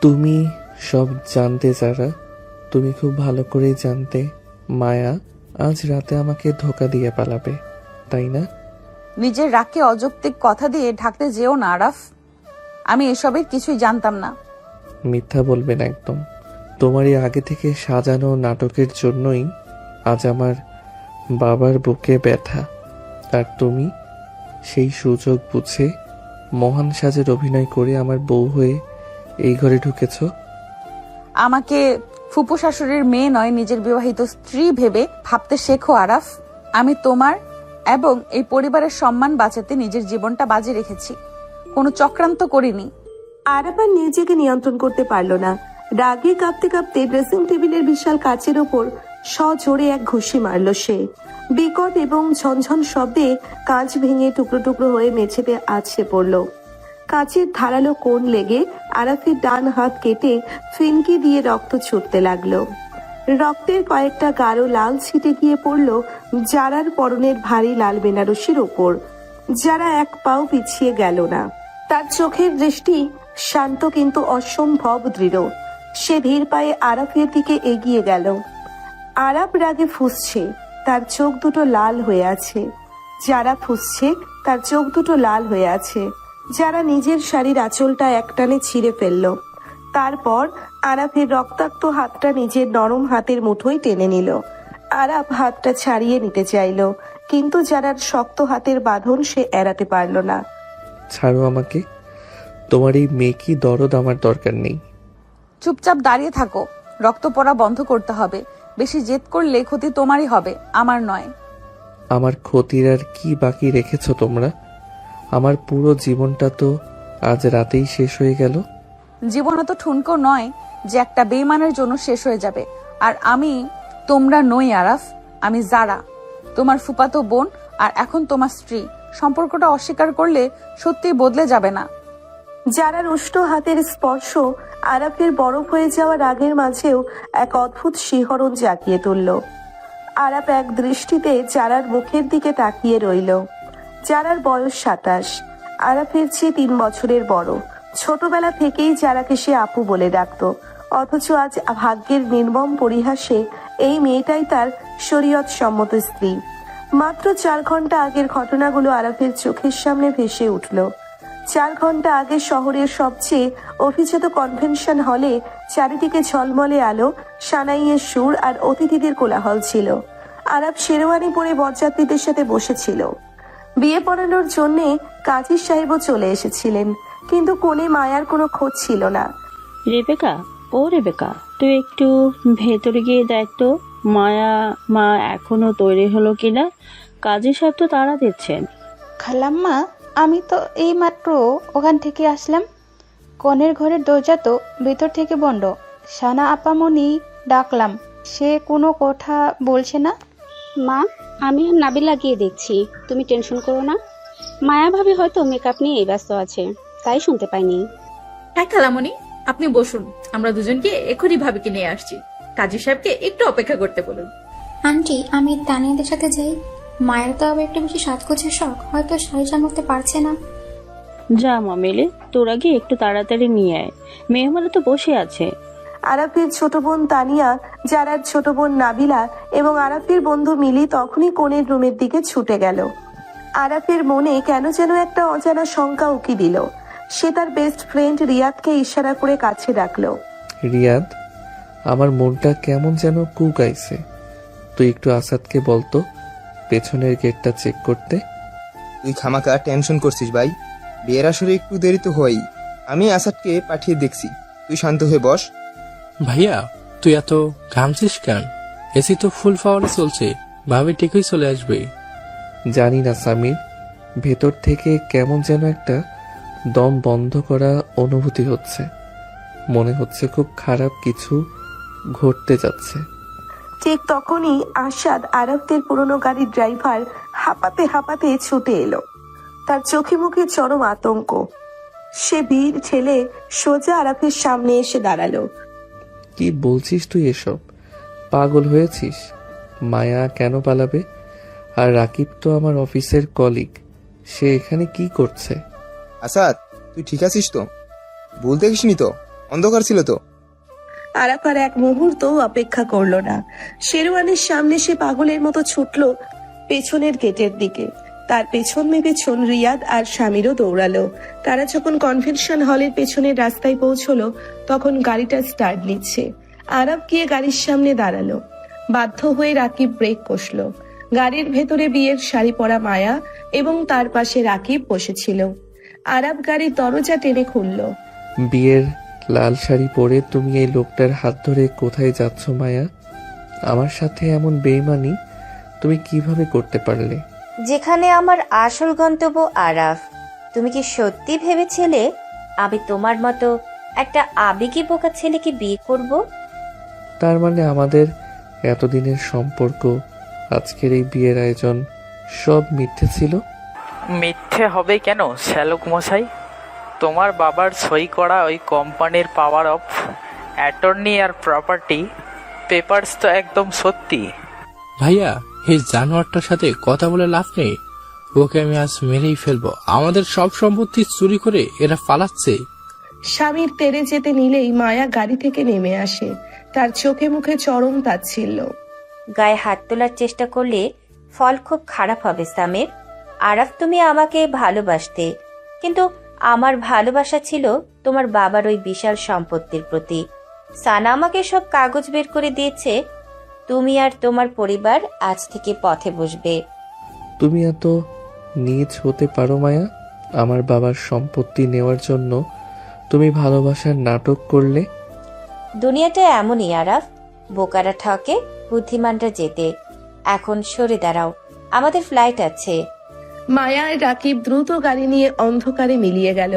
তুমি সব জানতে যারা, তুমি খুব ভালো করেই জানতে মায়া আজ রাতে আমাকে ধোকা দিয়ে পালাবে, তাই না? নিজের রাগকে অযৌক্তিক কথা দিয়ে ঢাকতে যেও না আরাফ। আমি এসবের কিছুই জানতাম না। মিথ্যা বলবেন একদম। তোমারই আগে থেকে সাজানো নাটকের জন্যই আজ আমার বাবার বুকে ব্যথা, আর তুমি সেই সুযোগ বুঝে মহান সাজের অভিনয় করে আমার বউ হয়ে এই ঘরে ঢুকেছ। আমাকে ফুপু শাশুড়ির মেয়ে নয়, নিজের বিবাহিত স্ত্রী ভেবে ভাবতে শেখো আরাফ। আমি তোমার এবং এই পরিবারের সম্মান বাঁচাতে নিজের জীবনটা বাজি রেখেছি, কোনো চক্রান্ত করিনি। আরাফ আর নিজেকে নিয়ন্ত্রণ করতে পারল না। রাগে কাঁপতে কাঁপতে ড্রেসিং টেবিলের বিশাল কাচের ওপর সজোরে এক ঘুষি মারল সে। বিকট এবং ঝনঝন শব্দে কাঁচ ভেঙে টুকরো টুকরো হয়ে মেঝেতে আছড়ে পড়ল। কাচের ধারালো কোণ লেগে আরাফের ডান হাত কেটে ফিনকি দিয়ে রক্ত ছুটতে লাগলো। রক্তের কয়েকটা গাঢ় লাল ছিটে গিয়ে পড়ল যারার পরনের ভারী লাল বেনারসির ওপর। যারা এক পাও পিছিয়ে গেল না। তার চোখের দৃষ্টি শান্ত কিন্তু অসম্ভব দৃঢ়। সে ধীর পায়ে আরাফের দিকে এগিয়ে গেল। আরাফ রাগে ফুঁসছে, তার চোখ দুটো লাল হয়ে আছে। যারা ফুঁসছে, তার চোখ দুটো লাল হয়ে আছে। যারা নিজের শাড়ির আঁচলটা একটানে ছিঁড়ে ফেলল। তারপর আরাফের রক্তাক্ত হাতটা নিজের নরম হাতের মুঠোয় টেনে নিল। আরাফ হাতটা ছাড়িয়ে নিতে চাইল, কিন্তু যারার শক্ত হাতের বাঁধন সে এড়াতে পারল না। ছাড়ো আমাকে, তোমার এই মেকি দরদ আমার দরকার নেই। চুপচাপ দাঁড়িয়ে থাকো, রক্ত পড়া বন্ধ করতে হবে। বেশি জেদ করলে ক্ষতি তোমারই হবে, আমার নয়। আমার ক্ষতির আর কি বাকি রেখেছ তোমরা? আমার পুরো জীবনটা তো আজ রাতেই শেষ হয়ে গেল। জীবন তো ঠুনকো নয় যে একটা বেইমানের জন্য শেষ হয়ে যাবে। আর আমি তোমরা নই আরাফ, আমি যারা, তোমার ফুফাতো বোন আর এখন তোমার স্ত্রী। সম্পর্কটা অস্বীকার করলে সত্যিই বদলে যাবে না। যারার উষ্ণ হাতের স্পর্শ আরাফের বরফ হয়ে যাওয়া রাগের মাঝেও এক অদ্ভুত শিহরণ জাগিয়ে তুলল। আরাফ এক দৃষ্টিতে যারার মুখের দিকে তাকিয়ে রইল। যারার বয়স 27, আরাফের চেয়ে 3 বছরের বড়। ছোটবেলা থেকেই যারাকে সে আপু বলে ডাকত, অথচ আজ ভাগ্যের নির্মম পরিহাসে এই মেয়েটাই তার শরীয়ত সম্মত স্ত্রী। মাত্র 4 ঘন্টা আগের ঘটনাগুলো আরাফের চোখের সামনে ভেসে উঠল। 4 ঘন্টা আগে শহরের সবচেয়ে অভিজাত কনভেনশন হলে চারিদিকে ঝলমলে আলো, সানাইয়ের সুর আর অতিথিদের কোলাহল ছিল। আরাফ শেরওয়ানি পরে বরযাত্রীদের সাথে বসেছিল। বিয়ে পড়ানোর জন্যে কাজী সাহেবও চলে এসেছিলেন, কিন্তু কোণে মায়ার কোনো খোঁজ ছিল না। রেবেকা, ও রেবেকা, তুই একটু ভেতরে গিয়ে দেখ তো মায়া মা এখনো তৈরি হলো কিনা। কাজী সাহেব তো তাড়া দিচ্ছেন। খালাম্মা, আমি তো এই মাত্র ওখান থেকে আসলাম। কনের ঘরের দরজা তো ভেতর থেকে বন্ধ। সানা আপামনি ডাকলাম, সে কোনো কথা বলছে না। মা, আমি আর নাবিলা গিয়ে দেখছি, তুমি টেনশন করো না। মায়া ভাবি হয়তো মেকআপ নিয়ে ব্যস্ত আছে, তাই শুনতে পাইনি। হ্যাঁ খালামণি, আপনি বসুন, আমরা দুজনকে এখনই ভাবিকে নিয়ে আসছি। কাজী সাহেবকে একটু অপেক্ষা করতে বলুন। আন্টি, আমি তানিয়াদের সাথে যাই। মায়ের তো আবার একটু বেশি সাজগোজের শখ, হয়তো শাড়ি সামলাতে পারছে না। যা মামেলে, তোরা গিয়ে একটু তাড়াতাড়ি নিয়ে আয়, মেহমানরা তো বসে আছে। আরাফের ছোট বোন তানিয়া, যারার ছোট বোন নাবিলা এবং আরাফের বন্ধু মিলি তখনই কোণের রুমের দিকে ছুটে গেল। আরাফের মনে কেন যেন একটা অজানা শঙ্কা উকি দিল। সে তার বেস্ট ফ্রেন্ড রিয়াদকে ইশারা করে কাছে ডাকলো। রিয়াদ, আমার মনটা কেমন যেন কুকাইছে। তুই একটু আসাদকে বলতো পেছনের গেটটা চেক করতে। তুই খামাকা টেনশন করছিস ভাই, বিয়ের আসরে একটু দেরি তো হয়ই। আমি আসাদকে পাঠিয়ে দেখছি, তুই শান্ত হয়ে বস। ভাইয়া, তুই এত ঘামছিস কেন? এসি তো ফুল পাওয়ারে চলছে, ভাবি ঠিকই চলে আসবে। জানি না সামির, ভেতর থেকে কেমন যেন একটা দম বন্ধ করা অনুভূতি হচ্ছে। মনে হচ্ছে খুব খারাপ কিছু ঘটতে যাচ্ছে। ঠিক তখনই আসাদ, আরাফদের পুরনো গাড়ির ড্রাইভার, হাঁপাতে হাঁপাতে ছুটে এলো। তার চোখে মুখে চরম আতঙ্ক। সে ভিড় ঠেলে সোজা আরাফের সামনে এসে দাঁড়ালো। কি বলছিস তুই এসব? পাগল হয়েছিস? মায়া কেন পালাবে? আর রাকিব তো আমার অফিসের কলিগ, সে এখানে কি করছে? আসাদ, তুই ঠিক আছিস তো? ভুল দেখিসনি তো? অন্ধকার ছিল তো। আরাফ আর এক মুহূর্ত অপেক্ষা করলো না। শেরওয়ানির সামনে সে পাগলের মতো ছুটলো পেছনের গেটের দিকে। তার পেছন পেছন রিয়াদ আর স্বামীরও দৌড়ালো। তারা যখন কনভেনশন হলের পেছনের রাস্তায় পৌঁছলো তখন গাড়িটা স্টার্ট নিচ্ছে। আরাফ গিয়ে গাড়ির সামনে দাঁড়ালো। বাধ্য হয়ে রাকিব ব্রেক কষলো। গাড়ির ভেতরে বিয়ের শাড়ি পরা মায়া এবং তার পাশে রাকিব বসেছিল। আরাফ গাড়ির দরজা টেনে খুললো। বিয়ের লাল শাড়ি পরে তুমি এই লোকটার হাত ধরে কোথায় যাচ্ছ মায়া? আমার সাথে এমন বেইমানি তুমি কিভাবে করতে পারলে? যেখানে আমার আসল গন্তব্য আরাফ, তুমি কি সত্যি ভেবেছিলে আমি তোমার মতো একটা আবেগী বোকা ছেলেকে বিয়ে করব? তার মানে আমাদের এতদিনের সম্পর্ক, আজকের এই বিয়ের আয়োজন সব মিথ্যে ছিল? মিথ্যে হবে কেন শ্যালক মশাই? তোমার বাবার সই করা ওই কোম্পানির পাওয়ার অফ অ্যাটর্নি আর প্রপার্টি পেপারস তো একদম সত্যি। ভাইয়া, এই জানোয়ারটার সাথে কথা বলে লাভ নেই। ওকে আমি আজ মেরেই ফেলবো। আমাদের সব সম্পত্তি চুরি করে এরা পালাচ্ছে। স্বামীর তেড়ে যেতে নিলেই মায়া গাড়ি থেকে নেমে আসে। তার চোখে মুখে চরম তাচ্ছিল্য। গায়ে হাত তোলার চেষ্টা করলে ফল খুব খারাপ হবে সামির। আরাফ, তুমি আমাকে ভালোবাসতে, কিন্তু আমার ভালোবাসা ছিল তোমার বাবার ওই বিশাল সম্পত্তির প্রতি। সানা আমাকে সব কাগজ বের করে দিয়েছে। তুমি আর তোমার পরিবার আজ থেকে পথে বসবে। তুমি এত নীচ হতে পারো মায়া? আমার বাবার সম্পত্তি নেওয়ার জন্য তুমি ভালোবাসার নাটক করলে। দুনিয়াটা এমনই আরাফ, বোকারা ঠকে, বুদ্ধিমানরা জেতে। এখন সরে দাঁড়াও, আমাদের ফ্লাইট আছে। মায়া আর রাকিব দ্রুত গাড়ি নিয়ে অন্ধকারে মিলিয়ে গেল।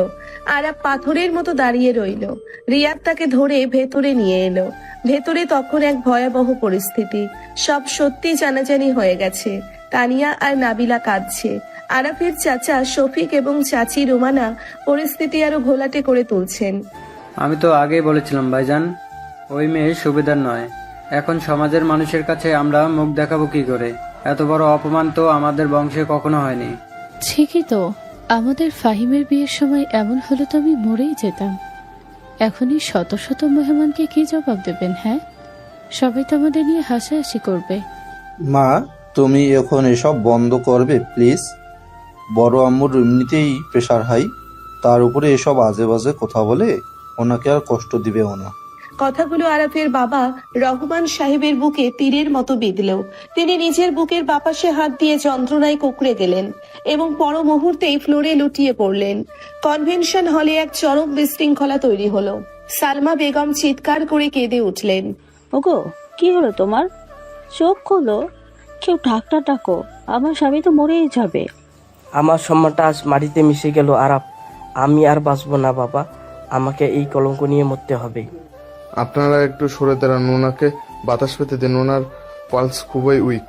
আরাফ পাথরের মতো দাঁড়িয়ে রইল। রিয়াদ তাকে ধরে ভেতরে নিয়ে এলো। ভেতরে তখন এক ভয়াবহ পরিস্থিতি। সব সত্যি জানাজানি হয়ে গেছে। তানিয়া আর নাবিলা কাঁদছে। আরাফের চাচা শফিক এবং চাচি রোমানা পরিস্থিতি আরো ঘোলাটে করে তুলছেন। আমি তো আগেই বলেছিলাম ভাইজান, ওই মেয়ে সুবিধার নয়। এখন সমাজের মানুষের কাছে আমরা মুখ দেখাবো কি করে? এত বড় অপমান তো আমাদের বংশে কখনো হয়নি। ঠিকই তো, আমাদের ফাহিমের বিয়ের সময় এমন হলে তো আমি মরেই যেতাম। এখনই শত শত মেহমানকে কি জবাব দেবেন? হ্যাঁ, সবাই তো আমাদের নিয়ে হাসাহাসি করবে। মা, তুমি এখন এসব বন্ধ করবে প্লিজ? বড় আম্মুর এমনিতেই প্রেশার হাই, তার উপরে এসব আজে বাজে কথা বলে ওনাকে আর কষ্ট দিবেও না। কথাগুলো আরাফের বাবা রহমান সাহেবের বুকে তীরের মতো বিঁধল। তিনি নিজের বুকের বাপাশে হাত দিয়ে যন্ত্রণায় কুঁকড়ে গেলেন এবং পর মুহূর্তেই ফ্লোরে লুটিয়ে পড়লেন। কনভেনশন হলে এক চরম বিশৃঙ্খলা তৈরি হলো। সালমা বেগম চিৎকার করে কেঁদে উঠলেন। ওগো, কি হলো তোমার? চোখ খোলো, কেউ ডাক্তার ডাকো, আমার স্বামী তো মরেই যাবে। আমার সম্মানটা আজ মাটিতে মিশে গেল আরাফ। আমি আর বাঁচবো না বাবা, আমাকে এই কলঙ্ক নিয়ে মরতে হবে। আপনারা একটু সরে দাঁড়ান, ওনাকে বাতাস পেতে দেন, ওনার পালস খুবই উইক।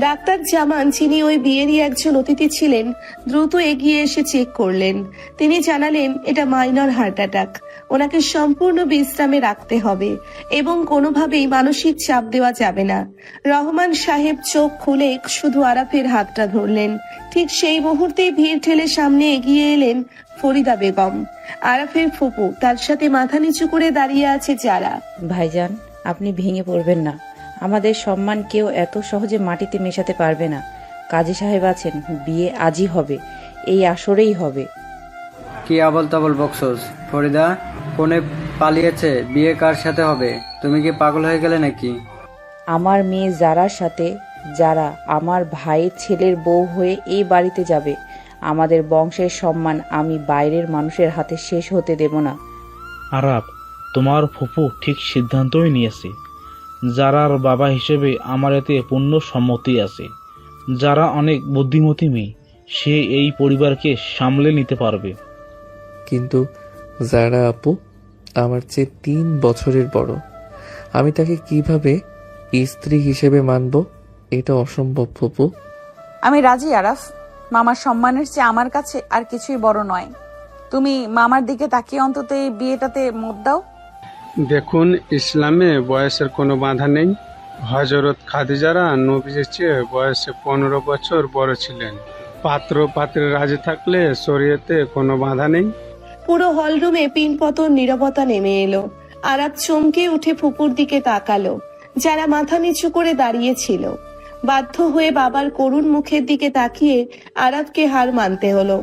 ডাক্তার জামান, যিনি ওই বিয়েরই একজন অতিথি ছিলেন, দ্রুত এগিয়ে এসে চেক করলেন। তিনি জানালেন এটা মাইনর হার্ট অ্যাটাক। ওনাকে সম্পূর্ণ বিশ্রামে রাখতে হবে এবং কোনোভাবেই মানসিক চাপ দেওয়া যাবে না। রহমান সাহেব চোখ খুলে শুধু আরাফের হাতটা ধরলেন। ঠিক সেই মুহূর্তেই ভিড় ঠেলে সামনে এগিয়ে এলেন ফরিদা বেগম, আরাফের ফুপু। তার সাথে মাথা নিচু করে দাঁড়িয়ে আছে যারা। ভাইজান, আপনি ভেঙে পড়বেন না। আমাদের সম্মান কেউ এত সহজে মাটিতে মেশাতে পারবে না। কাজী সাহেব আছেন, বিয়ে আজই হবে, এই আসরেই হবে। কি আবল তাবল বকসোস? ফরিদা, কোনে পালিয়েছে? বিয়ে কার সাথে হবে? তুমি কি পাগল হয়ে গেলে নাকি? আমার মেয়ে যারার সাথে, যারা আমার ভাইয়ের ছেলের বউ হয়ে এই বাড়িতে যাবে। আমাদের বংশের সম্মান আমি বাইরের মানুষের হাতে শেষ হতে দেব না। আরাফ, তোমার ফুফু ঠিক সিদ্ধান্তই নিয়েছে। যারার বাবা হিসেবে আমার এতে পূর্ণ সম্মতি আছে। যারা অনেক বুদ্ধিমতী মেয়ে, সে এই পরিবারকে সামলে নিতে পারবে। কিন্তু যারা আপু আমার চেয়ে 3 বছরের বড়, আমি তাকে কিভাবে স্ত্রী হিসেবে মানব? এটা অসম্ভব ফুপু। আমি রাজি আরাফ, মামার সম্মানের চেয়ে আমার কাছে আর কিছুই বড় নয়। তুমি মামার দিকে তাকিয়ে অন্তত এই বিয়েটাতে মত দাও। দেখুন, ইসলামে বয়সের কোনো বাধা নেই। হযরত খাদিজারা নবীর চেয়ে বয়সে 15 বছর বড় ছিলেন। পাত্র পাত্রে রাজি থাকলে শরীয়তে কোনো বাধা নেই। পুরো হলরুমে পিনপতন নীরবতা নেমে এলো। আরাত চমকে উঠে ফুপুর দিকে তাকালো, যারা মাথা নিচু করে দাঁড়িয়েছিল। বাধ্য হয়ে বাবার করুণ মুখের দিকে তাকিয়ে আরাতকে হার মানতে হলো।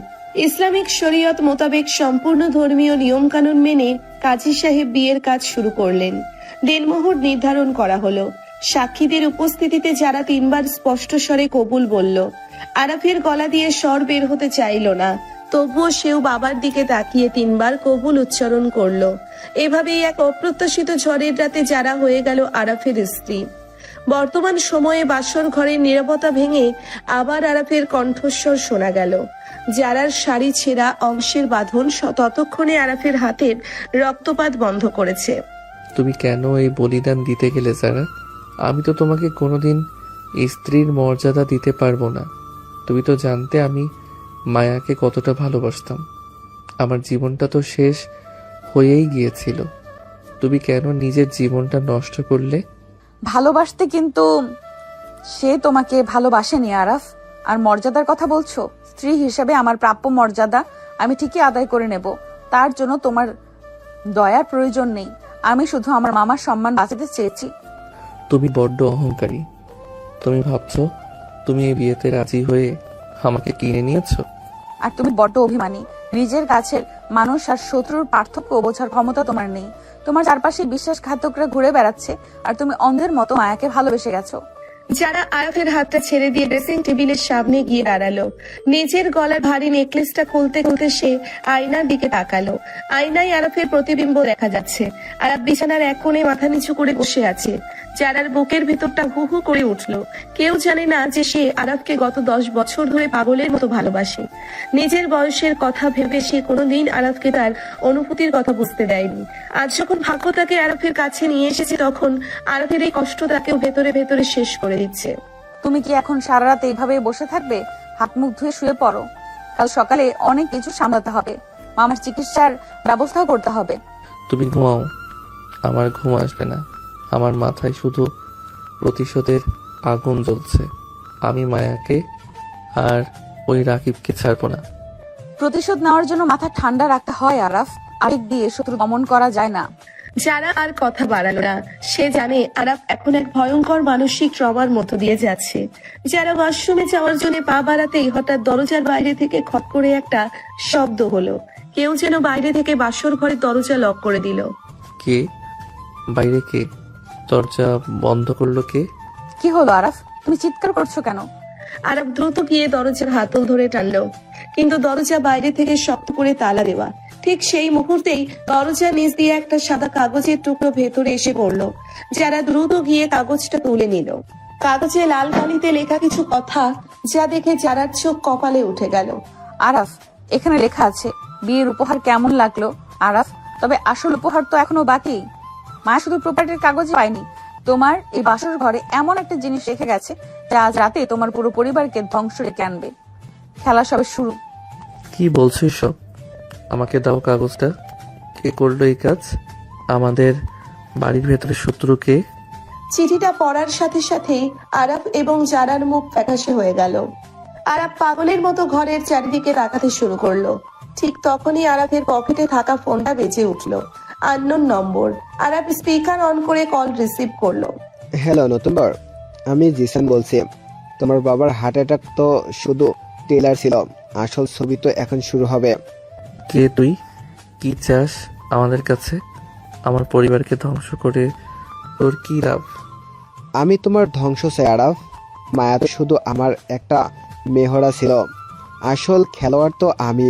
ইসলামিক শরীয়ত মোতাবেক সম্পূর্ণ ধর্মীয় নিয়মকানুন মেনে কাজী সাহেব বিয়ের কাজ শুরু করলেন। দিনমোহর নির্ধারণ করা হলো। সাক্ষীদের উপস্থিতিতে যারা 3 বার স্পষ্ট স্বরে কবুল বলল। আরাফের গলা দিয়ে স্বর বের হতে চাইল না, তবুও সেও বাবার দিকে তাকিয়ে 3 বার কবুল উচ্চারণ করলো। এভাবেই এক অপ্রত্যাশিত ঝড়ের রাতে যারা হয়ে গেল আরাফের স্ত্রী। বর্তমান সময়ে বাসর ঘরের নীরবতা ভেঙে আবার আরাফের কণ্ঠস্বর শোনা গেল। যারার শাড়ি ছেঁড়া অংশের বাঁধন ততক্ষণে আরাফের হাতের রক্তপাত বন্ধ করেছে। তুমি কেন এই বলিদান দিতে গেলে যারা? আমি তো তোমাকে কোনোদিন স্ত্রীর মর্যাদা দিতে পারবো না। তুমি তো জানতে আমি মায়াকে কতটা ভালোবাসতাম। আমার জীবনটা তো শেষ হয়েই গিয়েছিল। তুমি কেন নিজের জীবনটা নষ্ট করলে? ভালোবাসতে, কিন্তু সে তোমাকে ভালোবাসেনি আরাফ। আর মর্যাদার কথা বলছো? স্ত্রী হিসেবে আমার প্রাপ্য মর্যাদা আমি ঠিকই আদায় করে নেব। তার জন্য তোমার দয়ার প্রয়োজন নেই। আমি শুধু আমার মামার সম্মান বাঁচাতে চেয়েছি। তুমি বড্ড অহংকারী। তুমি ভাবছো তুমি এই বিয়েতে রাজি হয়ে আমাকে কিনে নিয়েছো? আর তুমি বড্ড অভিমানী। নিজের কাছের মানুষ আর শত্রুর পার্থক্য বোঝার ক্ষমতা তোমার নেই। তোমার চারপাশে বিশ্বাসঘাতকরা ঘুরে বেড়াচ্ছে, আর তুমি অন্ধের মতো মায়াকে ভালোবেসে গেছো। যারা আরাফের হাতটা ছেড়ে দিয়ে ড্রেসিং টেবিলের সামনে গিয়ে দাঁড়ালো। নিজের গলার ভারী নেকলেসটা খুলতে খুলতে সে আয়নার দিকে তাকালো। আয়নায় আরাফের প্রতিবিম্ব দেখা যাচ্ছে। আরাফ বিছানার এক কোণে মাথা নিচু করে বসে আছে। যারার বুকের ভেতরটা হু হু করে উঠলো। কেউ জানে না যে সে আরাফকে গত 10 বছর ধরে পাগলের মতো ভালোবাসে। নিজের বয়সের কথা ভেবে সে কোনোদিন আরাফকে তার অনুভূতির কথা বুঝতে দেয়নি। আজ যখন ভাগ্য তাকে আরাফের কাছে নিয়ে এসেছে, তখন আরাফের এই কষ্ট তাকেও ভেতরে ভেতরে শেষ করে দিচ্ছে। তুমি কি এখন সারা রাত এইভাবে বসে থাকবে? হাত মুখ ধুয়ে শুয়ে পড়ো। কাল সকালে অনেক কিছু সামলাতে হবে। মামার চিকিৎসার ব্যবস্থাও করতে হবে। তুমি ঘুমাও, আমার ঘুম আসবে না। আমার মাথায় শুধু প্রতিশোধের আগুন জ্বলছে। আমি মায়াকে আর ওই রাকিবকে ছাড়বো না। প্রতিশোধ নেওয়ার জন্য মাথা ঠান্ডা রাখতে হয় আরাফ। আবেগ দিয়ে শত্রু দমন করা যায় না। যারা আর কথা বাড়ালো না। সে জানে আরাফ এখন এক ভয়ঙ্কর মানসিক ট্রমার মতো দিয়ে যাচ্ছে। যারা ওয়াশরুমে যাওয়ার জন্য পা বাড়াতেই হঠাৎ দরজার বাইরে থেকে খট করে একটা শব্দ হলো। কেউ যেন বাইরে থেকে বাসর ঘরের দরজা লক করে দিল। কে? বাইরে কে? দরজা বন্ধ করলো কে? কি হলো আরাফ? তুমি চিৎকার করছো কেন? আরাফ দ্রুত গিয়ে দরজার হাতল ধরে টানলো, কিন্তু দরজা বাইরে থেকে শক্ত করে তালা দেওয়া। ঠিক সেই মুহূর্তেই দরজার নিচ দিয়ে একটা সাদা কাগজের টুকরো ভেতরে এসে পড়লো। যারা দ্রুত গিয়ে কাগজটা তুলে নিল। কাগজে লাল কালিতে লেখা কিছু কথা, যা দেখে যারার চোখ কপালে উঠে গেল। আরাফ, এখানে লেখা আছে বিয়ের উপহার কেমন লাগলো আরাফ? তবে আসল উপহার তো এখনো বাকি। মায়া শুধু প্রপার্টির কাগজে পায়নি, তোমার এই বাসর ঘরে এমন একটা জিনিস রেখে গেছে যা আজ রাতে তোমার পুরো পরিবারকে ধ্বংস রেখে আনবে। খেলা সবে শুরু। কি বলছো সব? আমাকে দাও কাগজটা। কে করলো এই কাজ? আমাদের বাড়ির ভেতরে শত্রুকে? চিঠিটা পড়ার সাথে সাথে আরাফ এবং জারার মুখ ফ্যাকাশে হয়ে গেল। আরাফ পাগলের মতো ঘরের চারিদিকে তাকাতে শুরু করলো। ঠিক তখনই আরাফের পকেটে থাকা ফোনটা বেজে উঠলো। Unknown number. Araf speaker on করে কল রিসিভ করলো। হ্যালো নতুনবার, আমি জিসান বলছি। তোমার বাবার হার্ট অ্যাটাক তো শুধু ট্রেলার ছিল, আসল ছবি তো এখন শুরু হবে। কে তুই? কি চাস আমাদের কাছে? আমার পরিবারকে ধ্বংস করে তোর কি লাভ? আমি তোমার ধ্বংস চাই আরাফ। মায়া তো শুধু আমার একটা মেহরা ছিল, আসল খেলোয়াড় তো আমি।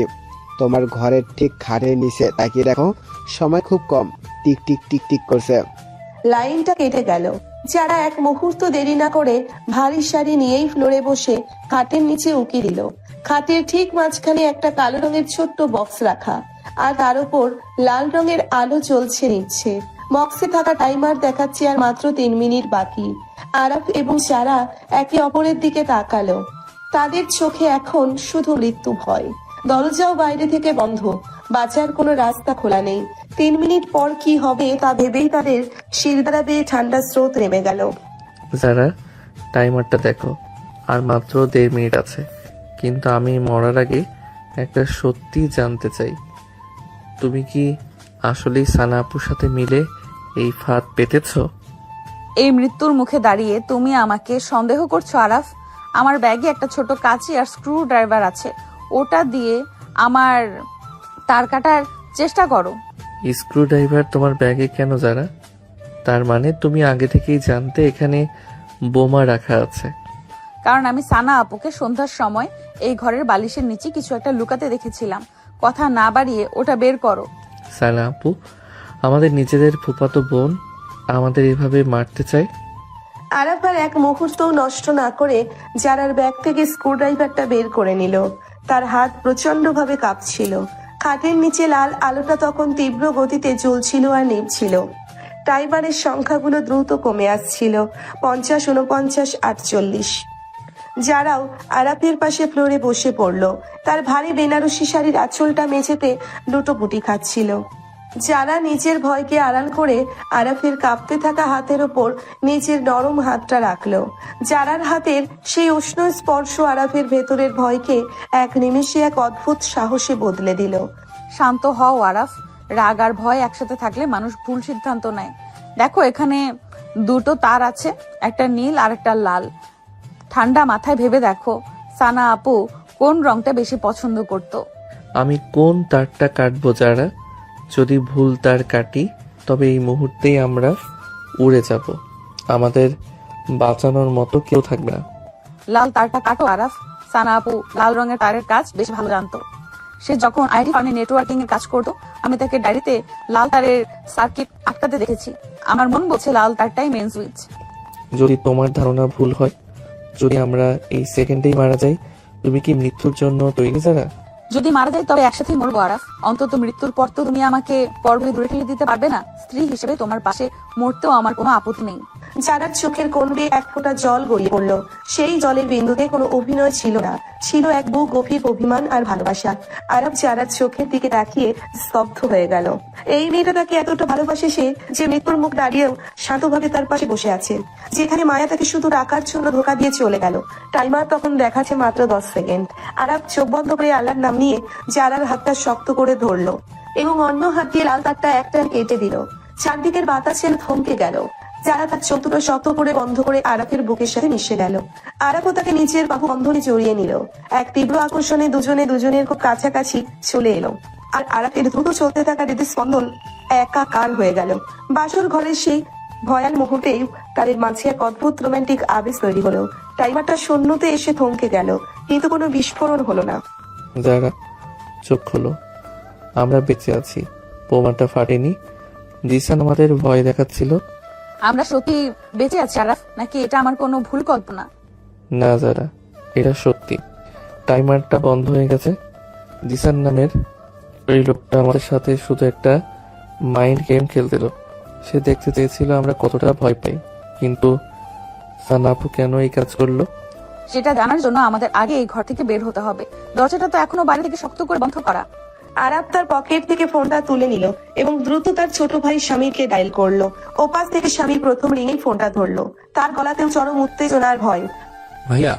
তোমার ঘরের ঠিক খাটের নিচে তাকিয়ে দেখো, সময় খুব কম, টিক টিক টিক টিক করছে। লাইনটা কেটে গেল। যারা এক মুহূর্ত দেরি না করে ভারী শাড়ি নিয়েই ফ্লোরে বসে খাটের নিচে উকি দিল। খাটের ঠিক মাঝখানে একটা কালো রঙের ছোট্ট বক্স রাখা, আর তার উপর লাল রঙের আলো জ্বলছে নিচ্ছে। বক্সে থাকা টাইমার দেখাচ্ছে আর মাত্র 3 মিনিট বাকি। আরাফ এবং যারা একে অপরের দিকে তাকালো। তাদের চোখে এখন শুধু মৃত্যু ভয়। দরজাও বাইরে থেকে বন্ধ, বাঁচার কোনো রাস্তা খোলা নেই। 3 মিনিট পর কি হবে তা ভেবেই তাদের শিরদাঁড়া বেয়ে ঠান্ডা স্রোত নেমে গেল। যারা টাইমারটা দেখো, আর মাত্র 1.5 মিনিট আছে। কিন্তু আমি মরার আগে একটা সত্যি জানতে চাই, তুমি কি আসলেই সানা আপুর সাথে মিলে এই ফাঁদ পেতেছো? এই মৃত্যুর মুখে দাঁড়িয়ে তুমি আমাকে সন্দেহ করছো আরাফ? আমার ব্যাগে একটা ছোট কাঁচি আর স্ক্রু ড্রাইভার আছে, ওটা দিয়ে আমার তার কাটার চেষ্টা করো। স্ক্রু ড্রাইভার তোমার ব্যাগে কেন যারা? তার মানে তুমি আগে থেকেই জানতে এখানে বোমা রাখা আছে? কারণ আমি সানা আপুকে সন্ধ্যার সময় এই ঘরের বালিশের নিচে কিছু একটা লুকাতে দেখেছিলাম। কথা না বাড়িয়ে ওটা বের করো। সানা আপু আমাদের নিজেদের ফুফাতো বোন আমাদের এভাবে মারতে চায়? আরাফ আর এক মুহূর্ত নষ্ট না করে জারার ব্যাগ থেকে স্ক্রুড্রাইভারটা বের করে নিল। তার হাত প্রচন্ডভাবে কাঁপছিল। খাটের নিচে লাল আলোটা তখন তীব্র গতিতে জ্বলছিল আর নিভছিল। টাইমারের সংখ্যাগুলো দ্রুত কমে আসছিল, 50, 49, 48। যারাও আরাফের পাশে ফ্লোরে বসে পড়ল। তার ভারী বেনারসি শাড়ির আঁচলটা মেঝেতে লুটোপুটি খাচ্ছিল। যারা নিজের ভয়কে আড়াল করে আরাফের কাঁপতে থাকা হাতের ওপর নিজের নরম হাতটা রাখলো। যারার হাতের সেই উষ্ণ স্পর্শ আরাফের ভেতরের ভয়কে এক নিমেষে এক অদ্ভুত সাহসে বদলে দিল। শান্ত হও আরাফ, রাগ আর ভয় একসাথে থাকলে মানুষ ভুল সিদ্ধান্ত নেয়। দেখো এখানে দুটো তার আছে, একটা নীল আর একটা লাল। ঠান্ডা মাথায় ভেবে দেখো সানা আপু কোন রংটা বেশি পছন্দ করত। আমি কোন তারটা কাটবো যারা? যদি ভুল তার কাটি তবে এই মুহূর্তেই আমরা উড়ে যাব, আমাদের বাঁচানোর মতো কেউ থাকবে না। লাল তারটা কাটো আরাফ। সানা আপু লাল রঙের তারের কাজ বেশ ভালো জানতো। সে যখন আইটি ফার্মে নেটওয়ার্কিং এর কাজ করতো, আমি তাকে ডায়েরিতে লাল তারের সার্কিট আটকাতে দেখেছি। আমার মন বলছে লাল তারটাই মেন সুইচ। যদি তোমার ধারণা ভুল হয়, যদি আমরা এই সেকেন্ডেই মারা যাই, তুমি কি মৃত্যুর জন্য তৈরি যারা? যদি মারা যায় তবে একসাথেই মরবো আরাফ। অন্তত মৃত্যুর পর তো তুমি আমাকে পর্বে দূরে ঠেলে দিতে পারবে না। স্ত্রী হিসেবে তোমার পাশে মরতেও আমার কোনো আপত্তি নেই। যারার চোখের কোণ দিয়ে এক ফোঁটা জল গড়িয়ে পড়ল। সেই জলের বিন্দুতে কোনো অভিনয় ছিল না, ছিল এক বুক গভীর অভিমান আর ভালোবাসা। আরাফ যারার চোখের দিকে তাকিয়ে স্তব্ধ হয়ে গেল। এই মেয়েটা তাকে এতটা ভালোবাসে সে, যে মৃত্যুর মুখ দাঁড়িয়েও শান্তভাবে তার পাশে বসে আছে। যেখানে মায়া তাকে শুধু রাখার জন্য ধোকা দিয়ে চলে গেল। টাইমার তখন দেখাচ্ছে মাত্র 10 সেকেন্ড। আরাফ চোখ বন্ধ করে আল্লাহর নাম নিয়ে যারার হাতটা শক্ত করে ধরলো এবং অন্য হাত দিয়ে লাল তারটা একটা কেটে দিল। চারদিকের বাতাসে থমকে গেল। যারা তার চোখ দুটো শক্ত করে বন্ধ করে আরাফের বুকের সাথে মিশে গেল। আরাফও তাকে নিচের বাহু বন্ধনে জড়িয়ে নিল। এক তীব্র আকর্ষণে দুজনের খুব কাছাকাছি চলে এলো। আর আরাফের দ্রুত চলতে থাকা হৃদস্পন্দন একাকার হয়ে গেল। বাসর ঘরের সেই ভয়াল মুহূর্তেই তাদের মাঝে এক অদ্ভুত রোমান্টিক আবেশ তৈরি হলো। টাইমারটা শূন্যতে এসে থমকে গেল, কিন্তু কোনো বিস্ফোরণ হলো না। যারা চোখ খোলো, আমরা বেঁচে আছি, বোমাটা ফাটেনি। জিসান আমাদের ভয় দেখাচ্ছিল। আমরা সত্যি বেঁচে আছি আরাফ, নাকি এটা আমার কোনো ভুল কল্পনা? না যারা, এটা সত্যি। টাইমারটা বন্ধ হয়ে গেছে। জিসান নামের ওই লোকটা আমাদের সাথে শুধু একটা মাইন্ড গেম খেলছিল। সে দেখতে চেয়েছিল আমরা কতটা ভয় পাই। কিন্তু সানা আপু কেন এই কাজ করলো সেটা জানার জন্য আমাদের আগে এই ঘর থেকে বের হতে হবে। দরজাটা তো এখনো বাইরে থেকে শক্ত করে বন্ধ করা। আরাফ তার পকেট থেকে ফোনটা তুলে নিল এবং দ্রুত তার ছোট ভাই স্বামীকে ডায়াল করলো। ওপাশ থেকে স্বামী প্রথম রিঙে ফোনটা ধরলো। তার গলাতেও চরম উত্তেজনা আর ভয়। ভাইয়া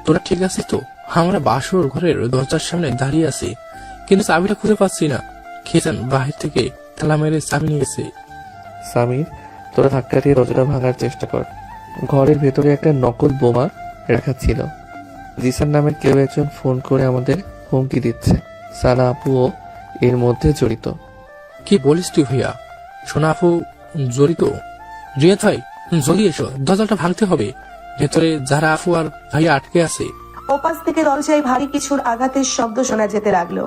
তোরা ঠিক আছিস তো? আমরা বাসর ঘরের দরজার সামনে দাঁড়িয়ে আছি, কিন্তু চাবিটা খুঁজে পাচ্ছি না। খেয়েছেন বাহির থেকে তালা মেরে চাবি নিয়েছে। সামির, তোরা ধাক্কা দিয়ে দরজাটা ভাঙার চেষ্টা কর। ঘরের ভেতরে একটা নকল বোমা রাখা ছিল। জিসান নামের কেউ একজন ফোন করে আমাদের হুমকি দিচ্ছে। সানা আপুও এর মধ্যে জড়িত। কি বলিস তুই ভাইয়া? সোনা আপু জড়িত? রিয়াদ ভাই জলদি এসো, দরজাটা ভাঙতে হবে। ভেতরে যারা আপু আর ভাইয়া আটকে আছে। ওপাশ থেকে দরজায় ভারী কিছুর আঘাতের শব্দ শোনা যেতে লাগলো।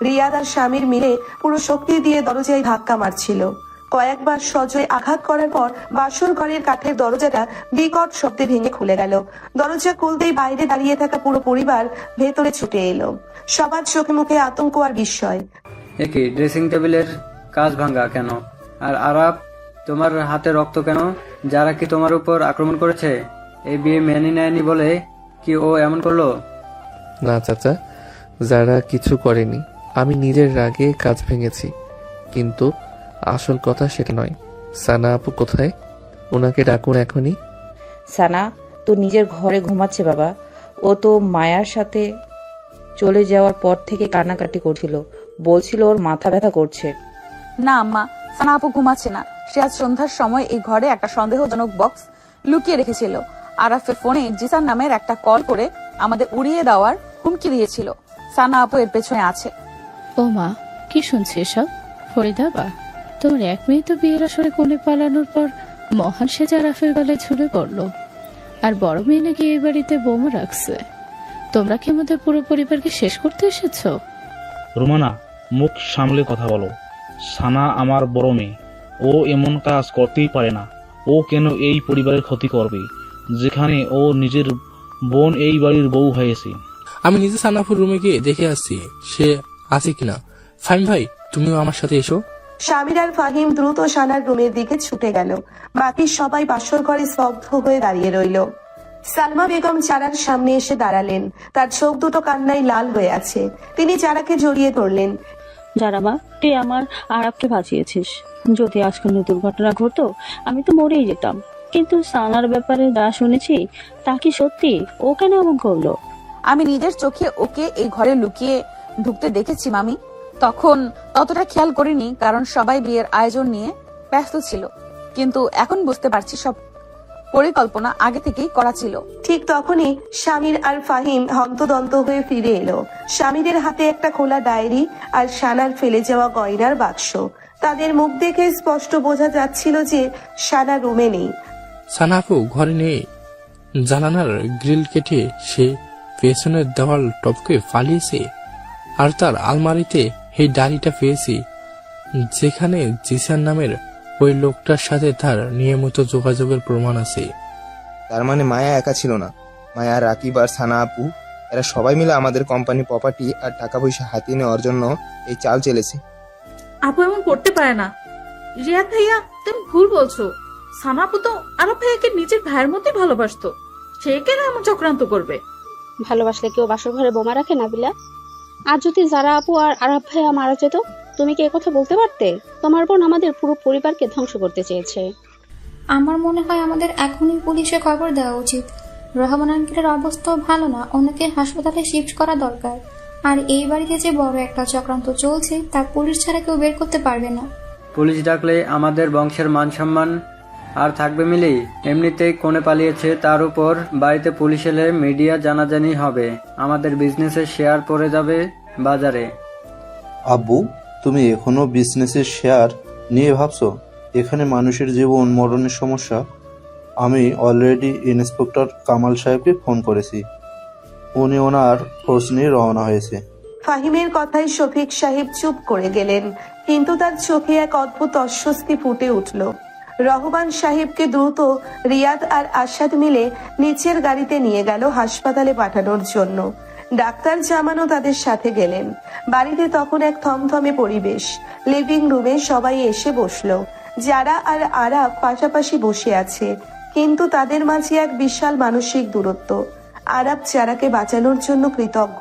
রিয়াদ আর স্বামীর মিলে পুরো শক্তি দিয়ে দরজায় ধাক্কা মারছিল। কয়েকবার সজোরে আঘাত করার পর বাসর ঘরের কাঠের দরজাটা বিকট শব্দে ভেঙে খুলে গেল। দরজা খুলতেই বাইরে দাঁড়িয়ে থাকা পুরো পরিবার ভেতরে ছুটে এলো। সবার চোখে মুখে আতঙ্ক আর বিস্ময়। একই ড্রেসিং টেবিলের কাজ ভাঙা কেন? আর আরাফ, তোমার হাতে রক্ত কেন? যারা কি তোমার উপর আক্রমণ করেছে? এই বিয়ে মেনে নেয়নি বলে কি ও এমন করলো? না চাচা, যারা কিছু করেনি। আমি নিজের রাগে কাজ ভেঙেছি, কিন্তু আসল কথা সেটা নয়। সানা আপু কোথায়? ওনাকে ডাকুন এখনই। সানা তো নিজের ঘরে ঘুমাচ্ছে বাবা। ও তো মায়ার সাথে চলে যাওয়ার পর থেকে কান্নাকাটি করছিল। বলছিল ওর মাথা ব্যথা করছে। না আম্মা, সানা আপু ঘুমাচ্ছে না। সে আজ সন্ধ্যার সময় এই ঘরে একটা সন্দেহজনক বক্স লুকিয়ে রেখেছিল। আরাফের ফোনে জিসান নামের একটা কল করে আমাদের উড়িয়ে দেওয়ার হুমকি দিয়েছিল। সানা আপু এর পেছনে আছে। ও মা, কি শুনছি এসব? ফরিদা বা, তোমার এক মেয়ে তো বিয়ের আসরে কোণে পালানোর পর মহান সেজা রাফের গলায় ঝুলে পড়লো, আর বড় মেয়ে নাকি এই বাড়িতে বোমা রাখছে। তোমরা কি আমাদের পুরো পরিবারকে শেষ করতে এসেছো? রুমানা, মুখ সামলে কথা বলো। সানা আমার বড় মেয়ে, ও এমন কাজ করতেই পারে না। ও কেন এই পরিবারের ক্ষতি করবে, যেখানে ও নিজের বোন এই বাড়ির বউ হয়েছে? আমি নিজে সানাপুর রুমে গিয়ে দেখে আসছি সে আছে কিনা। ফাইম ভাই, তুমিও আমার সাথে এসো। শামির আর ফাহিম দ্রুত সানার রুমের দিকে ছুটে গেল। বাকি সবাই বাসর ঘরে স্তব্ধ হয়ে দাঁড়িয়ে রইল। সালমা বেগম চারার সামনে এসে দাঁড়ালেন। তার চোখ দুটো কান্নায় লাল হয়ে আছে। তিনি চারাকে জড়িয়ে ধরলেন। যারা মা, তুই আমার আরাবকে বাঁচিয়েছিস। যদি আজ কোনো দুর্ঘটনা ঘটতো আমি তো মরেই যেতাম। কিন্তু সানার ব্যাপারে যা শুনেছি তা কি সত্যি? ও কেন এমন করলো? আমি নিজের চোখে ওকে এই ঘরে লুকিয়ে ঢুকতে দেখেছি মামি। তখন ততটা খেয়াল করিনি, কারণ সবাই বিয়ের আয়োজন নিয়ে ব্যস্ত ছিল। কিন্তু এখন বুঝতে পারছি সব পরিকল্পনা আগে থেকেই করা ছিল। ঠিক তখনই শামির আর ফাহিম হন্তদন্ত হয়ে ফিরে এলো। শামিরের হাতে একটা খোলা ডায়েরি আর সানার ফেলে যাওয়া গয়নার বাক্স। তাদের মুখ দেখে স্পষ্ট বোঝা যাচ্ছিল যে সানা রুমে নেই। সানাপু ঘরে নেই। জানালার গ্রিল কেটে সে পেছনের দেওয়াল টপকে পালিয়েছে। আর তার আলমারিতে এই ডায়েরিটা পেয়েছি, যেখানে জিসান নামের ওই লোকটার সাথে তার নিয়মিত যোগাযোগের প্রমাণ আছে। তার মানে মায়া একা ছিল না। মায়া, রাকিব আর সানা আপু এরা সবাই মিলে আমাদের কোম্পানি প্রপার্টি আর টাকা পয়সা হাতিয়ে নেওয়ার জন্য এই চাল চেলেছে। আপু এমন করতে পারে না। রিয়াদ ভাইয়া, তুমি ভুল বলছো। সানা আপু তো আরব ভাইয়াকে নিজের ভাইয়ের মতোই ভালোবাসতো। সে কেন এমন চক্রান্ত করবে? ভালোবাসলে কেউ বাসর ঘরে বোমা রাখে নাবিলা? আর যদি যারা আপু আর আরাব ভাইয়া মারা যেত, তুমি কি কথা বলতে পারতে? তোমার বোন আমাদের পুরো পরিবারকে ধ্বংস করতে চেয়েছে। আমার মনে হয় আমাদের এখনই পুলিশে খবর দেওয়া উচিত। রহমান আঙ্কেলের অবস্থাও ভালো না, ওনাকে হাসপাতালে শিফট করা দরকার। আর এই বাড়িতে যে বড় একটা চক্রান্ত চলছে তা পুলিশ ছাড়া কেউ বের করতে পারবে না। পুলিশ ডাকলে আমাদের বংশের মান সম্মান আর থাকবে মিলি? এমনিতেই কোণে পালিয়েছে, তার উপর বাড়িতে পুলিশ এলে মিডিয়া জানাজানি হবে। আমাদের বিজনেসের শেয়ার পড়ে যাবে বাজারে। আব্বু, তুমি এখনো বিজনেসের শেয়ার নিয়ে ভাবছো? এখানে মানুষের জীবন মরণের সমস্যা। আমি অলরেডি ইন্সপেক্টর কামাল সাহেবকে ফোন করেছি। উনি ওনার খোঁজ নিয়ে রওনা হয়েছে। ফাহিমের কথায় শফিক সাহেব চুপ করে গেলেন, কিন্তু তার চোখে এক অদ্ভুত অস্বস্তি ফুটে উঠল। রহমান সাহেবকে দ্রুত রিয়াদ আর আসাদ মিলে নিচের গাড়িতে নিয়ে গেল হাসপাতালে পাঠানোর জন্য। ডাক্তার জামানও তাদের সাথে গেলেন। বাড়িতে তখন এক থমথমে পরিবেশ। লিভিং রুমে সবাই এসে বসলো। যারা আর আরাব পাশাপাশি বসে আছে, কিন্তু তাদের মাঝে এক বিশাল মানসিক দূরত্ব। আরাব যারাকে বাঁচানোর জন্য কৃতজ্ঞ,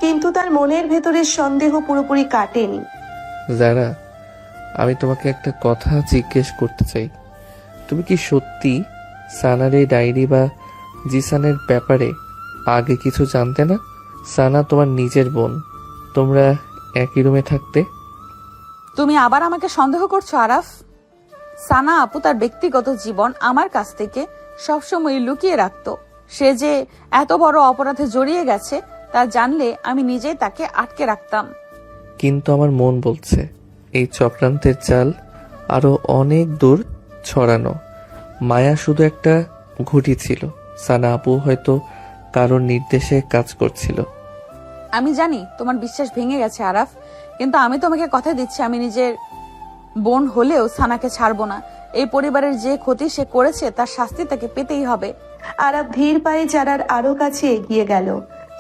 কিন্তু তার মনের ভেতরের সন্দেহ পুরোপুরি কাটেনি। যারা, আমি তোমাকে একটা কথা জিজ্ঞেস করতে চাই। তুমি কি সত্যি সানার এই ডায়েরি বা জিসানের ব্যাপারে আগে কিছু জানতে না? সানা তোমার নিজের বোন, তোমরা একই রুমে থাকতে। তুমি আবার আমাকে সন্দেহ করছো আরাফ? সানা আপু তার ব্যক্তিগত জীবন আমার কাছ থেকে সবসময় লুকিয়ে রাখতো। সে যে এত বড় অপরাধে জড়িয়ে গেছে তা জানলে আমি নিজেই তাকে আটকে রাখতাম। কিন্তু আমার মন বলছে এই চক্রান্তের চাল আরো অনেক দূর ছড়ানো। মায়া শুধু একটা ঘুঁটি ছিল, সানা আপু হয়তো কারোর নির্দেশে কাজ করছিল। আমি জানি তোমার বিশ্বাস ভেঙে গেছে আরাফ, কিন্তু আমি তোমাকে কথা দিচ্ছি আমি নিজের বোন হলেও সানাকে ছাড়বো না। এই পরিবারের যে ক্ষতি সে করেছে তার শাস্তি তাকে পেতেই হবে। আরাব ধীর পায়ে যারার আরো কাছে এগিয়ে গেল।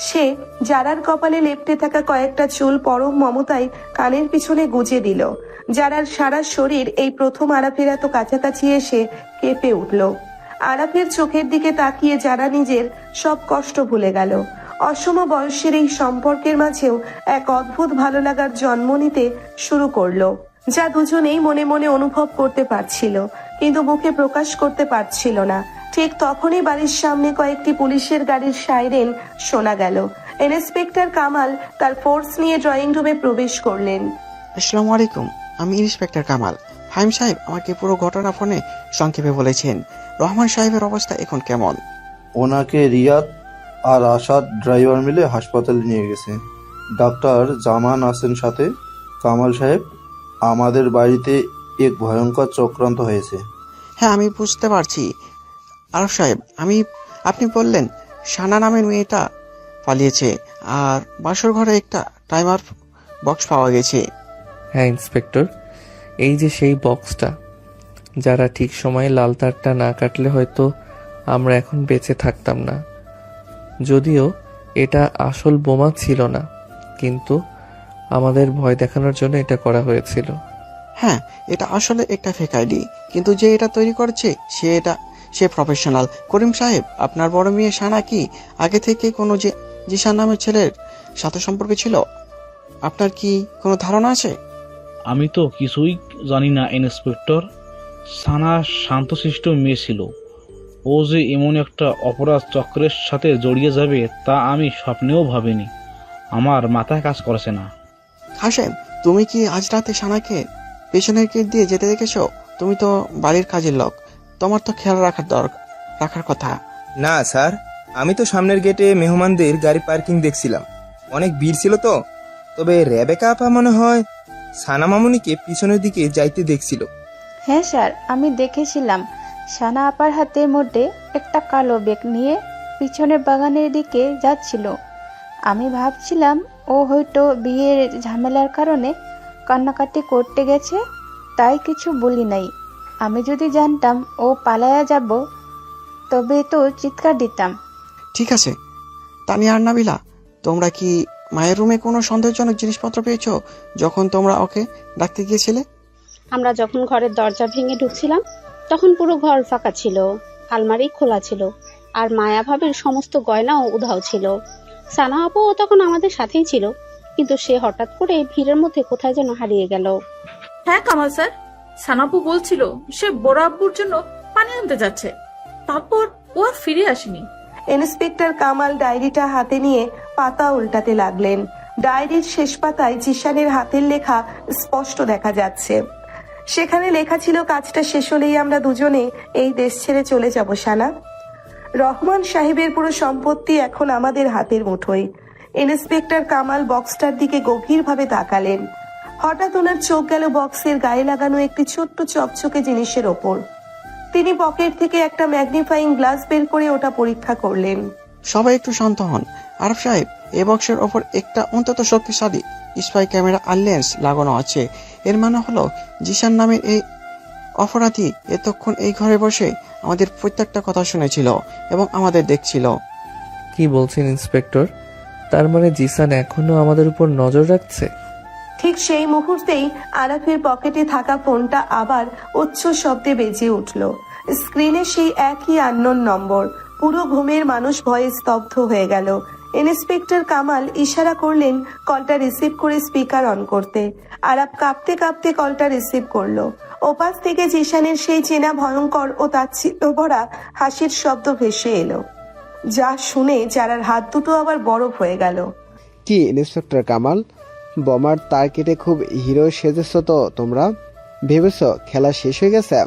সে যারার কপালে লেপ্টে থাকা কয়েকটা চুল পরম মমতায় কানের পিছনে গুজে দিল। যারার সারা শরীর এই প্রথম আরাফের এত কাছাকাছি এসে কেঁপে উঠল। আরাফের চোখের দিকে তাকিয়ে যারা নিজের সব কষ্ট ভুলে গেল। অসম বয়সের এই সম্পর্কের মাঝেও এক অদ্ভুত ভালো লাগার জন্ম নিতে শুরু করলো, যা দুজনেই মনে মনে অনুভব করতে পারছিল, কিন্তু মুখে প্রকাশ করতে পারছিল না। ঠিক তখনই বাড়ির সামনে কয়েকটি পুলিশের গাড়ির সাইরেন শোনা গেল ইন্সপেক্টর কামাল তার ফোর্স নিয়ে ড্রয়িং রুমে প্রবেশ করলেন। আসসালামু আলাইকুম, আমি ইন্সপেক্টর কামাল। ফাহিম সাহেব আমাকে পুরো ঘটনা ফোনে সংক্ষেপে বলেছেন। রহমান সাহেবের অবস্থা এখন কেমন? ওনাকে রিয়াদ আর আসাদ ড্রাইভার মিলে হাসপাতালে নিয়ে গেছে। ডাক্তার জামান আছেন সাথে। কামাল সাহেব, আমাদের বাড়িতে এক ভয়ঙ্কর চক্রান্ত হয়েছে। হ্যাঁ, আমি বুঝতে পারছি। আরফ সাহেব, আপনি বললেন সানা নামের মেয়েটা পালিয়েছে আর বাসর ঘরে একটা টাইমার বক্স পাওয়া গেছে। হ্যাঁ ইন্সপেক্টর, এই যে সেই বক্সটা, যারা ঠিক সময়ে লাল তারটা না কাটলে হয়তো আমরা এখন বেঁচে থাকতাম না। যদিও এটা আসল বোমা ছিল না, কিন্তু আমাদের ভয় দেখানোর জন্য এটা করা হয়েছিল। হ্যাঁ, এটা আসলে একটা ফেক আইডি, কিন্তু যে এটা তৈরি করেছে সে প্রফেশনাল। করিম সাহেব, আপনার বড় মেয়ে সানা কি আগে থেকে কোনো জিসান নামের ছেলের সাথে সম্পর্ক ছিল? আপনার কি কোনো ধারণা আছে? আমি তো কিছুই জানি না ইন্সপেক্টর। সানা শান্তশিষ্ট মেয়ে ছিল। ও যে এমন একটা অপরাধ চক্রের সাথে জড়িয়ে যাবে তা আমি স্বপ্নেও ভাবিনি। আমার মাথায় কাজ করছে না। হাসেম, তুমি কি আজ রাতে সানাকে পেছনের গেট দিয়ে যেতে দেখেছো? তুমি তো বাড়ির কাজের লোক, তোমার তো খেয়াল রাখার কথা। না স্যার, আমি তো সামনের গেটে মেহমানদের গাড়ি পার্কিং দেখছিলাম। অনেক ভিড় ছিল তো। তবে রেবেকা আপা মনে হয় সানা মামুনিকে পিছনের দিকে যাইতে দেখছিল। হ্যাঁ স্যার, আমি দেখেছিলাম সানা আপার হাতের মধ্যে একটা কালো ব্যাগ নিয়ে পিছনের বাগানের দিকে যাচ্ছিল। আমি ভাবছিলাম ও হয়তো বিয়ের ঝামেলার কারণে কান্নাকাটি করতে গেছে, তাই কিছু বলি নাই। আমি যদি জানতাম ও পালায়া যাব তবে তো চিৎকার দিতাম। ঠিক আছে তানিয়া আর নাবিলা, তোমরা কি মায়ের রুমে কোনো সন্দেহজনক জিনিসপত্র পেয়েছো যখন তোমরা ওকে ডাকতে গিয়েছিলে? আমরা যখন ঘরের দরজা ভেঙে ঢুকছিলাম তখন পুরো ঘর ফাঁকা ছিল, আলমারি খোলা ছিল, আর মায়া ভাবের সমস্ত গয়নাও উধাও ছিল। সানা আপুও তখন আমাদের সাথেই ছিল, কিন্তু সে হঠাৎ করে ভিড়ের মধ্যে কোথায় যেন হারিয়ে গেল। হ্যাঁ কামাল স্যার, সানাপু বলছিল সে বড় আব্বুর জন্য পানি আনতে যাচ্ছে, তারপর ও আর ফিরে আসেনি। ইন্সপেক্টর কামাল ডায়েরিটা হাতে নিয়ে পাতা উল্টাতে লাগলেন। ডায়েরির শেষ পাতায় জিসানের হাতের লেখা স্পষ্ট দেখা যাচ্ছে। সেখানে লেখা ছিল, কাজটা শেষ হলেই আমরা দুজনে এই দেশ ছেড়ে চলে যাব সানা। রহমান সাহেবের পুরো সম্পত্তি এখন আমাদের হাতের মুঠোয়। ইন্সপেক্টর কামাল বক্সটার দিকে গভীরভাবে তাকালেন। হঠাৎ ওনার চোখ গেল বক্সের গায়ে লাগানো একটি ছোট্ট চকচকে জিনিসের ওপর। তিনি পকেট থেকে একটা ম্যাগনিফাইং গ্লাস বের করে ওটা পরীক্ষা করলেন। সবাই একটু শান্ত হন। আরফ সাহেব, এই বক্সের ওপর একটা অন্তত শক্তিশালী স্পাই ক্যামেরা আর লেন্স লাগানো আছে। এর মানে হলো জিসান নামের এই অপরাধী এতক্ষণ এই ঘরে বসে আমাদের প্রত্যেকটা কথা শুনেছিল এবং আমাদের দেখছিল। কি বলছেন ইন্সপেক্টর? তার মানে জিসান এখনো আমাদের উপর নজর রাখছে? ঠিক সেই মুহূর্তেই আরাফের পকেটে থাকা ফোনটা আবার উচ্চ শব্দে বেজে উঠল। স্ক্রিনে সেই একই আননোন নম্বর। পুরো ঘুমের মানুষ ভয়ে স্তব্ধ হয়ে গেল। ইন্সপেক্টর কামাল ইশারা করলেন কলটা রিসিভ করে স্পিকার অন করতে। আরাফ কাঁপতে কাঁপতে কলটা রিসিভ করলো। ওপাশ থেকে জিসানের সেই চেনা ভয়ঙ্কর ও তাচ্ছিল্য ভরা হাসির শব্দ ভেসে এলো, যা শুনে যারার হাত দুটো আবার বরফ হয়ে গেল। কি ইন্সপেক্টর কামাল, বোমার তার কেটে খুব হিরো সেজেছ তো তোমরা? ভেবেছ খেলা শেষ হয়ে গেছে,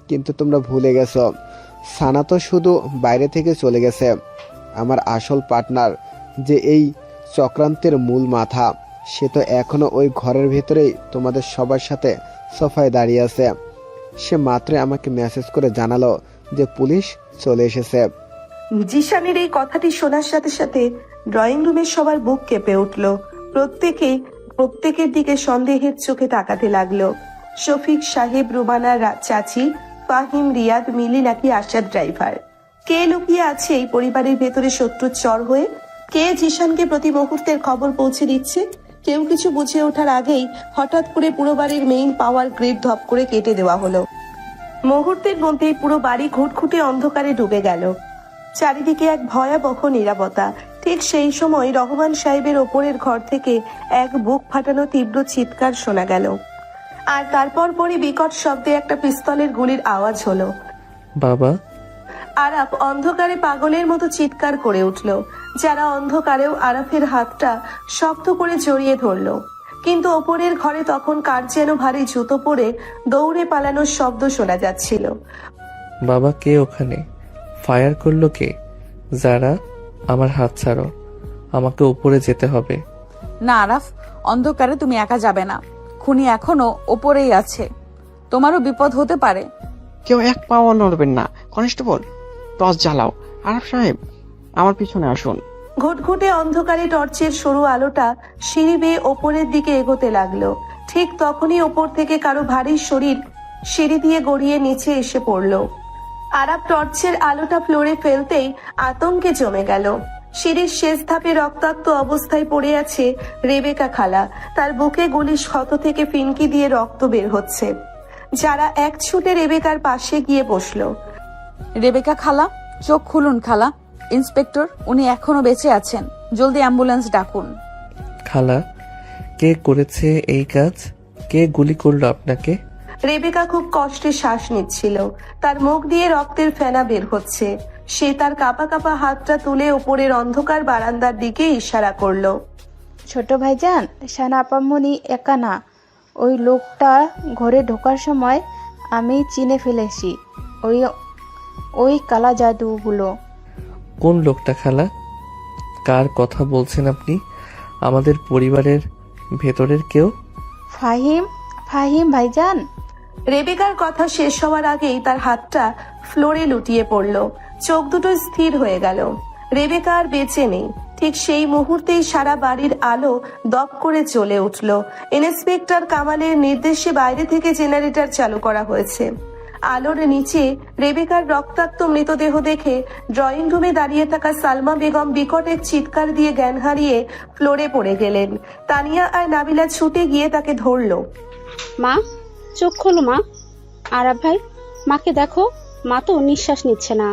কিন্তু তোমরা ভুলে গেছো সানা তো শুধু বাইরে থেকে চলে গেছে। আমার আসল পার্টনার, যে এই চক্রান্তের মূল মাথা, সে তো এখনো ওই ঘরের ভেতরেই তোমাদের সবার সাথে সোফায় দাঁড়িয়ে আছে। সে মাত্রই আমাকে মেসেজ করে জানালো যে পুলিশ চলে এসেছে। জিসানের এই কথাটি শোনার সাথে সাথে ড্রয়িং রুমের সবার বুক কেঁপে উঠল। প্রত্যেকের দিকে সন্দেহের চোখে তাকাতে লাগলো। শফিক সাহেব, রুমানা চাচি, ফাহিম, রিয়াদ মিলি নাকি আশাদ ড্রাইভার? কে লুকিয়ে আছে এই পরিবারের ভেতরে শত্রুর চর হয়ে? কে জিসানকে প্রতি মুহূর্তের খবর পৌঁছে দিচ্ছে? কেউ কিছু বুঝে ওঠার আগেই হঠাৎ করে পুরো বাড়ির মেইন পাওয়ার গ্রিড ধপ করে কেটে দেওয়া হলো। মুহূর্তের মধ্যেই পুরো বাড়ি ঘুটঘুটে অন্ধকারে ডুবে গেল। চারিদিকে এক ভয়াবহ নীরবতা। ঠিক সেই সময় রহমান সাহেবের ওপরের ঘর থেকে এক বুক ফাটানো তীব্র চিৎকার শোনা গেল, আর তারপর পরই বিকট শব্দে একটা পিস্তলের গুলির আওয়াজ হলো। বাবা! আরাফ অন্ধকারে পাগলের মতো চিৎকার করে উঠল। যারা অন্ধকারেও আরাফের হাতটা শক্ত করে জড়িয়ে ধরল, কিন্তু ওপরের ঘরে তখন কার যেন ভারী জুতো পরে দৌড়ে পালানোর শব্দ শোনা যাচ্ছিল। বাবা, কে ওখানে? ফায়ার করলো কে? যারা, আমার হাত ছাড়ো, আমাকে উপরে যেতে হবে। না আরাফ, অন্ধকারে তুমি একা যাবে না। খুনি এখনো ওপরেই আছে, তোমারও বিপদ হতে পারে। কেউ এক পাও নড়বেন না। কনস্টেবল, টর্চ জ্বালাও। আরব সাহেব, আমার পিছনে আসুন। ঘুটঘুটে অন্ধকারে টর্চের সরু আলোটা সিঁড়ি বেয়ে ওপরের দিকে এগোতে লাগলো। ঠিক তখনই ওপর থেকে কারো ভারী শরীর সিঁড়ি দিয়ে গড়িয়ে নিচে এসে পড়ল। আরাফ টর্চের আলোটা ফ্লোরে ফেলতেই আতঙ্কে জমে গেল। সিঁড়ির শেষ ধাপে রক্তাক্ত অবস্থায় পড়ে আছে রেবেকা খালা। তার বুকে গুলি ক্ষত থেকে ফিনকি দিয়ে রক্ত বের হচ্ছে। যারা এক ছুটে রেবেকার পাশে গিয়ে বসলো। রেবেকা খালা, চোখ খুলুন খালা। ইন্সপেক্টর, উনি এখনো বেঁচে আছেন, জলদি অ্যাম্বুলেন্স ডাকুন। খালা, কে করেছে এই কাজ? কে গুলি করলো আপনাকে? রেবেকা খুব কষ্টে শ্বাস নিচ্ছিল। তার মুখ দিয়ে রক্তের ফেনা বের হচ্ছে। সে তার কাঁপা কাঁপা হাতটা তুলে উপরের অন্ধকার বারান্দার দিকে ইশারা করলো। ছোট ভাইজান, সানা আপামনি একা না। ওই লোকটা ঘরে ঢোকার সময় আমি চিনে ফেলেছি। ওই কালা জাদুগুলো। কোন লোকটা খালা? কার কথা বলছেন আপনি? আমাদের পরিবারের ভেতরের কেউ? ফাহিম ভাইজান। রেবেকার কথা শেষ হওয়ার আগেই তার হাতটা ফ্লোরে লুটিয়ে পড়ল। চোখ দুটো স্থির হয়ে গেল। রেবেকা আর বেঁচে নেই। ঠিক সেই মুহূর্তেই সারা বাড়ির আলো দপ করে জ্বলে উঠল। ইন্সপেক্টর কামালের নির্দেশে বাইরে থেকে জেনারেটর চালু করা হয়েছে। আলোর নিচে রেবেকার রক্তাক্ত মৃতদেহ দেখে ড্রয়িং রুমে দাঁড়িয়ে থাকা সালমা বেগম বিকট এক চিৎকার দিয়ে জ্ঞান হারিয়ে ফ্লোরে পড়ে গেলেন। তানিয়া আর নাবিলা ছুটে গিয়ে তাকে ধরল। মা, চোখ খোলো মা। আরাব ভাই, মাকে দেখো, মা তো নিঃশ্বাস নিচ্ছে না।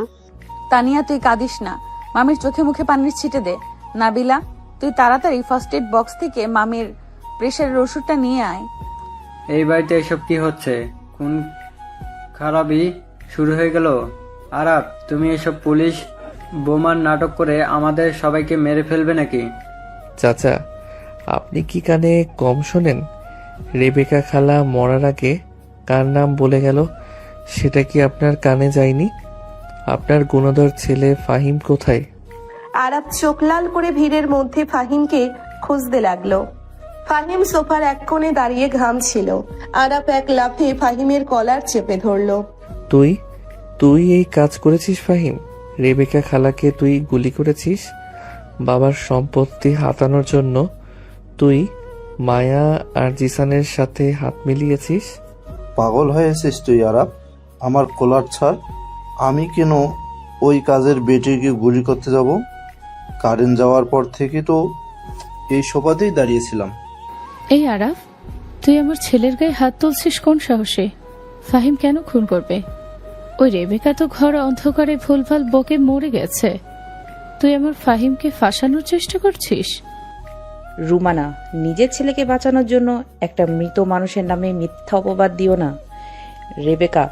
তানিয়া, তুই কাঁদিস না, মামির চোখে মুখে পানির ছিটে দে। নাবিলা, তুই তাড়াতাড়ি ফার্স্ট এড বক্স থেকে মামির প্রেশারের ওষুধটা নিয়ে আয়। এই বাড়িতে এসব কি হচ্ছে? খুন খারাপই শুরু হয়ে গেল। আরাব, তুমি এসব পুলিশ বোমার নাটক করে আমাদের সবাইকে মেরে ফেলবে নাকি? চাচা, আপনি কি কানে কম শোনেন? রেবেকা খালা মরার আগে কার নাম বলে গেল সেটা কি আপনার কানে যায়নি? আপনার গুণধর ছেলে ফাহিম কোথায়? আরাব চোখ লাল করে ভিড়ের মধ্যে ফাহিমকে খুঁজতে লাগলো। ফাহিম সোফার এক কোণে দাঁড়িয়ে ঘামছিল। আরাব এক লাফে ফাহিমের কলার চেপে ধরলো। তুই এই কাজ করেছিস ফাহিম? রেবেকা খালাকে তুই গুলি করেছিস? বাবার সম্পত্তি হাতানোর জন্য তুই মায়া আর জিসানের সাথে হাত মিলিয়েছিস? পাগল হয়েছিস তুই আরাব? আমার কলার ছাড়। আমি কেন ওই কাজের বেটিকে গুলি করতে যাব? কারেন্ট যাওয়ার পর থেকে তো এই সোফাতেই দাঁড়িয়েছিলাম। এই আরাফ, তুই আমার ছেলের গায়ে হাত তুলছিস কোন সাহসে? ফাহিম কেন খুন করবে? ওই রেবেকা তো ঘর অন্ধকারে ভুলভাল বকে মরে গেছে। তুই আমার ফাহিমকে ফাঁসানোর চেষ্টা করছিস? রুমানা, নিজের ছেলেকে বাঁচানোর জন্য একটা মৃত মানুষের নামে মিথ্যা অপবাদ দিও না। রেবেকা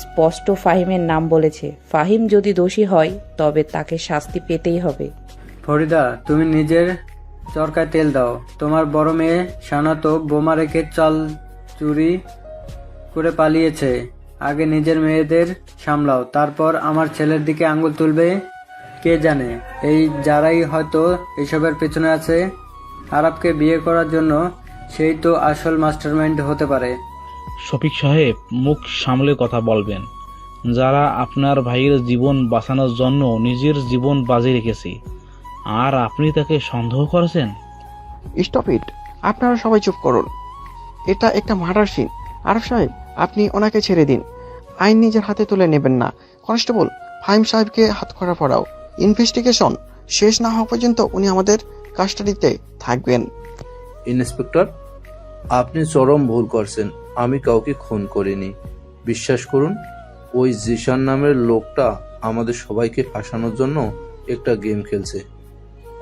স্পষ্ট ফাহিমের নাম বলেছে। ফাহিম যদি দোষী হয় তবে তাকে শাস্তি পেতেই হবে। ফরিদা, তুমি নিজের চরকায় তেল দাও। তোমার বড় মেয়ে শানা তো বোমা রেখে চাল চুরি করে পালিয়েছে। আগে নিজের মেয়েদের সামলাও, তারপর আমার ছেলের দিকে আঙ্গুল তুলবে। কে জানে, এই যারাই হয়তো এসবের পেছনে আছে আরবকে বিয়ে করার জন্য, সেই তো আসল মাস্টারমাইন্ড হতে পারে। শফিক সাহেব, মুখ সামলে কথা বলবেন। যারা আপনার ভাইয়ের জীবন বাঁচানোর জন্য নিজের জীবন বাজি রেখেছে, আর আপনি তাকে সন্দেহ করেছেন? Stop it. আপনারা সবাই চুপ করুন। এটা একটা মার্ডার সিন। আরব সাহেব, আপনি ওনাকে ছেড়ে দিন। আইন নিজের হাতে তুলে নেবেন না। কনস্টেবল, ফাহিম সাহেবকে হাতকড়া পড়াও। ইনভেস্টিগেশন শেষ না হওয়া পর্যন্ত উনি আমাদের কাস্টাডিতে থাকবেন। ইন্সপেক্টর, আপনি চরম ভুল করছেন। আমি কাউকে খুন করিনি। বিশ্বাস করুন, ওই জিশান নামের লোকটা আমাদের সবাইকে ফাঁসানোর জন্য একটা গেম খেলছে।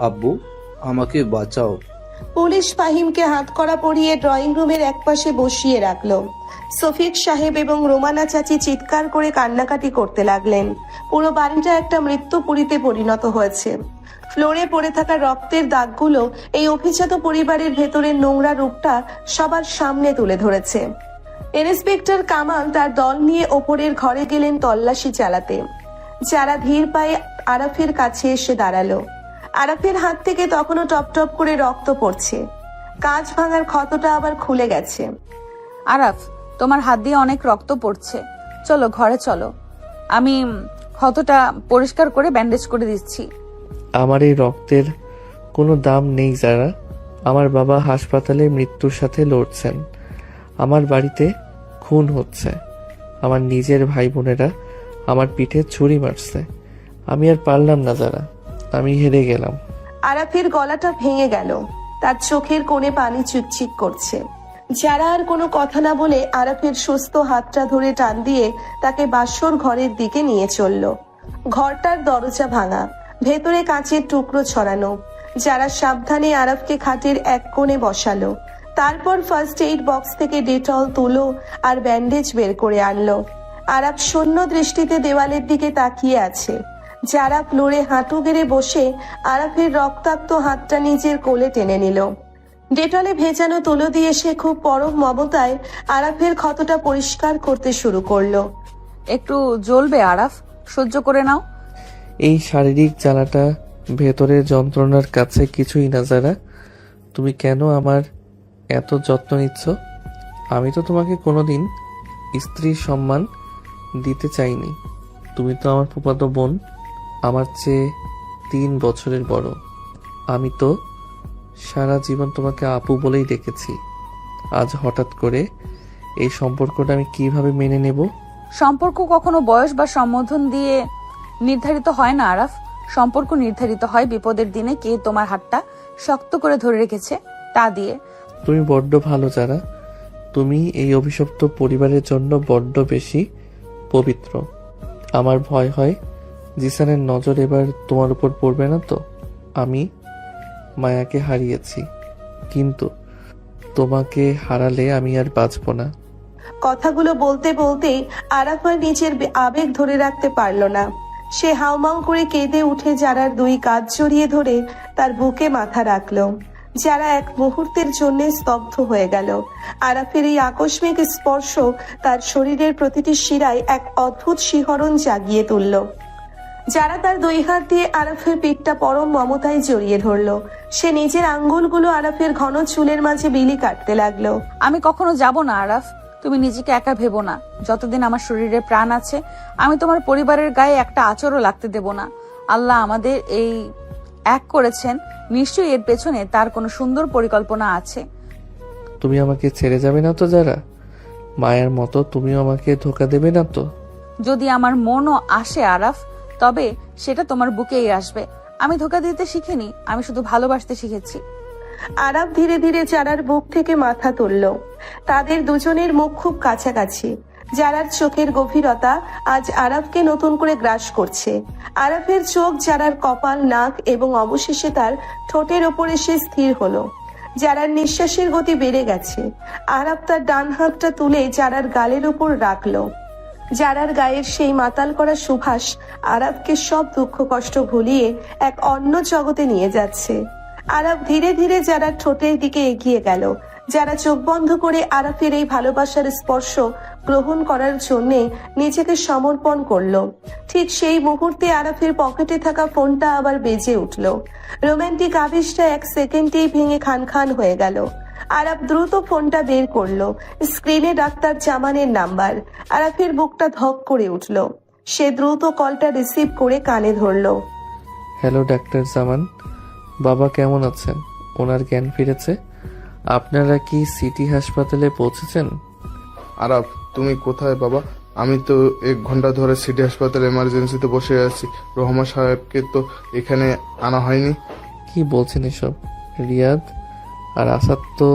আব্বু, আমাকে বাঁচাও। পুলিশ ফাহিমকে হাতকড়া পরিয়ে ড্রয়িং রুমের একপাশে বসিয়ে রাখলো। সফিক সাহেব এবং রোমানা চাচি চিৎকার করে কান্নাকাটি করতে লাগলেন। পুরো বাড়িটা একটা মৃত্যুপুরীতে পরিণত হয়েছে। ফ্লোরে পড়ে থাকা রক্তের দাগগুলো এই অভিজাত পরিবারের ভেতরের নোংরা রূপটা সবার সামনে তুলে ধরেছে। ইন্সপেক্টর কামাল তার দল নিয়ে ওপরের ঘরে গেলেন তল্লাশি চালাতে। যারা ধীর পায়ে আরাফের কাছে এসে দাঁড়ালো। আরাফের হাত থেকে তখনও টপ টপ করে রক্ত পড়ছে। কাঁচ ভাঙার ক্ষতটা আবার খুলে গেছে। আরাফ, তোমার হাত দিয়ে অনেক রক্ত পড়ছে, চলো ঘরে চলো, আমি ক্ষতটা পরিষ্কার করে ব্যান্ডেজ করে দিচ্ছি। আমার এই রক্তের কোনো দাম নেই যারা। আমার বাবা হাসপাতালে মৃত্যুর সাথে লড়ছেন, আমার বাড়িতে খুন হচ্ছে, আমার নিজের ভাই বোনেরা আমার পিঠে ছুরি মারছে। আমি আর পারলাম না যারা, আমি হেরে গেলাম। আরাফের গলাটা ভেঙে গেল, তার চোখের কোণে পানি চিকচিক করছে। যারা আর কোনো কথা না বলে আরাফের সুস্থ হাতটা ধরে টান দিয়ে তাকে বাসর ঘরের দিকে নিয়ে চলল। ঘরটার দরজা ভাঙা, ভেতরে কাঁচের টুকরো ছড়ানো। যারা সাবধানে আরাফকে খাটের এক কোণে বসালো। তারপর ফার্স্ট এইড বক্স থেকে ডেটল তুলো আর ব্যান্ডেজ বের করে আনলো। আরাফ শূন্য দৃষ্টিতে দেওয়ালের দিকে তাকিয়ে আছে। যারা ফ্লোরে হাঁটু গেড়ে বসে আরাফের রক্তাক্ত হাতটা নিজের কোলে টেনে নিল। ডেটলে ভেজানো তুলো দিয়ে সে খুব পরম মমতায় আরাফের ক্ষতটা পরিষ্কার করতে শুরু করলো। একটু জ্বলবে আরাফ, সহ্য করে নাও। এই শারীরিক জ্বালাটা ভেতরের যন্ত্রণার কাছে কিছুই না যারা। তুমি কেন আমার এত যত্ন নিচ্ছ? আমি তো তোমাকে কোনোদিন স্ত্রীর সম্মান দিতে চাইনি। তুমি তো আমার ফুফাতো বোন, আমার চেয়ে 3 বছরের বড়। আমি তো সারা জীবন তোমাকে আপু বলেই ডেকেছি। আজ হঠাৎ করে এই সম্পর্কটা আমি কিভাবে মেনে নেব? সম্পর্ক কখনো বয়স বা সম্বোধন দিয়ে নির্ধারিত হয় না আরাফ। সম্পর্ক নির্ধারিত হয় বিপদের দিনে কে তোমার হাতটা শক্ত করে ধরে রেখেছে তা দিয়ে। তুমি বড্ড ভালো যারা। তুমি এই অভিশপ্ত পরিবারের জন্য বড্ড বেশি পবিত্র। আমার ভয় হয় জিসানের নজর এবার তোমার উপর পড়বে না তো। আমি মায়াকে হারিয়েছি, কিন্তু তোমাকে হারালে আমি আর বাঁচব না। কথাগুলো বলতে বলতে আরাফ আর নিজের আবেগ ধরে রাখতে পারল না। সে হাউমাউ করে কেঁদে উঠে যারার 2 কাঁধ জড়িয়ে ধরে তার বুকে মাথা রাখলো। যারা এক মুহূর্তের জন্য স্তব্ধ হয়ে গেল। আরাফের এই আকস্মিক স্পর্শ তার শরীরের প্রতিটি শিরায় এক অদ্ভুত শিহরণ জাগিয়ে তুলল। যারা তার 2 হাত দিয়ে আরাফের পিঠটা পরম মমতায় জড়িয়ে ধরলো। সে নিজের আঙ্গুলগুলো আরাফের ঘন চুলের মাঝে বিলি কাটতে লাগলো। আমি কখনো যাব না আরাফ, তুমি নিজেকে একা ভেবো না। যতদিন আমার শরীরে প্রাণ আছে আমি তোমার পরিবারের গায়ে একটা আঁচড়ও লাগতে দেব না। আল্লাহ আমাদের এই এক করেছেন, নিশ্চয়ই এর পেছনে তার কোনো সুন্দর পরিকল্পনা আছে। তুমি আমাকে ছেড়ে যাবে না তো যারা? মায়ের মতো তুমিও আমাকে ধোকা দেবে না তো? যদি আমার মনও আসে আরাফ, তবে সেটা তোমার বুকেই আসবে। আমি ধোকা দিতে শিখিনি, আমি শুধু ভালোবাসতে শিখেছি। আরাফ ধীরে ধীরে যারার বুক থেকে মাথা তুলল। তাদের দুজনের মুখ খুব কাছাকাছি। যারার চোখের গভীরতা আজ আরাফকে নতুন করে গ্রাস করছে। আরাফের চোখ যারার কপাল, নাক এবং অবশেষে তার ঠোঁটের ওপর এসে স্থির হলো। যারার নিঃশ্বাসের গতি বেড়ে গেছে। আরাফ তার ডান হাতটা তুলে যারার গালের উপর রাখলো। যারার গায়ের সেই মাতাল করা সুভাষ আরাফকে সব দুঃখ কষ্ট ভুলিয়ে এক অন্য জগতে নিয়ে যাচ্ছে। আরাফ ধীরে ধীরে যারার ঠোঁটের দিকে এগিয়ে গেল। যারা চোখ বন্ধ করে আরাফের এই ভালোবাসার স্পর্শ গ্রহণ করার জন্যে নিজেকে সমর্পণ করলো। ঠিক সেই মুহূর্তে আরাফের পকেটে থাকা ফোনটা আবার বেজে উঠল। রোমান্টিক আবেশটা 1 সেকেন্ডেই ভেঙে খান খান হয়ে গেল। আরাফ দ্রুত ফোনটা বের করলো। স্ক্রিনে ডাক্তার জামানের নাম্বার। আরাফের বুকটা ধক করে উঠল। সে দ্রুত কলটা রিসিভ করে কানে ধরলো। হ্যালো ডাক্তার জামান, বাবা কেমন আছেন? ওনার জ্ঞান ফিরেছে? আপনারা কি সিটি হাসপাতালে পৌঁছেছেন? আরাফ, তুমি কোথায় বাবা? আমি তো 1 ঘন্টা ধরে সিটি হাসপাতালে এমার্জেন্সিতে বসে আছি। রহমান সাহেবকে তো এখানে আনা হয়নি। কি বলছেন এসব? রিয়াদ আর আসাদ তো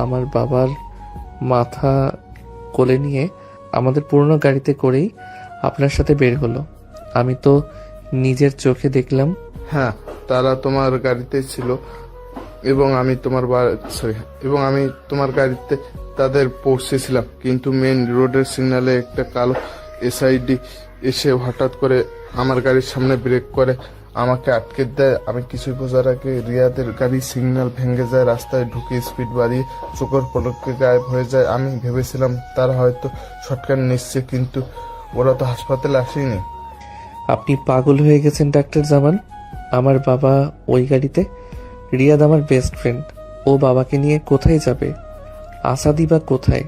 আমার বাবার মাথা কোলে নিয়ে আমাদের পুরনো গাড়িতে করেই আপনার সাথে বের হলো। আমি তো নিজের চোখে দেখলাম। হ্যাঁ, তারা তোমার গাড়িতে ছিল। এবং আমি তোমার গাড়িতে তাদের পৌঁছেছিলাম, কিন্তু মেন রোডের সিগন্যালে একটা কালো এসআইডি এসে হঠাৎ করে আমার গাড়ির সামনে ব্রেক করে আমাকে আটকে দেয়। আমি কিছু বোঝার আগে রিয়াদের গাড়ি সিগন্যাল ভেঙে যায়, রাস্তায় ঢুকে স্পিড বাড়িয়ে চোখের পলকে গায়েব হয়ে যায়। আমি ভেবেছিলাম তারা হয়তো শর্টকাট নিচ্ছে, কিন্তু ওরা তো হাসপাতালে আসেনি। আপনি পাগল হয়ে গেছেন ডাক্তার জামান। আমার বাবা ওই গাড়িতে, রিয়াদ আমার বেস্ট ফ্রেন্ড, ও বাবাকে নিয়ে কোথায় যাবে? আসাদি বা কোথায়?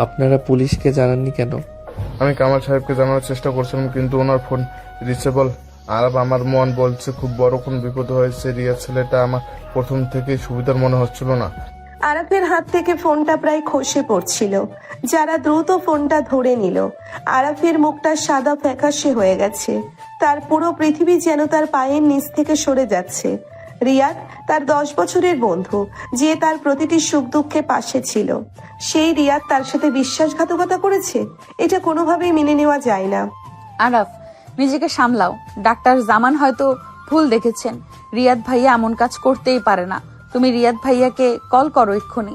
আপনারা পুলিশকে জানাননি কেন? আমি কামাল সাহেবকে জানানোর চেষ্টা করছিলাম, কিন্তু ওনার ফোন রিচেবল। আর আমার মন বলছে খুব বড় কোন বিপদ হয়েছে। রিয়া ছেলেটা আমার প্রথম থেকেই সুবিধার মনে হচ্ছিল না। আরাফের হাত থেকে ফোনটা প্রায় খসে পড়ছিল। যারা দ্রুত ফোনটা ধরে নিল। আরাফের মুখটা সাদা ফ্যাকাশে হয়ে গেছে, তার পুরো পৃথিবী যেন তার পায়ের নিচ থেকে সরে যাচ্ছে। রিয়াদ তার 10 বছরের বন্ধু, যে তার প্রতিটি সুখ দুঃখে পাশে ছিল, সেই রিয়াদ তার সাথে বিশ্বাসঘাতকতা করেছে। এটা কোনোভাবেই মেনে নেওয়া যায় না। আরাফ, নিজেকে সামলাও। ডাক্তার জামান হয়তো ভুল দেখেছেন। রিয়াদ ভাইয়া এমন কাজ করতেই পারে না। তুমি রিয়াদ ভাইয়াকে কল করো এক্ষুনি।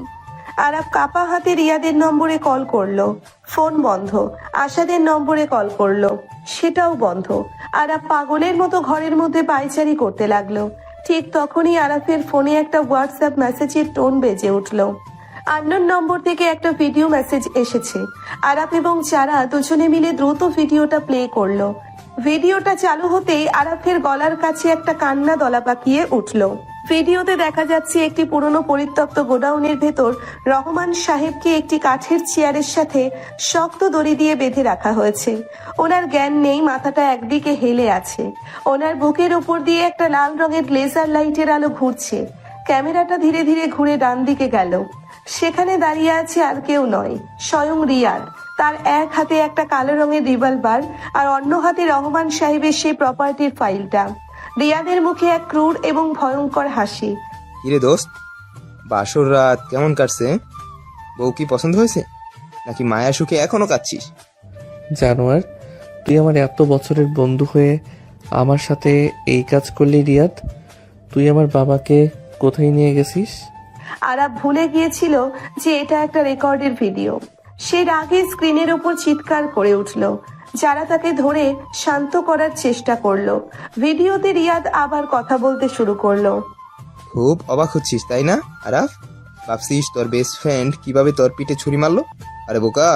আরাফ কাপা হাতে রিয়াদের নম্বরে কল করলো, ফোন বন্ধ। আশাদের নম্বরে কল করলো, সেটাও বন্ধ। আরাফ পাগলের মতো ঘরের মধ্যে পায়চারি করতে লাগলো। ঠিক তখনই আরাফের ফোনে একটা হোয়াটসঅ্যাপ মেসেজের টোন বেজে উঠলো। আননোন নম্বর থেকে একটা ভিডিও মেসেজ এসেছে। আরাফ এবং চারা দুজনে মিলে দ্রুত ভিডিওটা প্লে করলো। ভিডিওটা চালু হতেই আরাফের গলার কাছে একটা কান্না দলা পাকিয়ে উঠলো। ভিডিওতে দেখা যাচ্ছে একটি পুরনো পরিত্যক্ত গোডাউনের ভেতর রহমান সাহেবকে একটি কাঠের চেয়ারের সাথে শক্ত দড়ি দিয়ে বেঁধে রাখা হয়েছে। ওনার জ্ঞান নেই, মাথাটা একদিকে হেলে আছে। ওনার বুকের উপর দিয়ে একটা লাল রঙের লেজার লাইটের আলো ঘুরছে। ক্যামেরাটা ধীরে ধীরে ঘুরে ডান দিকে গেল। সেখানে দাঁড়িয়ে আছে আর কেউ নয়, স্বয়ং রিয়াদ। তার এক হাতে একটা কালো রঙের রিভলভার আর অন্য হাতে রহমান সাহেবের সেই প্রপার্টির ফাইলটা। রিয়াদের মুখে এক ক্রূর এবং ভয়ঙ্কর হাসি। কিরে দোস্ত, বাসর রাত কেমন কাটছে? বউ কি পছন্দ হয়েছে, নাকি মায়া সুখে এখনো কাচ্ছিস? জানোয়ার, তুই আমার এত বছরের বন্ধু হয়ে আমার সাথে এই কাজ করলি রিয়াদ? তুই আমার বাবাকে কোথায় নিয়ে গেছিস? আরাফ ভুলে গিয়েছিল যে এটা একটা রেকর্ডের ভিডিও। সে রাগে স্ক্রিনের উপর চিৎকার করে উঠল। যারা তাকে ধরে শান্ত করার চেষ্টা করলো। ভিডিওতে রিয়াদ আবার কথা বলতে শুরু করলো। খুব অবাক হচ্ছিস তাই না আরাফ? ভাবছিস তোর বেস্ট ফ্রেন্ড কিভাবে তোর পিঠে ছুরি মারলো? আরে বোকা,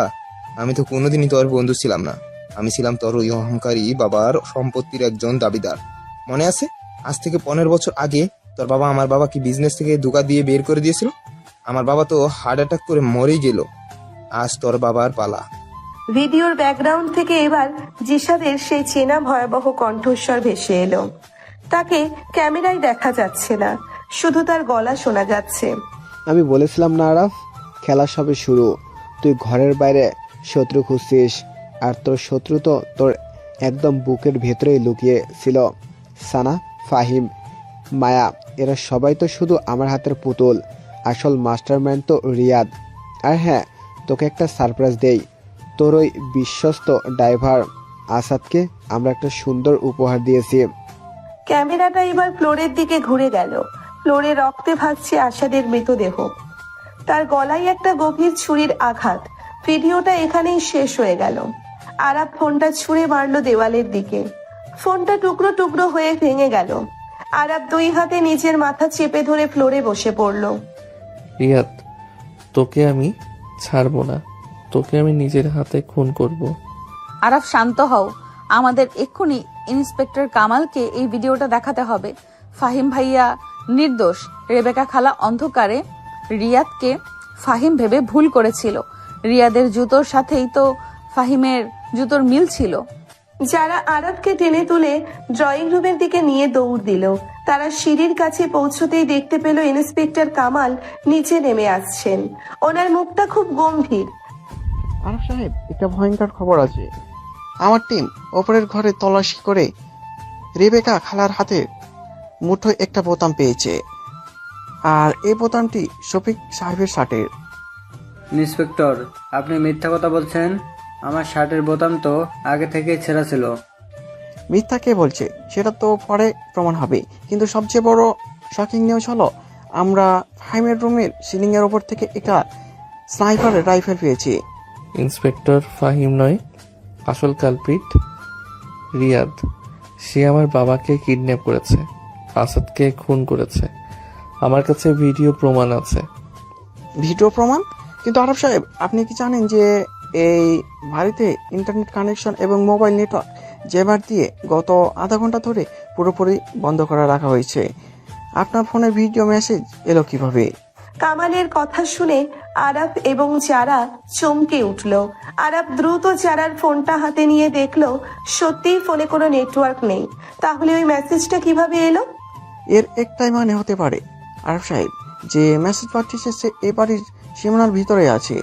আমি তো কোনোদিনই তোর বন্ধু ছিলাম না। আমি ছিলাম তোর ওই অহংকারী বাবার সম্পত্তির একজন দাবিদার। মনে আছে? আজ থেকে 15 বছর আগে তোর বাবা আমার বাবাকে বিজনেস থেকে ধোঁকা দিয়ে বের করে দিয়েছিল। আমার বাবা তো হার্ট অ্যাটাক করে মরেই গেল। আজ তোর বাবার পালা। ভিডিওর ব্যাকগ্রাউন্ড থেকে এবার জিসাদের সেই চেনা ভয়াবহ কণ্ঠস্বর ভেসে এলো। তাকে ক্যামেরায় দেখা যাচ্ছে না, শুধু তার গলা শোনা যাচ্ছে। আমি বলেছিলাম না আরাফ, খেলা সবে শুরু। তুই ঘরের বাইরে শত্রু খুঁজছিস, আর তোর শত্রু তো তোর একদম বুকের ভেতরেই লুকিয়ে ছিল। সানা, ফাহিম, মায়া, এরা সবাই তো শুধু আমার হাতের পুতুল। আসল মাস্টারম্যান তো রিয়াদ। আর হ্যাঁ, তোকে একটা সারপ্রাইজ দেই। তোর ওই বিশ্বস্ত ড্রাইভার আসাদকে আমরা একটা সুন্দর উপহার দিয়েছি। ক্যামেরাটা এবার ফ্লোরের দিকে ঘুরে গেল। ফ্লোরে রক্তে ভাসছে আসাদের মৃতদেহ। তার গলায় একটা গভীর ছুরির আঘাত। ভিডিওটা এখানেই শেষ হয়ে গেল। আরাফ ফোনটা ছুঁড়ে মারলো দেওয়ালের দিকে। ফোনটা টুকরো টুকরো হয়ে ভেঙে গেল। আরাফ 2 হাতে নিজের মাথা চেপে ধরে ফ্লোরে বসে পড়ল। রিয়াদ, তোকে আমি ছাড়বো না। তোকে আমি নিজের হাতে খুন করব। আরাফ, শান্ত হও। আমাদের এক্ষুনি ইন্সপেক্টর কামালকে এই ভিডিওটা দেখাতে হবে। ফাহিম ভাইয়া নির্দোষ। রেবেকা খালা অন্ধকারে রিয়াদকে ফাহিম ভেবে ভুল করেছিল। রিয়াদের জুতোর সাথেই তো ফাহিমের জুতোর মিল ছিল। যারা আরাফকে টেনে তুলে ড্রয়িং রুমের দিকে নিয়ে দৌড় দিল। তারা সিঁড়ির কাছে পৌঁছতেই দেখতে পেল ইন্সপেক্টর কামাল নিচে নেমে আসছেন। ওনার মুখটা খুব গম্ভীর। আরব সাহেব, একটা ভয়ঙ্কর খবর আছে। আমার টিম ওপরের ঘরে তল্লাশি করে রেবেকা খালার হাতে মুঠোয় একটা বোতাম পেয়েছে, আর এই বোতামটি শফিক সাহেবের শার্টের। ইন্সপেক্টর, আপনি মিথ্যা কথা বলছেন। আমার শার্টের বোতাম তো আগে থেকেই ছেঁড়া ছিল। মিথ্যা কে বলছে সেটা তো পরে প্রমাণ হবে, কিন্তু সবচেয়ে বড় শকিং নিউজ হলো আমরা ফাহিমের রুমের সিলিং এর ওপর থেকে একটা স্নাইপার রাইফেল পেয়েছি। ইন্সপেক্টর ফাহিম নয়, আসল কালপ্রিট রিয়াদ। সে আমার বাবাকে কিডন্যাপ করেছে, আসাদকে খুন করেছে। আমার কাছে ভিডিও প্রমাণ আছে। ভিডিও প্রমাণ? কিন্তু আরব সাহেব, আপনি কি জানেন যে এই বাড়িতে ইন্টারনেট কানেকশন এবং মোবাইল নেটওয়ার্ক যেবার দিয়ে গত আধা ঘন্টা ধরে পুরোপুরি বন্ধ করে রাখা হয়েছে? আপনার ফোনে ভিডিও মেসেজ এলো কিভাবে? কামালের কথা শুনে আরাফ এবং যারা চমকে উঠল। আরাফ দ্রুত যারার ফোনটা হাতে নিয়ে দেখলো সত্যিই ফোনে কোনো নেটওয়ার্ক নেই। তাহলে ওই মেসেজটা কিভাবে এলো? এর একটাই মানে হতে পারে আরব সাহেব, যে মেসেজ পাঠিয়েছে সে এ বাড়ির সীমানার ভিতরে আছে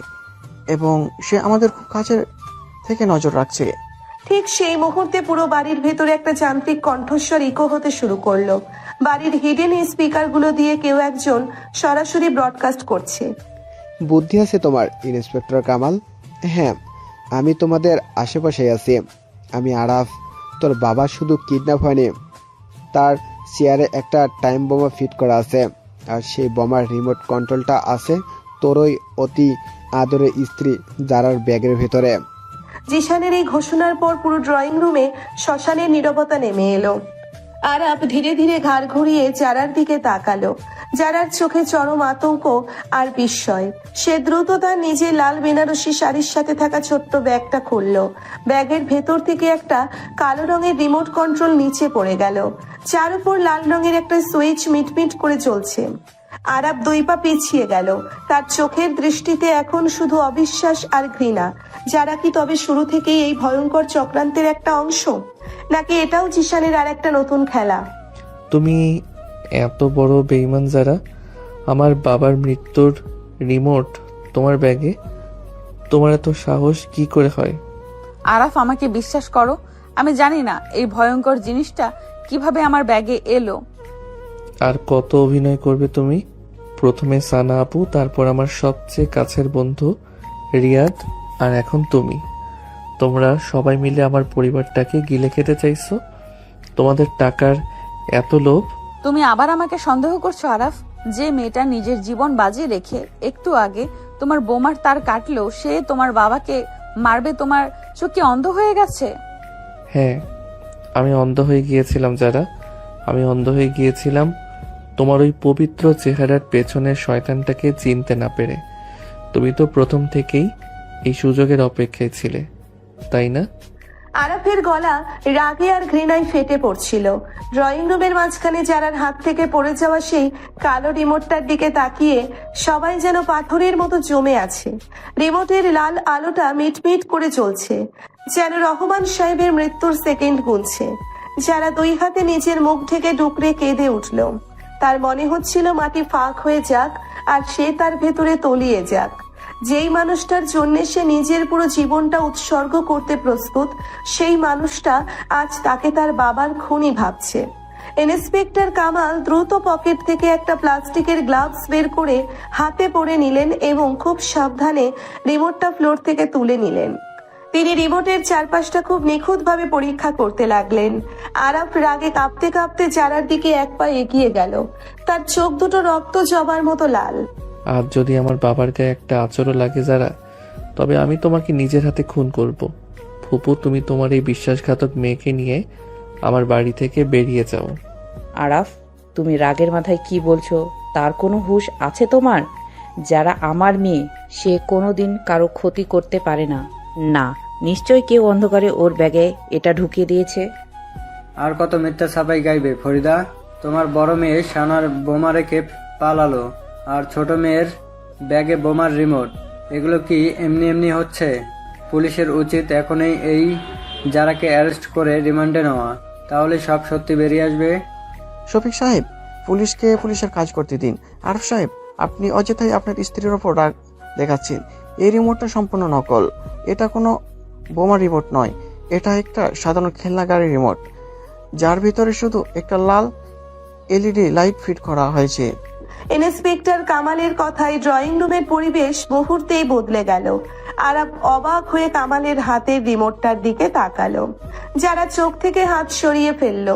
এবং সে আমাদের খুব কাছের থেকে নজর রাখছে। ঠিক সেই মুহূর্তে পুরো বাড়ির ভেতরে একটা যান্ত্রিক কণ্ঠস্বর ইকো হতে শুরু করলো। বাড়ির হিডেন স্পিকারগুলো দিয়ে কেউ একজন সরাসরি ব্রডকাস্ট করছে। বুদ্ধি আছে তোমার ইন্সপেক্টর কামাল। হ্যাঁ, আমি তোমাদের আশেপাশে আছি। আমি আরাফ। তোর বাবা শুধু কিডন্যাপ হয়নি, তার চেয়ারে একটা টাইম বোমা ফিট করা আছে, আর সেই বোমার রিমোট কন্ট্রোলটা আছে তোরই অতি আদরের স্ত্রী যারার ব্যাগের ভেতরে। জিশানের এই ঘোষণার পর পুরো ড্রয়িং রুমে শ্মশানের নীরবতা নেমে এলো। আরাফ ধীরে ধীরে ঘাড় ঘুরিয়ে যারার দিকে তাকালো। যারার চোখে চরম আতঙ্ক আর বিস্ময়। সে দ্রুত তার নিজের লাল বেনারসি শাড়ির সাথে থাকা ছোট্ট ব্যাগটা খুললো। ব্যাগের ভেতর থেকে একটা কালো রঙের রিমোট কন্ট্রোল নিচে পড়ে গেল, যার উপর লাল রঙের একটা সুইচ মিটমিট করে চলছে। আরাফ 2 পা পিছিয়ে গেল। তার চোখের দৃষ্টিতে এখন শুধু অবিশ্বাস আর ঘৃণা। যারা কি তবে শুরু থেকেই এই ভয়ঙ্কর চক্রান্তের একটা অংশ, নাকি এটাও জিশানের আর একটা নতুন খেলা? তুমি এত বড় বেঈমান যারা, আমার বাবার মৃত্যুর রিমোট তোমার ব্যাগে? তোমার এত সাহস কি করে হয়? আরাফ, আমাকে বিশ্বাস করো, আমি জানি না এই ভয়ঙ্কর জিনিসটা কিভাবে আমার ব্যাগে এলো। আর কত অভিনয় করবে তুমি? প্রথমে সানা আপু, তারপর আমার সবচেয়ে কাছের বন্ধু রিয়াদ, আর এখন তুমি। তোমরা সবাই মিলে আমার পরিবারটাকে গিলে খেতে চাইছো। তোমাদের টাকার এত লোভ। তুমি আবার আমাকে সন্দেহ করছো আরাফ? যে মেয়েটা নিজের জীবন বাজিয়ে রেখে একটু আগে তোমার বোমার তার কাটলো, সে তোমার বাবাকে মারবে, তোমার চোখ কি অন্ধ হয়ে গেছে? হ্যাঁ, আমি অন্ধ হয়ে গিয়েছিলাম যারা। আমি অন্ধ হয়ে গিয়েছিলাম তোমার ওই পবিত্র চেহারার পেছনের শয়তানটাকে চিনতে না পেরে। তুমি তো প্রথম থেকেই এই সুযোগের অপেক্ষায় ছিলে, তাই না? আরাফের গলা রাগে আর ঘৃণায় ফেটে পড়ছিল। ড্রয়িং রুমের মাঝখানে যারার হাত থেকে পড়ে যাওয়া সেই কালো রিমোটটার দিকে তাকিয়ে সবাই যেন পাথরের মতো জমে আছে। রিমোটের লাল আলোটা মিটমিট করে চলছে, যেন রহমান সাহেবের মৃত্যুর সেকেন্ড গুনছে। যারা 2 হাতে নিজের মুখ ঢেকে ডুকরে কেঁদে উঠল। তার মনে হচ্ছিল মাটি ফাঁক হয়ে যাক আর সে তার ভেতরে তলিয়ে যাক। যেই মানুষটার জন্য সে নিজের পুরো জীবনটা উৎসর্গ করতে প্রস্তুত, সেই মানুষটা আজ তাকে তার বাবার খুনি ভাবছে। ইন্সপেক্টর কামাল দ্রুত পকেট থেকে একটা প্লাস্টিকের গ্লাভস বের করে হাতে পরে নিলেন এবং খুব সাবধানে রিমোটটা ফ্লোর থেকে তুলে নিলেন। তিনি রিমোটের চারপাশটা খুব নিখুঁতভাবে পরীক্ষা করতে লাগলেন। আরাফ রাগে কাঁপতে কাঁপতে যারার দিকে 1 পা এগিয়ে গেল। তার চোখ দুটো রক্ত জবার মতো লাল। আর যদি আমার বাবার গায়ে একটা আঁচড়ও লাগে যারা, তবে আমি তোমাকে নিজের হাতে খুন করব। ফুপু, তুমি তোমার এই বিশ্বাসঘাতক মেয়েকে নিয়ে আমার বাড়ি থেকে বেরিয়ে যাও। আরাফ, তুমি রাগের মাথায় কি বলছো? তার কোনো হুঁশ আছে তোমার? যারা আমার মেয়ে, সে কোনোদিন কারো ক্ষতি করতে পারে না। না, নিশ্চয়ই কেউ অন্ধকারে ওর ব্যাগে এটা ঢুকিয়ে দিয়েছে। আর কত মিথ্যা ছাপাই গাইবে ফরিদা? তোমার বড় মেয়ে সানার বোমা রেখে পালালো, আর ছোট মেয়ের ব্যাগে বোমার রিমোট। এগুলো কি এমনি এমনি হচ্ছে? পুলিশের উচিত এখনই এই যারাকে অ্যারেস্ট করে রিমান্ডে নেওয়া, তাহলে সব সত্যি বেরিয়ে আসবে। শফিক সাহেব, পুলিশকে পুলিশের কাজ করতে দিন। আরফ সাহেব, আপনি অযথাই আপনার স্ত্রীর ওপর রাগ দেখাচ্ছেন। এই রিমোটটা সম্পূর্ণ নকল। এটা কোনো বোমা রিমোট নয়, এটা একটা সাধারণ খেলনা গাড়ির রিমোট, যার ভিতরে শুধু একটা লাল এলইডি লাইট ফিট করা হয়েছে। ইন্সপেক্টর কামালের কথায় ড্রয়িং রুমের পরিবেশ মুহূর্তেই বদলে গেল। আরাফ অবাক হয়ে কামালের হাতের রিমোটটার দিকে তাকালো। যারা চোখ থেকে হাত সরিয়ে ফেললো।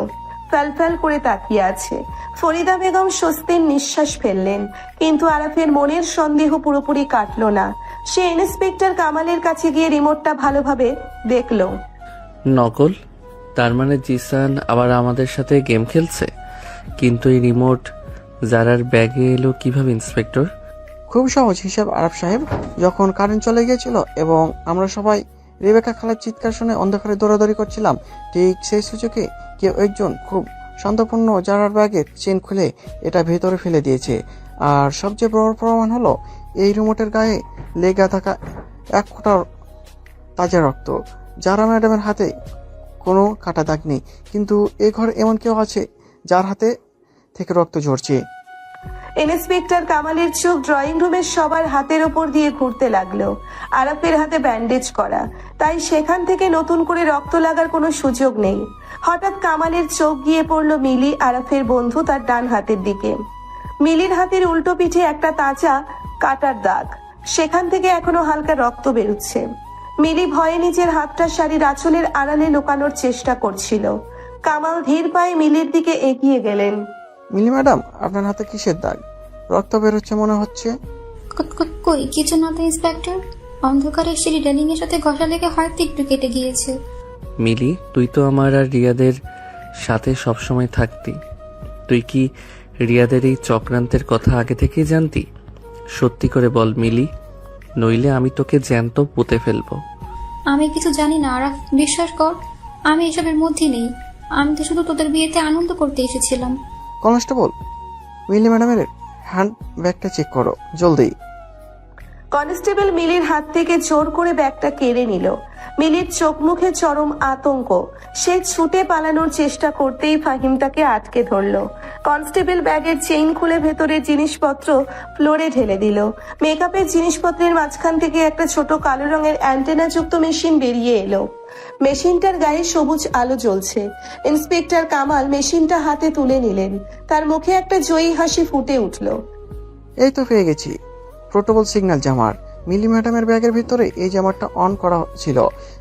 ফ্যালফ্যাল করে তাকিয়ে আছে। ফরিদা বেগম স্বস্তির নিঃশ্বাস ফেললেন, কিন্তু আরাফের মনের সন্দেহ পুরোপুরি কাটলো না। সে ইন্সপেক্টর কামালের কাছে গিয়ে রিমোটটা ভালোভাবে দেখলো। নকল? তার মানে জিসান আবার আমাদের সাথে গেম খেলছে? কিন্তু এই রিমোট জারার ব্যাগে এলো কিভাবে ইন্সপেক্টর? খুব সহজ হিসাব আরব সাহেব। যখন কারেন্ট চলে গিয়েছিল এবং আমরা সবাই রেবেকা খালার চিৎকার শুনে অন্ধকারে দৌড়াদৌড়ি করছিলাম, ঠিক সেই সুযোগে কেউ একজন খুব শান্তপূর্ণ জারার ব্যাগের চেন খুলে এটা ভেতরে ফেলে দিয়েছে। আর সবচেয়ে বড় প্রমাণ হলো এই রিমোটের গায়ে লেগে থাকা 1 ফোঁটা তাজা রক্ত। জারা ম্যাডামের হাতে কোনো কাটা দাগ নেই, কিন্তু এ ঘরে এমন কেউ আছে যার হাতে থেকে রক্ত ঝরছে। ইন্সপেক্টর কামালের চোখ ড্রয়িং রুমের সবার হাতের ওপর দিয়ে ঘুরতে লাগলো। আরাফের হাতে ব্যান্ডেজ করা, তাই সেখান থেকে নতুন করে রক্ত লাগার কোনো সুযোগ নেই। হঠাৎ কামালের চোখ গিয়ে পড়লো মিলি, আরাফের বন্ধু, তার ডান হাতের দিকে। মিলির হাতের উল্টো পিঠে একটা তাজা কাটার দাগ, সেখান থেকে এখনো হালকা রক্ত বেরোচ্ছে। মিলি ভয়ে নিজের হাতটা শাড়ির আঁচলের আড়ালে লুকানোর চেষ্টা করছিল। কামাল ধীর পায়ে মিলির দিকে এগিয়ে গেলেন। মিলি ম্যাডাম, আপনার হাতে কিসের দাগ? রক্ত বেরোচ্ছে মনে হচ্ছে। কই কিছু না তো ইন্সপেক্টর, অন্ধকারে সিঁড়ি রেলিং এর সাথে ঘষা লেগে হয়তো একটু কেটে গিয়েছে। মিলি, তুই তো আমার আর রিয়াদের সাথে সবসময় থাকতি। তুই কি রিয়াদের এই চক্রান্তের কথা আগে থেকেই জানতি? সত্যি করে বল মিলি, নইলে আমি তোকে জ্যান্ত পুঁতে ফেলবো। আমি কিছু জানি না আরাফ, বিশ্বাস কর, আমি এসবের মধ্যে নেই। আমি তো শুধু তোদের বিয়েতে আনন্দ করতে এসেছিলাম। কনস্টেবল, মিলি ম্যাডামের হ্যান্ড ব্যাগটা চেক করো জলদি। কনস্টেবল মিলির হাত থেকে জোর করে ব্যাগটা কেড়ে নিল। মিলির চোখ মুখে চরম আতঙ্ক। সে ছুটে পালানোর চেষ্টা করতেই ফাহিম তাকে আটকে ধরল। কনস্টেবল ব্যাগের চেইন খুলে ভেতরের জিনিসপত্র ফ্লোরে ঢেলে দিল। মেকআপের জিনিসপত্রের মাঝখান থেকে একটা ছোট কালো রঙের অ্যান্টেনা যুক্ত মেশিন বেরিয়ে এলো। মেশিনটার গায়ে সবুজ আলো জ্বলছে। ইন্সপেক্টর কামাল মেশিনটা হাতে তুলে নিলেন। তার মুখে একটা জয়ী হাসি ফুটে উঠল। এই তো পেয়ে গেছি, পোর্টেবল সিগন্যাল জামার। মিলি ম্যাডামের ব্যাগের ভিতরে এই জামারটা অন করা ছিল,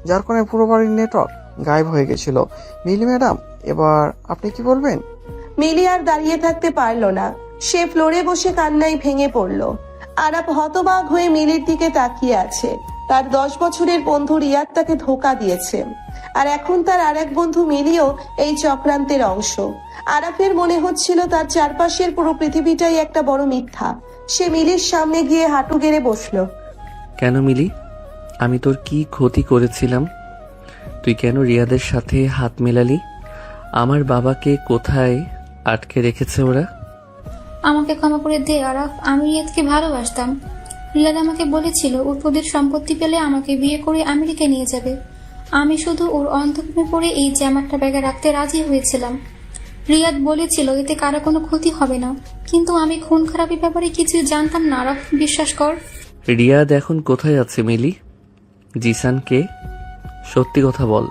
যার কারণে পুরো বাড়ির নেটওয়ার্ক গায়েব হয়ে গেছিল। মিলি ম্যাডাম, এবার আপনি কি বলবেন? মিলি আর দাঁড়িয়ে থাকতে পারল না। সে ফ্লোরে বসে কান্নায় ভেঙে পড়ল। আরাপ হতবাক হয়ে মিলির দিকে তাকিয়ে আছে। তার 10 বছরের বন্ধু রিয়াদ তাকে ধোঁকা দিয়েছে, আর এখন তার আরেক বন্ধু মিলিও এই চক্রান্তের অংশ। আরাফের মনে হচ্ছিল তার চারপাশের পুরো পৃথিবীটাই একটা বড় মিথ্যা। সে মিলির সামনে গিয়ে হাঁটু গেড়ে বসলো। কেন মিলি, আমি তোর কি ক্ষতি করেছিলাম? তুই কেন রিয়াদের সাথে হাত মেলালি? আমার বাবাকে কোথায় আটকে রেখেছে ওরা? আমাকে ক্ষমা করে দে আরাফ, আমি রিয়াদকে ভালোবাসতাম। রিয়াদ আমাকে বলেছিল ওদের সম্পত্তি পেলে আমাকে বিয়ে করে আমেরিকায় নিয়ে যাবে। আমি শুধু ওর অন্ধকারে পড়ে এই জামাটা ব্যাগে রাখতে রাজি হয়েছিলাম। রিয়াদ বলেছিল এতে কারো কোনো ক্ষতি হবে না, কিন্তু আমি খুন খারাপের ব্যাপারে কিছু জানতাম না আরাফ, বিশ্বাস কর। রিয়াদ এখন কোথায় আছে মিলি? জিসানকে সত্যি কথা বল,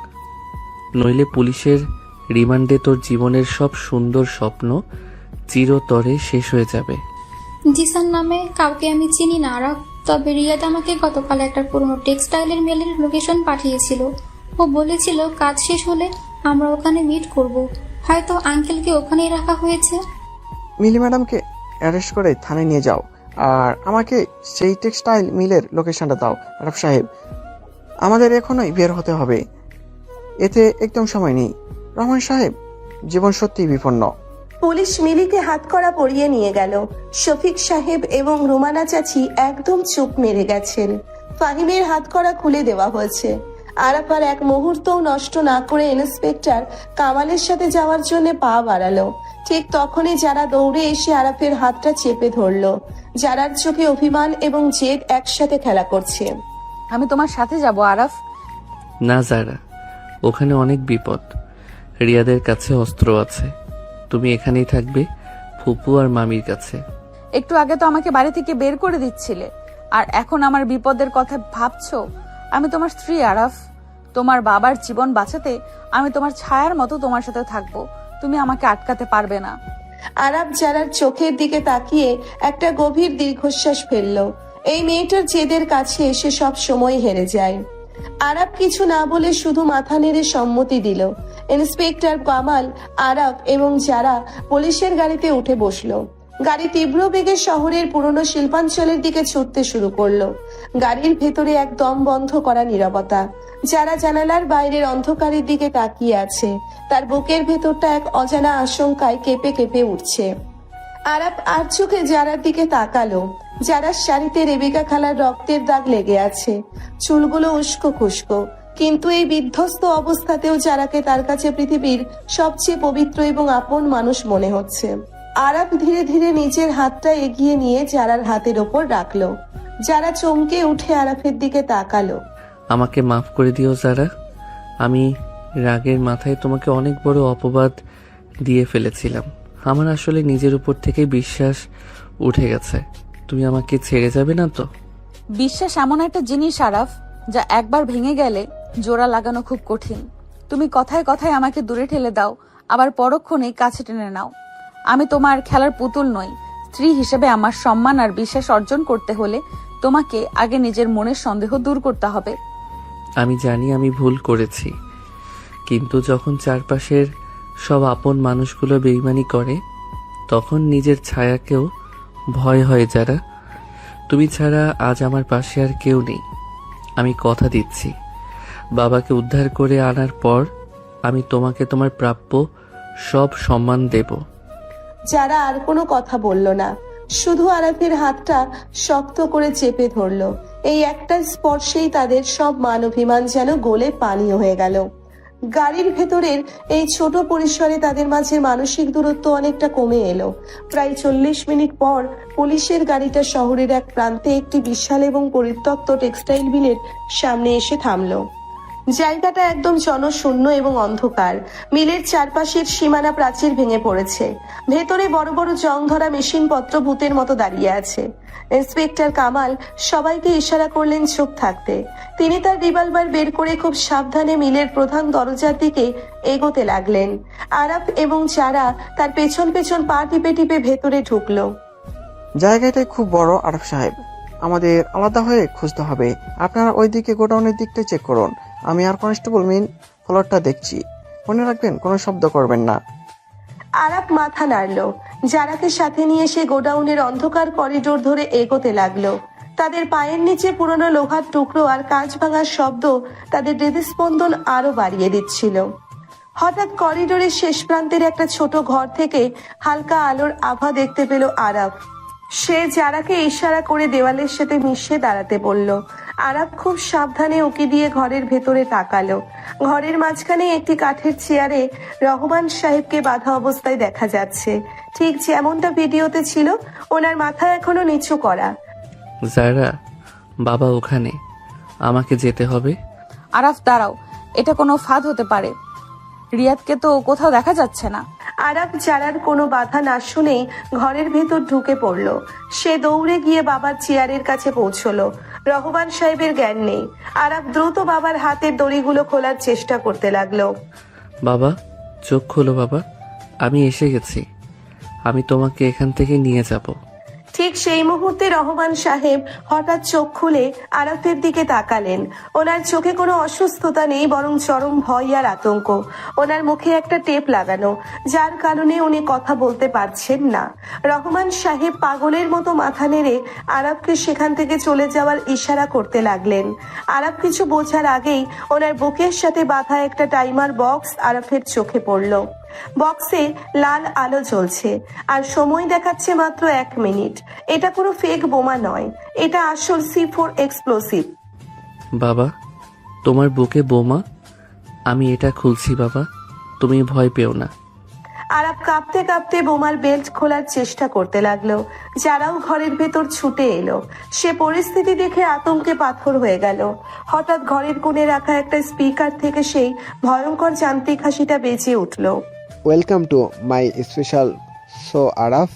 নইলে পুলিশের রিমান্ডে তোর জীবনের সব সুন্দর স্বপ্ন চিরতরে শেষ হয়ে যাবে। জিসান নামে কাউকে আমি চিনি না আরাফ, তবে রিয়াদ আমাকে গতকাল একটা পুরনো টেক্সটাইলের মেলের লোকেশন পাঠিয়েছিল। ও বলেছিল কাজ শেষ হলে আমরা ওখানে মিট করব। হয়তো আঙ্কেলকে ওখানেই রাখা হয়েছে। মিলি ম্যাডামকে অ্যারেস্ট করে থানায় নিয়ে যাও, আর আমাকে সেই টেক্সটাইল মিলের লোকেশনটা দাও। আরব সাহেব, আমাদের এখনই বের হতে হবে, এতে একদম সময় নেই। রহমান সাহেব, জীবন সত্যি বিপন্ন। পুলিশ মিলিকে হাতকড়া পরিয়ে নিয়ে গেল। শফিক সাহেব এবং রুমানা চাচি একদম চুপ মেরে গেছেন। ফাহিমের হাতকড়া খুলে দেওয়া হয়েছে। আরাফ আর এক মুহূর্তও নষ্ট না করে ইন্সপেক্টর কামালের সাথে যাওয়ার জন্য পা বাড়ালো। ঠিক তখনই যারা দৌড়ে এসে আরাফের হাতটা চেপে ধরলো। যারার চোখে অভিমান এবং জেদ একসাথে খেলা করছে। আমি তোমার সাথে যাব আরাফ। না যারা, ওখানে অনেক বিপদ। রিয়াদের কাছে অস্ত্র আছে, তুমি এখানেই থাকবে ফুপু আর মামির কাছে। একটু আগে তো আমাকে বাড়ি থেকে বের করে দিচ্ছিলে, আর এখন আমার বিপদের কথা ভাবছো? আমি তোমার স্ত্রী আরাফ। তোমার বাবার জীবন বাঁচাতে আমি তোমার ছায়ার মতো তোমার সাথে থাকবো। তুমি আমাকে আটকাতে পারবে না। আরাফ যারার চোখের দিকে তাকিয়ে একটা গভীর দীর্ঘশ্বাস ফেললো। এই মেয়েটার জেদের কাছে এসে সব সময় হেরে যায়। আরাফ কিছু না বলে শুধু মাথা নেড়ে সম্মতি দিল। ইন্সপেক্টর কামাল, আরাফ এবং যারা পুলিশের গাড়িতে উঠে বসলো। গাড়ি তীব্র বেগে শহরের পুরনো শিল্পাঞ্চলের দিকে ছুটতে শুরু করলো। গাড়ির ভেতরে একদম বন্ধ করা নীরবতা। যারা জানালার বাইরের অন্ধকারের দিকে তাকিয়ে আছে, তার বুকের ভেতরটা এক অজানা আশঙ্কায় কেঁপে কেঁপে উঠছে। আরাফ আর চোখে যারার দিকে তাকালো। যারার শাড়িতে রেবেকা খালার রক্তের দাগ লেগে আছে, চুলগুলো উস্কো খুস্কো, কিন্তু এই বিধ্বস্ত অবস্থাতেও যারাকে তার কাছে পৃথিবীর সবচেয়ে পবিত্র এবং আপন মানুষ মনে হচ্ছে। আরাফ ধীরে ধীরে নিজের হাতটা এগিয়ে নিয়ে যারার হাতের ওপর রাখলো। যারা চমকে উঠে আরাফের দিকে তাকালো। আমাকে মাফ করে দিও যারা, আমি রাগের মাথায় তোমাকে অনেক বড় অপবাদ দিয়ে ফেলেছিলাম। আমার আসলে নিজের উপর থেকে বিশ্বাস উঠে গেছে। তুমি আমাকে ছেড়ে যাবে না তো? বিশ্বাস এমন একটা জিনিস আরাফ, যা একবার ভেঙে গেলে জোড়া লাগানো খুব কঠিন। তুমি কথায় কথায় আমাকে দূরে ঠেলে দাও, আবার পরক্ষণেই কাছে টেনে নাও। আমি তোমার খেলার পুতুল নই। স্ত্রী হিসেবে আমার সম্মান আর বিশ্বাস অর্জন করতে হলে তোমাকে আগে নিজের মনের সন্দেহ দূর করতে হবে। আমি জানি আমি ভুল করেছি, কিন্তু যখন চারপাশের সব আপন মানুষগুলো বেইমানি করে, তখন নিজের ছায়াকেও ভয় হয় যারা। তুমি ছাড়া আজ আমার পাশে আর কেউ নেই। আমি কথা দিচ্ছি, বাবাকে উদ্ধার করে আনার পর আমি তোমাকে তোমার প্রাপ্য সব সম্মান দেব। যারা আর কোনো কথা বলল না, শুধু আরাফের হাতটা শক্ত করে চেপে ধরলো। এই একটা স্পর্শেই তাদের সব মান অভিমান যেন গলে পানীয় হয়ে গেল। গাড়ির ভেতরের এই ছোট পরিসরে তাদের মাঝে মানসিক দূরত্ব অনেকটা কমে এলো। প্রায় 40 মিনিট পর পুলিশের গাড়িটা শহরের এক প্রান্তে একটি বিশাল এবং পরিত্যক্ত টেক্সটাইল মিলের সামনে এসে থামলো। জায়গাটা একদম জনশূন্য এবং অন্ধকার। মিলের চারপাশের সীমানা প্রাচীর ভেঙে পড়েছে। ভেতরে বড় বড় জং ধরা মেশিনপত্র ভূতের মতো দাঁড়িয়ে আছে। ইন্সপেক্টর কামাল সবাইকে ইশারা করলেন চুপ থাকতে। তিনি তার রিভলভার বের করে খুব সাবধানে মিলের প্রধান দরজার দিকে এগোতে লাগলেন। আরাফ এবং যারা তার পেছন পেছন পা টিপে টিপে ভেতরে ঢুকলো। জায়গাটাই খুব বড় আরফ সাহেব, আমাদের আলাদা হয়ে খুঁজতে হবে। আপনারা ওইদিকে গোডাউনের দিকটা চেক করুন, আমি আর কনস্টেবল মেইন ফ্লোরটা দেখছি। মনে রাখবেন, কোনো শব্দ করবেন না। আরাফ মাথা নাড়লো। যারাকে সাথে নিয়ে সে গোডাউনের অন্ধকার করিডোর ধরে এগোতে লাগলো। তাদের পায়ের নিচে পুরনো লোহার টুকরো আর কাঁচ ভাঙার শব্দ তাদের হৃদস্পন্দন আরো বাড়িয়ে দিচ্ছিল। হঠাৎ করিডোরের শেষ প্রান্তের একটা ছোট ঘর থেকে হালকা আলোর আভা দেখতে পেল আরাফ। সে যারাকে ইশারা করে দেওয়ালের সাথে মিশে দাঁড়াতে বলল। আরাফ খুব সাবধানে উকি দিয়ে ঘরের ভেতরে তাকালো। ঘরের মাঝখানে একটি কাঠের চেয়ারে রহমান সাহেবকে বাঁধা অবস্থায় দেখা যাচ্ছে, ঠিক যেমনটা ভিডিওতে ছিল। ওনার মাথা এখনো নিচু করা। যারা, বাবা ওখানে, আমাকে যেতে হবে। আরাফ দাঁড়াও, এটা কোনো ফাঁদ হতে পারে। রিয়াদকে তো কোথাও দেখা যাচ্ছে না। আরাফ যারার কোনো বাধা না শুনেই ঘরের ভেতর ঢুকে পড়লো। সে দৌড়ে গিয়ে বাবার চেয়ারের কাছে পৌঁছলো। রহমান সাহেবের জ্ঞান নেই। আরাফ দ্রুত বাবার হাতের দড়িগুলো খোলার চেষ্টা করতে লাগলো। বাবা, চোখ খোলো বাবা, আমি এসে গেছি। আমি তোমাকে এখান থেকে নিয়ে যাব। ঠিক সেই মুহূর্তে রহমান সাহেব হঠাৎ চোখ খুলে আরাফের দিকে তাকালেন। ওনার চোখে কোনো অসুস্থতা নেই, বরং চরম ভয় আর আতঙ্ক। ওনার মুখে একটা টেপ লাগানো, যার কারণে উনি কথা বলতে পারছেন না। রহমান সাহেব পাগলের মতো মাথা নেড়ে আরাফকে সেখান থেকে চলে যাওয়ার ইশারা করতে লাগলেন। আরাফ কিছু বোঝার আগেই ওনার বুকের সাথে বাঁধা একটা টাইমার বক্স আরাফের চোখে পড়ল। বক্সে লাল আলো জ্বলছে আর সময় দেখাচ্ছে মাত্র 1 মিনিট। এটা কোনো ফেক বোমা নয়, এটা আসল C4 এক্সপ্লোসিভ। বাবা, তোমার বুকে বোমা? আমি এটা খুলছি বাবা, তুমি ভয় পেও না। আরাফ কাঁপতে কাঁপতে বোমার বেল্ট খোলার চেষ্টা করতে লাগলো। যারাও ঘরের ভেতর ছুটে এলো। সে পরিস্থিতি দেখে আতঙ্কে পাথর হয়ে গেল। হঠাৎ ঘরের কোণে রাখা একটা স্পিকার থেকে সেই ভয়ঙ্কর যান্ত্রিক হাসিটা বেজে উঠলো। Welcome to my special show Araf.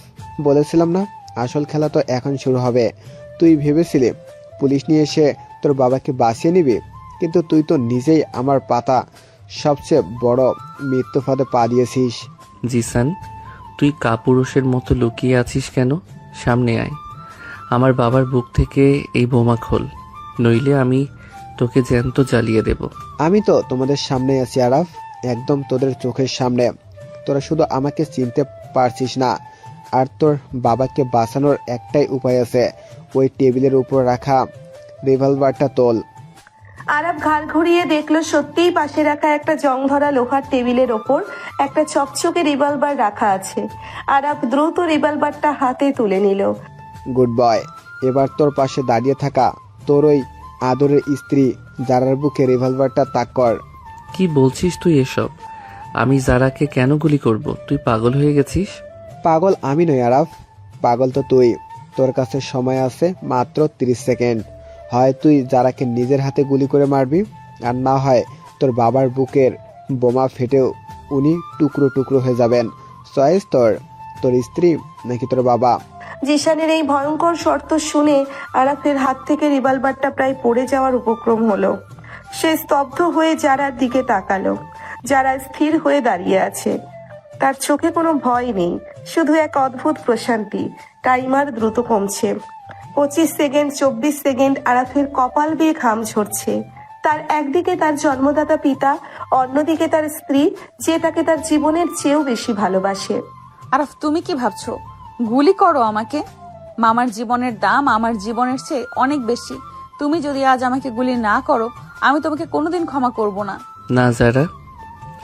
বলেছিলাম না, আসল খেলা তো এখন শুরু হবে। তুই ভেবেছিলি পুলিশ নিয়ে এসে তোর বাবাকে বাঁচিয়ে নিবি, কিন্তু তুই তো নিজেই আমার পাতা সবচেয়ে বড় মৃত্যু ফাঁদে পা দিয়েছিস। জিসান, তুই কাপুরুষের মতো লুকিয়ে আছিস কেন? সামনে আয়, আমার বাবার বুক থেকে এই বোমা খোল, নইলে আমি তোকে জ্যান্ত জ্বালিয়ে দেব। আমি তো তোমাদের সামনে আছি আরাফ, একদম তোদের চোখের সামনে। তোরা শুধু আমাকে চিনতে পারছিস না। আর তোর বাবাকে বাঁচানোর একটাই উপায় আছে, ওই টেবিলের উপর রাখা রিভলভারটা তোল। আরাফ ঘাড় ঘুরিয়ে দেখলো সত্যিই পাশে রাখা একটা জং ধরা লোহার টেবিলের ওপর একটা চকচকে রিভলভার রাখা আছে। আরাফ দ্রুত রিভলভারটা হাতে তুলে নিল। Good boy. এবার তোর পাশে দাঁড়িয়ে থাকা তোর ওই আদরের স্ত্রী জারার বুকে রিভলভারটা তাক কর। কি বলছিস তুই এসব? আমি জারাকে কেন গুলি করব? তুই পাগল হয়ে গেছিস? পাগল আমি নই আরাফ, পাগল তো তুই। তোর কাছে সময় আছে মাত্র 30 সেকেন্ড। হয় তুই জারাকে নিজের হাতে গুলি করে মারবি, আর না হয় তোর বাবার বুকের বোমা ফেটে উনি টুকরো টুকরো হয়ে যাবেন। চয়েস তোর, তোর স্ত্রী নাকি তোর বাবা। জিশানের এই ভয়ঙ্কর শর্ত শুনে আরাফের হাত থেকে রিভলভারটা প্রায় পড়ে যাওয়ার উপক্রম হলো। সে স্তব্ধ হয়ে যারার দিকে তাকালো। যারা স্থির হয়ে দাঁড়িয়ে আছে, তার চোখে কোনো ভয় নেই, শুধু এক অদ্ভুত প্রশান্তি। টাইমার দ্রুত কমছে। 25 সেকেন্ড, 24 সেকেন্ড। আরাফের কপাল বেয়ে ঘাম ঝরছে। তার একদিকে তার জন্মদাতা পিতা, অন্যদিকে তার স্ত্রী, যে তাকে তার জীবনের চেয়েও বেশি ভালোবাসে। আরাফ, তুমি কি ভাবছো গুলি করো আমাকে? মামার জীবনের দাম আমার জীবনের চেয়ে অনেক বেশি। তুমি যদি আজ আমাকে গুলি না করো, আমি তোমাকে কোনোদিন ক্ষমা করব না। না জারা,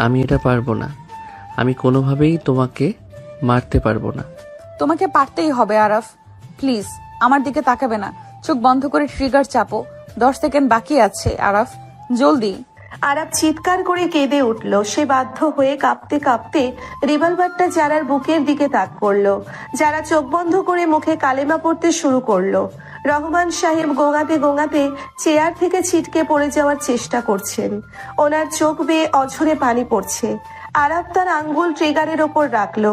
আমি এটা পারবো না। আমি কোনোভাবেই তোমাকে মারতে পারবো না। তোমাকে পারতেই হবে আরাফ। প্লিজ আমার দিকে তাকাবে না, চোখ বন্ধ করে ট্রিগার চাপো। 10 সেকেন্ড বাকি আছে আরাফ, জলদি। আরাফ চিৎকার করে কেঁদে উঠল। সে বাধ্য হয়ে কাঁপতে কাঁপতে রিভলভারটা যারার বুকের দিকে তাক করলো। যারা চোখ বন্ধ করে মুখে কালেমা পড়তে শুরু করলো। রহমান সাহেব গোঙাতে গোঙাতে চেয়ার থেকে ছিটকে পড়ে যাওয়ার চেষ্টা করছেন। ওনার চোখ বেয়ে অঝরে পানি পড়ছে। আরাফ তার আঙ্গুল ট্রিগারের ওপর রাখলো।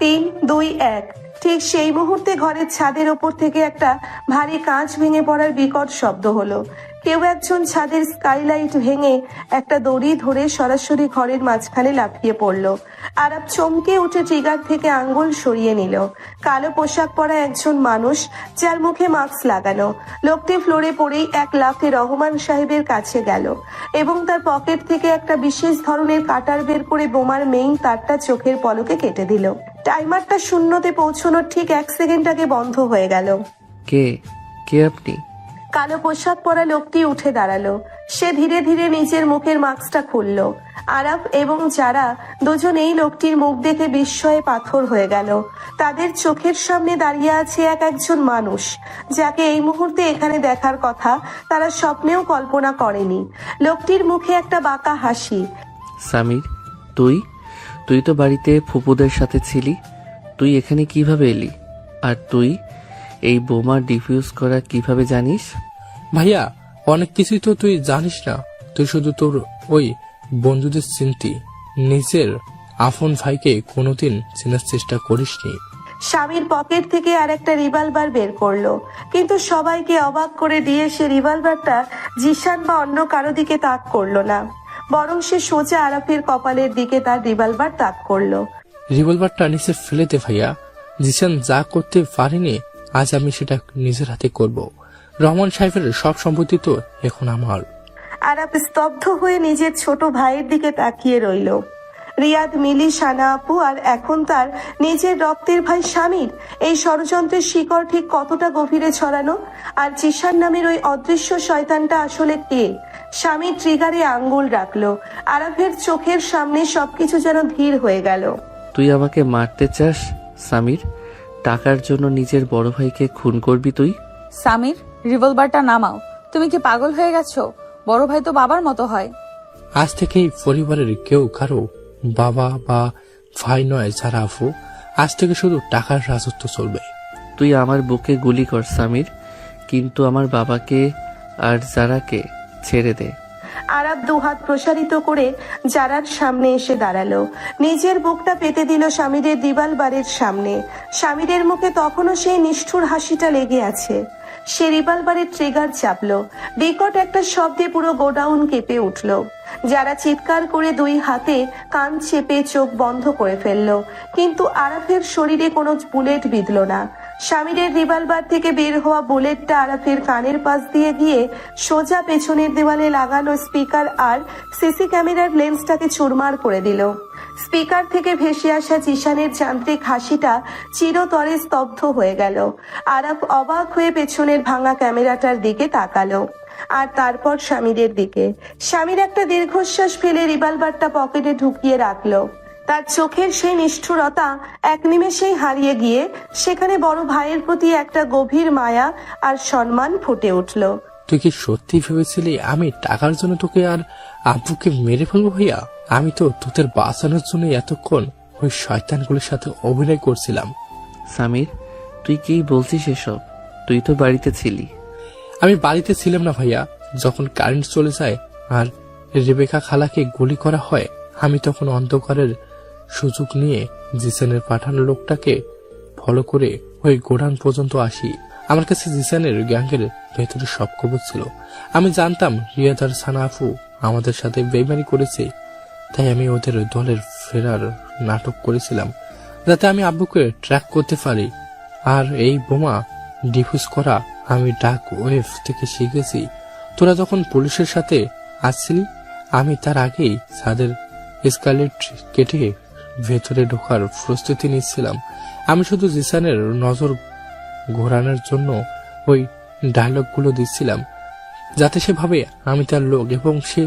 3, 2, 1। ঠিক সেই মুহূর্তে ঘরের ছাদের ওপর থেকে একটা ভারী কাঁচ ভেঙে পড়ার বিকট শব্দ হলো। কেউ একজন ছাদের স্কাইলাইট ভেঙে একটা দড়ি ধরে সরাসরি ঘরের মাঝখানে লাফিয়ে পড়ল। আরাফ চমকে উঠে ট্রিগার থেকে আঙ্গুল সরিয়ে নিল। কালো পোশাক পরা একজন মানুষ, যার মুখে মাস্ক লাগানো। লোকটি ফ্লোরে পড়েই এক লাফে রহমান সাহেবের কাছে গেল এবং তার পকেট থেকে একটা বিশেষ ধরনের কাটার বের করে বোমার মেইন তারটা চোখের পলকে কেটে দিল। টাইমারটা শূন্যতে পৌঁছানোর ঠিক 1 সেকেন্ড আগে বন্ধ হয়ে গেল। কে কে আপনি? কালো পোশাক পরা লোকটি উঠে দাঁড়ালো। সে ধীরে ধীরে নিজের মুখের মাস্কটা খুলল। আরাফ এবং যারা দুজন এই লোকটির মুখ দেখে বিস্ময়ে পাথর হয়ে গেল। তাদের চোখের সামনে দাঁড়িয়ে আছে একজন মানুষ, যাকে এই মুহূর্তে এখানে দেখার কথা তারা স্বপ্নেও কল্পনা করেনি। লোকটির মুখে একটা বাঁকা হাসি। সামির, তুই তো বাড়িতে ফুপুদের সাথে ছিলি। তুই এখানে কিভাবে এলি? আর তুই এই বোমা ডিফিউজ করা কিভাবে জানিস? ভাইয়া, অনেক কিছুই তো তুই জানিস না। তুই শুধু তোর ওই বন্ধুদের চিনতি, নিজের আপন ভাইকে কোনোদিন চেনার চেষ্টা করিসনি। স্বামীর পকেট থেকে আর একটা রিভলভার বের করলো, কিন্তু সবাইকে অবাক করে দিয়ে সে রিভলভারটা জিশান বা অন্য কারো দিকে তাক করলো না, বরং সে সোজা আরাফের কপালের দিকে তার রিভলভার তাক করলো। রিভলভারটা নিচে ফেলে দে ভাইয়া। জিশান যা করতে পারেনি, আজ আমি সেটা নিজের হাতে করব। রহমান সাহেবের সব সম্পত্তি তো এখন আমার। আরাফ স্তব্ধ হয়ে নিজের ছোট ভাইয়ের দিকে তাকিয়ে রইল। রিয়াদ, মিলি, সানা আপু আর এখন তার নিজের রক্তের ভাই স্বামীর এই ষড়যন্ত্রের শিকড় ঠিক কতটা গভীরে ছড়ানো। আর জিশান নামের ওই অদৃশ্য শয়তানটা আসলে কে? স্বামী ট্রিগারে আঙ্গুল রাখলো। আরাফের চোখের সামনে সবকিছু যেন ধীর হয়ে গেল। তুই আমাকে মারতে চাস সামির? টাকার জন্য নিজের বড় ভাইকে খুন করবি তুই? সামির, রিভলভারটা নামাও। তুমি কি পাগল হয়ে গেছো? বড় ভাই তো বাবার মতো হয়। আজ থেকেই পরিবারের কেউ কারো বাবা বা ভাই নয় যারা আফু। আজ থেকে শুধু টাকার রাজত্ব চলবে। তুই আমার বুকে গুলি কর সামির, কিন্তু আমার বাবাকে আর জারাকে ছেড়ে দে। আরাফ দুহাত প্রসারিত করে জারার সামনে এসে দাঁড়ালো। নিজের বুকটা পেতে দিল স্বামীদের রিভলভারের সামনে। স্বামীদের মুখে তখনও সেই নিষ্ঠুর হাসিটা লেগে আছে। সে রিভলভারের ট্রিগার চাপলো। বিকট একটা শব্দে পুরো গোডাউন কেঁপে উঠল। যারা চিৎকার করে 2 হাতে কান চেপে চোখ বন্ধ করে ফেললো, কিন্তু আরাফের শরীরে কোনো বুলেট বিঁধল না। স্বামীর রিভলভার থেকে বের হওয়া বুলেটটা আরাফের কানের পাশ দিয়ে গিয়ে সোজা পেছনের দেওয়ালে লাগানো স্পিকার আর সিসি ক্যামেরার লেন্সটাকে চুরমার করে দিল। স্পিকার থেকে ভেসে আসা জিশানের যান্ত্রিক হাসিটা চিরতরে স্তব্ধ হয়ে গেল। আরাফ অবাক হয়ে পেছনের ভাঙা ক্যামেরাটার দিকে তাকালো, আর তারপর স্বামীর দিকে। স্বামীর একটা দীর্ঘশ্বাস ফেলে রিভলভারটা পকেটে ঢুকিয়ে রাখলো। তার চোখের সেই নিষ্ঠুরতা এক নিমেষেই হারিয়ে গিয়ে সেখানে বড় ভাইয়ের প্রতি একটা গভীর মায়া আর সম্মান ফুটে উঠল। তুই কি সত্যি ভেবেছিলি আমি টাকার জন্য তোকে আর আব্বুকে মেরে ফেলবো ভাইয়া? আমি তো তোদের বাঁচানোর জন্য এতক্ষণ ওই শয়তানগুলোর সাথে অভিনয় করছিলাম। সামির, তুই কি বলছিস এসব? তুই তো বাড়িতে ছিলি। আমি বাড়িতে ছিলাম না ভাইয়া। যখন কারেন্ট চলে যায় আর রেবেকা খালাকে গুলি করা হয়, আমি তখন অন্ধকারের সুযোগ নিয়ে জিসানের পাঠানো লোকটাকে ফলো করে ওই গোডাউন পর্যন্ত আসি। আমার কাছে জিসানের গ্যাংয়ের ভেতরে সব খবর ছিল। আমি জানতাম রিয়াদ আর সানা আপু আমাদের সাথে বেইমানি করেছে, তাই আমি ওদের দলের ফেরার নাটক করেছিলাম যাতে আমি আব্বুকে ট্র্যাক করতে পারি। আর এই বোমা ডিফিউজ করা আমি ডাক ওয়েভ থেকে শিখেছি। তোরা যখন পুলিশের সাথে আসছিলি, আমি তার আগেই ছাদের স্কালেট কেটে ভেতরে ঢোকার প্রস্তুতি নিচ্ছিলাম। আমি শুধু জিসানের নজর ঘোরানোর জন্য ওই ডায়লগগুলো দিচ্ছিলাম যাতে সে ভাবে আমি তার লোক এবং সে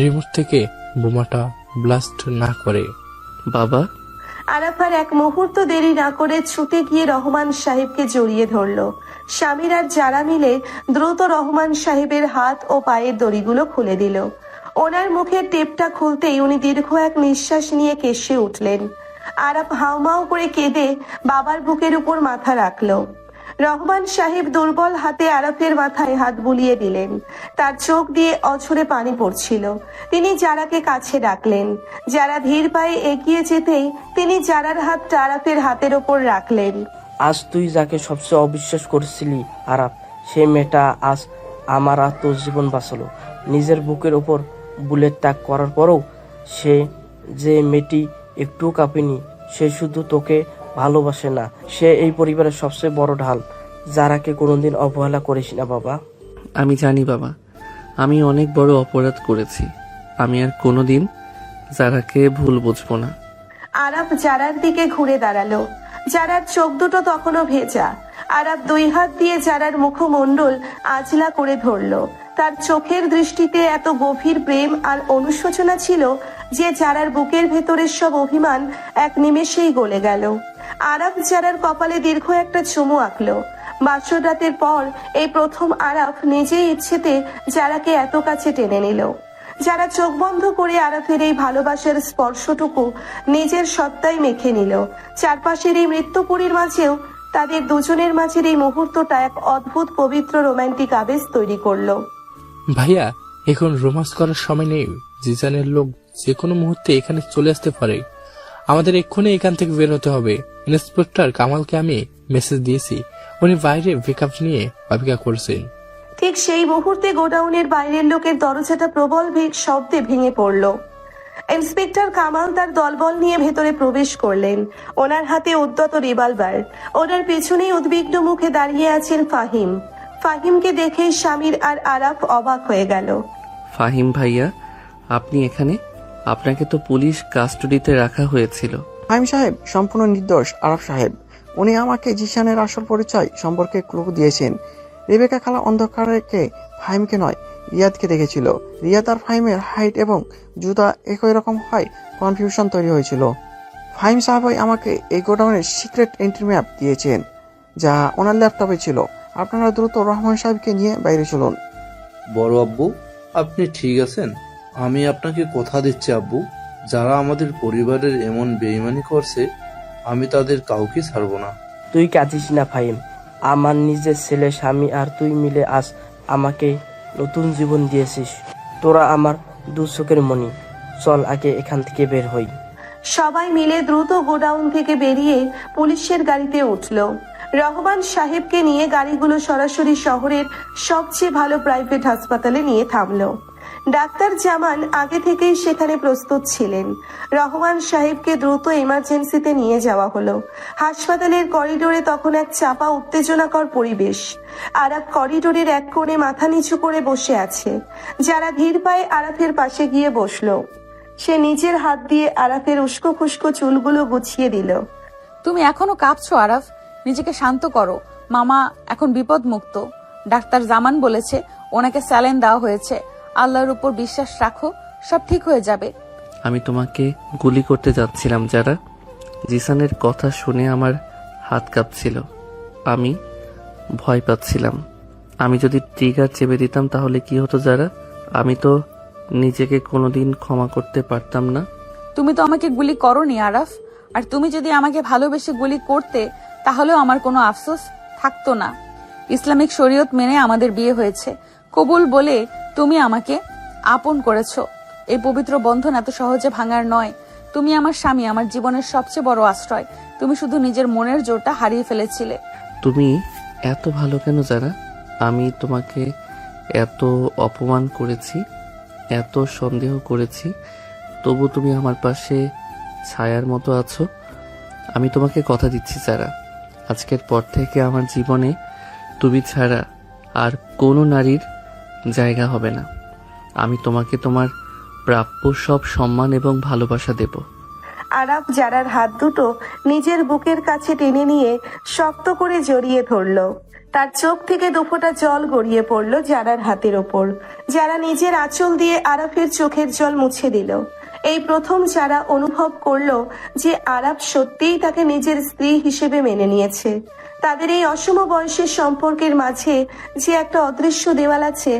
রিমোট থেকে বোমাটা ব্লাস্ট না করে। বাবা, আরাফার এক মুহূর্ত দেরি না করে ছুটে গিয়ে রহমান সাহেবকে জড়িয়ে ধরল। স্বামীর আর যারা মিলে দ্রুত রহমান সাহেবের হাত ও পায়ের দড়িগুলো খুলে দিল। ওনার মুখের টেপটা খুলতেই উনি দীর্ঘ এক নিঃশ্বাস নিয়ে কেশে উঠলেন। আরাফ হাউমাউ করে কেঁদে বাবার বুকের উপর মাথা রাখলো। রহমান সাহেব দুর্বল হাতে আরাফের মাথায় হাত বুলিয়ে দিলেন। তার চোখ দিয়ে অঝরে পানি পড়ছিল। তিনি যারাকে কাছে ডাকলেন। যারা ধীর পায়ে এগিয়ে যেতেই তিনি যারার হাতটা আরাফের হাতের ওপর রাখলেন। আজ তুই যাকে সবচেয়ে অবিশ্বাস করেছিলি আরাফ, সে মেয়েটা আজ আমার আর তোর জীবন বাঁচালো। নিজের বুকের ওপর বুলেট তাক করার পরেও সে যে মেয়েটি একটু কাঁপেনি, সে শুধু তোকে ভালোবাসে না, সে এই পরিবারের সবচেয়ে বড় ঢাল। যারাকে কোনোদিন অবহেলা করিস না বাবা। আমি জানি বাবা, আমি অনেক বড় অপরাধ করেছি। আমি আর কোনোদিন যারাকে ভুল বুঝবো না। আরাফ যারার দিকে ঘুরে দাঁড়ালো। যারার চোখ দুটো তখনও ভেজা। আরাফ দুই হাত দিয়ে যারার মুখমণ্ডল আজলা করে ধরলো। তার চোখের দৃষ্টিতে এত গভীর প্রেম আর অনুশোচনা ছিল যে যারার বুকের ভেতরের সব অভিমান এক নিমেষেই গলে গেল। আরাফ যারার কপালে দীর্ঘ একটা চুমু আঁকলো। বাসর রাতের পর এই প্রথম আরাফ নিজেই ইচ্ছেতে যারাকে এত কাছে টেনে নিল। যারা চোখ বন্ধ করে আরাফের এই ভালোবাসার স্পর্শটুকু নিজের সত্তায় মেখে নিল। চারপাশের এই মৃত্যুপুরীর মাঝেও তাদের দুজনের মাঝের এই মুহূর্তটা এক অদ্ভুত পবিত্র রোমান্টিক আবেশ তৈরি করলো। ভাইয়া, এখন রোমান্স করার সময় নেই। জিজানের লোক যে কোনো মুহূর্তে এখানে চলে আসতে পারে। আমাদের এক্ষুনি এখান থেকে বের হতে হবে। ইন্সপেক্টর কামালকে আমি মেসেজ দিয়েছি, উনি বাইরে ব্যাকআপ নিয়ে অপেক্ষা করছেন। ঠিক সেই মুহূর্তে গোডাউনের বাইরের লোকের দরজাটা প্রবল শব্দে ভেঙে পড়ল। ইন্সপেক্টর কামাল তার দলবল নিয়ে ভেতরে প্রবেশ করলেন। ওনার হাতে উদ্যত রিভলভার। ওনার পেছনেই উদ্বিগ্ন মুখে দাঁড়িয়ে আছেন ফাহিম। ফাহিমকে দেখে স্বামীর আর আরাফ অবাক হয়ে গেল। ফাহিম ভাইয়া, আপনি এখানে? আপনাকে তো পুলিশ কাস্টডিতে রাখা হয়েছিল। ফাহিম সাহেব সম্পূর্ণ নির্দোষ। আরাফ সাহেব, উনি আমাকে জিশানের আসল পরিচয় সম্পর্কে ক্লু দিয়েছেন। রেবেকা খালা অন্ধকারকে ফাহিমকে নয়, রিয়াদকে দেখেছিল। রিয়াদ আর ফাহিমের হাইট এবং জুতা একই রকম হয়, কনফিউশন তৈরি হয়েছিল। ফাহিম সাহেবই আমাকে এই গোডাউনের সিক্রেট এন্ট্রি ম্যাপ দিয়েছেন, যা ওনার ল্যাপটপে ছিল। আপনারা দ্রুত রহমান সাহেবকে নিয়ে বাইরে চলুন। বড় আব্বু, আপনি ঠিক আছেন? আমি আপনাকে কথা দিচ্ছি আব্বু, যারা আমাদের পরিবারের এমন বেইমানি করছে, আমি তাদের কাউকে ছাড়বো না। তুই কাঁদিস না ফাহিম, আমার নিজের ছেলে স্বামী আর তুই মিলে আজ আমাকে নতুন জীবন দিয়েছিস। তোরা আমার দু চোখের মনি। চল আগে এখান থেকে বের হই। সবাই মিলে দ্রুত গোডাউন থেকে বেরিয়ে পুলিশের গাড়িতে উঠল। রহমান সাহেবকে নিয়ে গাড়িগুলো সরাসরি শহরের সবচেয়ে ভালো প্রাইভেট হাসপাতালে নিয়ে থামলো। ডাক্তার জামান আগে থেকেই সেখানে প্রস্তুত ছিলেন। রহমান সাহেবকে দ্রুত ইমার্জেন্সিতে নিয়ে যাওয়া হলো। হাসপাতালের করিডোরে তখন এক চাপা উত্তেজনাকর পরিবেশ। আরাফ করিডোরের এক কোণে মাথা নিচু করে বসে আছে। যারা ধীর পায়ে আরাফের পাশে গিয়ে বসলো। সে নিজের হাত দিয়ে আরাফের উস্কো খুস্কো চুলগুলো গুছিয়ে দিল। তুমি এখনো কাঁপছো আরাফ, নিজেকে শান্ত করো। মামা এখন বিপদ মুক্ত। ডাক্তার জামান বলেছে ওনাকে স্যালাইন দেওয়া হয়েছে। আল্লাহর উপর বিশ্বাস রাখো, সব ঠিক হয়ে যাবে। আমি তোমাকে গুলি করতে যাচ্ছিলাম যারা। জিসানের কথা শুনে আমার হাত কাঁপছিল। আমি ভয় পাচ্ছিলাম। আমি যদি ট্রিগার চেপে দিতাম তাহলে কি হতো যারা? আমি তো নিজেকে কোনোদিন ক্ষমা করতে পারতাম না। তুমি তো আমাকে গুলি করোনি আরাফ, আর তুমি যদি আমাকে ভালোবেসে গুলি করতে তাহলেও আমার কোনো আফসোস থাকতো না। ইসলামিক শরীয়ত মেনে আমাদের বিয়ে হয়েছে, কবুল বলে তুমি আমাকে আপন করেছো। এই পবিত্র বন্ধন এত সহজে ভাঙার নয়। তুমি আমার স্বামী, আমার জীবনের সবচেয়ে বড় আশ্রয়। তুমি শুধু নিজের মনের জোরটা হারিয়ে ফেলেছিলে। তুমি এত ভালো কেন যারা? আমি তোমাকে এত অপমান করেছি, এত সন্দেহ করেছি, তবু তুমি আমার পাশে ছায়ার মতো আছো। আমি তোমাকে কথা দিচ্ছি যারা, আজকের পর থেকে আমার জীবনে তুমি ছাড়া আর কোনো নারীর জায়গা হবে না। আমি তোমাকে তোমার প্রাপ্য সব সম্মান এবং ভালোবাসা দেব। আরাফ জারার হাত দুটো নিজের বুকের কাছে টেনে নিয়ে শক্ত করে জড়িয়ে ধরল। তার চোখ থেকে দুফোঁটা জল গড়িয়ে পড়ল জারার হাতের ওপর। যারা নিজের আঁচল দিয়ে আরাফের চোখের জল মুছে দিল। এই প্রথম যারা অনুভব করলো যে আরাফ সত্যিই তাকে নিজের স্ত্রী হিসেবে মেনে নিয়েছে। তাদের এই অসম বয়সের সম্পর্কের মাঝে যে একটা অদৃশ্য দেওয়াল আছে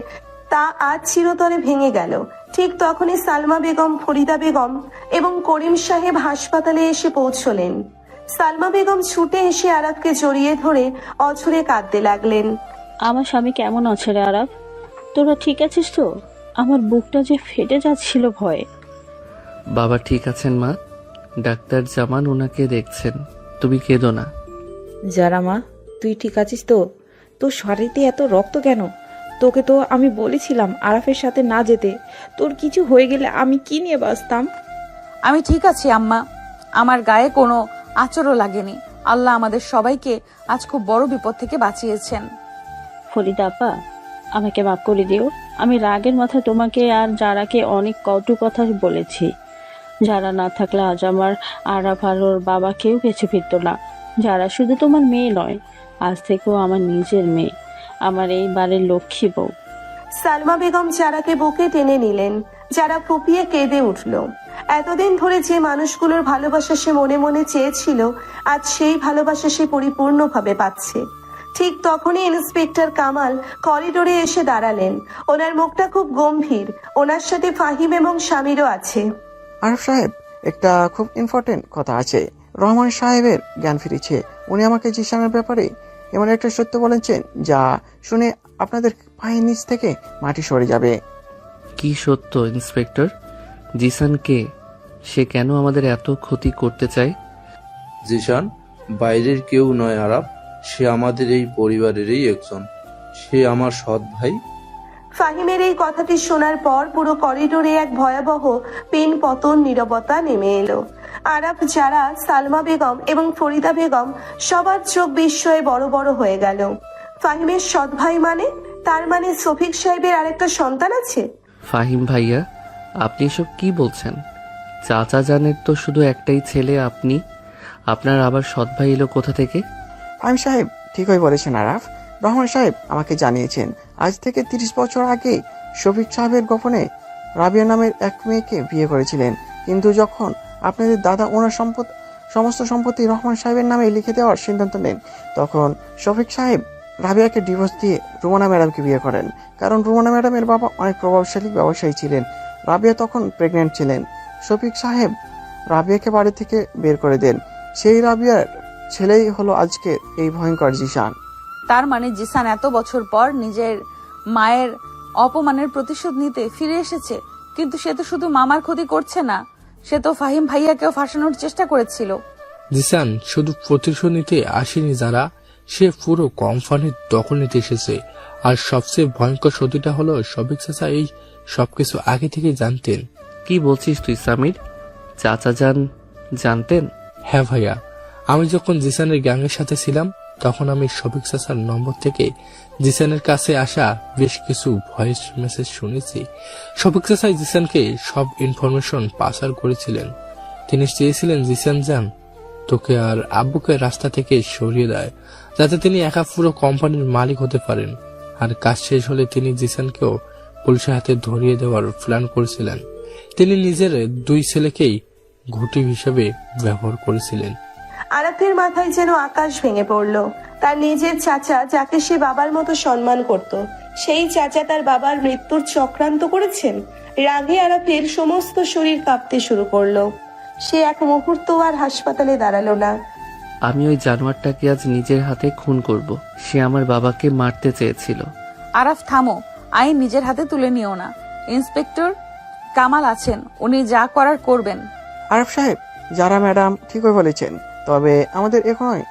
তা আজ চিরতরে ভেঙে গেল। ঠিক তখনই সালমা বেগম, ফরিদা বেগম এবং করিম সাহেব হাসপাতালে এসে পৌঁছলেন। সালমা বেগম ছুটে এসে আরাফকে জড়িয়ে ধরে অঝরে কাঁদতে লাগলেন। আমার স্বামী কেমন আছে রে আরাফ? তোরা ঠিক আছিস তো? আমার বুকটা যে ফেটে যাচ্ছিল ভয়ে। বাবা ঠিক আছেন মা, ডাক্তার জামান ওনাকে দেখছেন। তুমি কেঁদো না। যারা মা, তুই ঠিক আছিস তো? তোর শরীরে এত রক্ত কেন? তোকে তো আমি বলেছিলাম আরাফের সাথে না যেতে। তোর কিছু হয়ে গেলে আমি কি নিয়ে বাঁচতাম? আমি ঠিক আছি আম্মা, আমার গায়ে কোনো আঁচড়ও লাগেনি। আল্লাহ আমাদের সবাইকে আজ খুব বড় বিপদ থেকে বাঁচিয়েছেন। ফরিদা আপা, আমাকে মাফ করে দিও। আমি রাগের মাথায় তোমাকে আর যারাকে অনেক কটু কথা বলেছি। যারা না থাকলে আজ আমার আরাফ আর ওর বাবা কেউ বেঁচে ফিরত না। যারা শুধু তোমার মেয়ে নয়, আজ থেকেও আমার নিজের মেয়ে, আমার এই বাড়ির লক্ষ্মী বউ। সালমা বেগম যারাকে বুকে টেনে নিলেন। যারা ফুপিয়ে কেঁদে উঠল। এতদিন ধরে যে মানুষগুলোর ভালোবাসা সে মনে মনে চেয়েছিল, আজ সেই ভালোবাসা সে পরিপূর্ণভাবে পাচ্ছে। ঠিক তখনই ইন্সপেক্টর কামাল করিডোরে এসে দাঁড়ালেন। ওনার মুখটা খুব গম্ভীর। ওনার সাথে ফাহিম এবং স্বামীরও আছে। আরফ সাহেব, একটা খুব ইম্পর্টেন্ট কথা আছে। রহমান সাহেবের জ্ঞান ফিরেছে। উনি আমাকে জিসানের ব্যাপারে এমন একটা সত্য বলেছেন যা শুনে আপনাদের পায়ের নিচ থেকে মাটি সরে যাবে। কি সত্য ইন্সপেক্টর? জিসান কে? সে কেন আমাদের এত ক্ষতি করতে চায়? জিসান বাইরের কেউ নয় আরাফ, সে আমাদের এই পরিবারেরই একজন। সে আমার সৎ ভাই। ফাহিমের এই কথাটি শোনার পর পুরো করিডোরে এক ভয়াবহ পেন পতন নীরবতা নেমে এলো। আরাফ, যারা, সালমা বেগম এবং ফরিদা বেগম সবার চোখ বিস্ময়ে বড় বড় হয়ে গেল। ফাহিমের সৎ ভাই মানে? তার মানে শফিক সাহেবের আরেকটা সন্তান আছে? ফাহিম ভাইয়া, আপনি এসব কি বলছেন? চাচা জানের তো শুধু একটাই ছেলে আপনি। আপনার আবার সৎ ভাই এলো কোথা থেকে? ফাহিম সাহেব ঠিকই বলেছেন আরাফ। রহমান সাহেব আমাকে জানিয়েছেন আজ থেকে 30 বছর আগে শফিক সাহেবের গোপনে রাবিয়া নামের এক মেয়েকে বিয়ে করেছিলেন। কিন্তু যখন আপনাদের দাদা ওনার সমস্ত সম্পত্তি রহমান সাহেবের নামে লিখে দেওয়ার সিদ্ধান্ত নেন, তখন শফিক সাহেব রাবিয়াকে ডিভোর্স দিয়ে রুমানা ম্যাডামকে বিয়ে করেন। কারণ রুমানা ম্যাডামের বাবা অনেক প্রভাবশালী ব্যবসায়ী ছিলেন। রাবিয়া তখন প্রেগনেন্ট ছিলেন। শফিক সাহেব রাবিয়াকে বাড়ি থেকে বের করে দেন। সেই রাবিয়ার ছেলেই হলো আজকে এই ভয়ঙ্কর জিসান। তার মানে জিসান এত বছর পর নিজের মায়ের অপমানের প্রতিশোধ নিতে ফিরে এসেছে। কিন্তু সে তো শুধু মামার ক্ষতি করছে না, সে তো ফাহিম ভাইয়াকেও ফাঁসানোর চেষ্টা করেছিল। জিসান শুধু প্রতিশোধ নিতে আসেনি যারা, সে পুরো কোম্পানির দখল নিতে এসেছে। আর সবচেয়ে ভয়ঙ্কর সত্যিটা হলো শফিক চাচা এই সবকিছু আগে থেকে জানতেন। কি বলছিস তুই সামির? চাচা জানতেন? হ্যাঁ ভাইয়া, আমি যখন জিসানের গ্যাংয়ের সাথে ছিলাম তখন আমি শফিক চাচার নম্বর থেকে জিসানের কাছে আসা বেশ কিছু ভয়েস মেসেজ শুনেছি। শফিক চাচা জিসানকে সব ইনফরমেশন পাচার করেছিলেন। তিনি চেয়েছিলেন জিসান যান তোকে আর আব্বুকে রাস্তা থেকে সরিয়ে দেয়, যাতে তিনি একা পুরো কোম্পানির মালিক হতে পারেন। আর কাজ শেষ হলে তিনি জিসানকেও পুলিশের হাতে ধরিয়ে দেওয়ার প্ল্যান করেছিলেন। তিনি নিজের 2 ছেলেকেই ঘুঁটি হিসেবে ব্যবহার করেছিলেন। আরাফের মাথায় যেন আকাশ ভেঙে পড়ল। তার নিজের চাচা, যাকে সে বাবার মতো সম্মান করত, সেই চাচা তার বাবার মৃত্যুর চক্রান্ত করেছেন। রাগে আরাফের সমস্ত শরীর কাঁপতে শুরু করলো। সে এক মুহূর্ত আর হাসপাতালে দাঁড়ালো না। আমি ওই জানোয়ারটাকে আজ নিজের হাতে খুন করব। সে আমার বাবাকে মারতে চেয়েছিল। আরাফ থামো, আইন নিজের হাতে তুলে নিও না। ইন্সপেক্টর কামাল আছেন, উনি যা করার করবেন। আরফ সাহেব, যারা ম্যাডাম ঠিকই বলেছেন, তবে আমাদের এখনই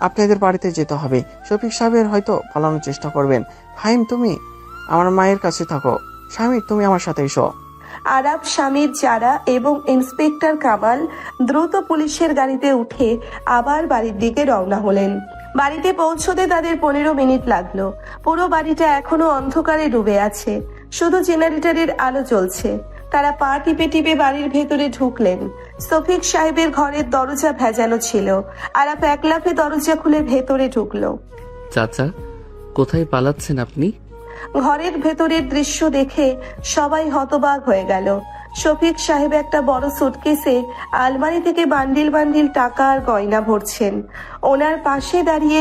আপনাদের বাড়িতে যেতে হবে। শফিক সাহেবের হয়তো পালানোর চেষ্টা করবেন। ফাহিম, তুমি আমার মায়ের কাছে থাকো। স্বামী, তুমি আমার সাথে এসো। আরাফ, স্বামীর যারা এবং ইন্সপেক্টর কামাল দ্রুত পুলিশের গাড়িতে উঠে আবার বাড়ির দিকে রওনা হলেন। বাড়িতে পৌঁছতে তাদের 15 মিনিট লাগলো। পুরো বাড়িটা এখনো অন্ধকারে ডুবে আছে, শুধু জেনারেটরের আলো জ্বলছে। তারা পা টিপে টিপে বাড়ির ভেতরে ঢুকলেন। শফিক সাহেবের ঘরের দরজা ভেজানো ছিল। আরাফ এক লাফে দরজা খুলে ভেতরে ঢুকলো। চাচা, কোথায় পালাচ্ছেন আপনি? ঘরের ভেতরের দৃশ্য দেখে সবাই হতবাক হয়ে গেল। শফিক সাহেব একটা বড় সুটকেসে আলমারি থেকে বান্ডিল বান্ডিল টাকা আর গয়না ভরছেন। ওনার পাশে দাঁড়িয়ে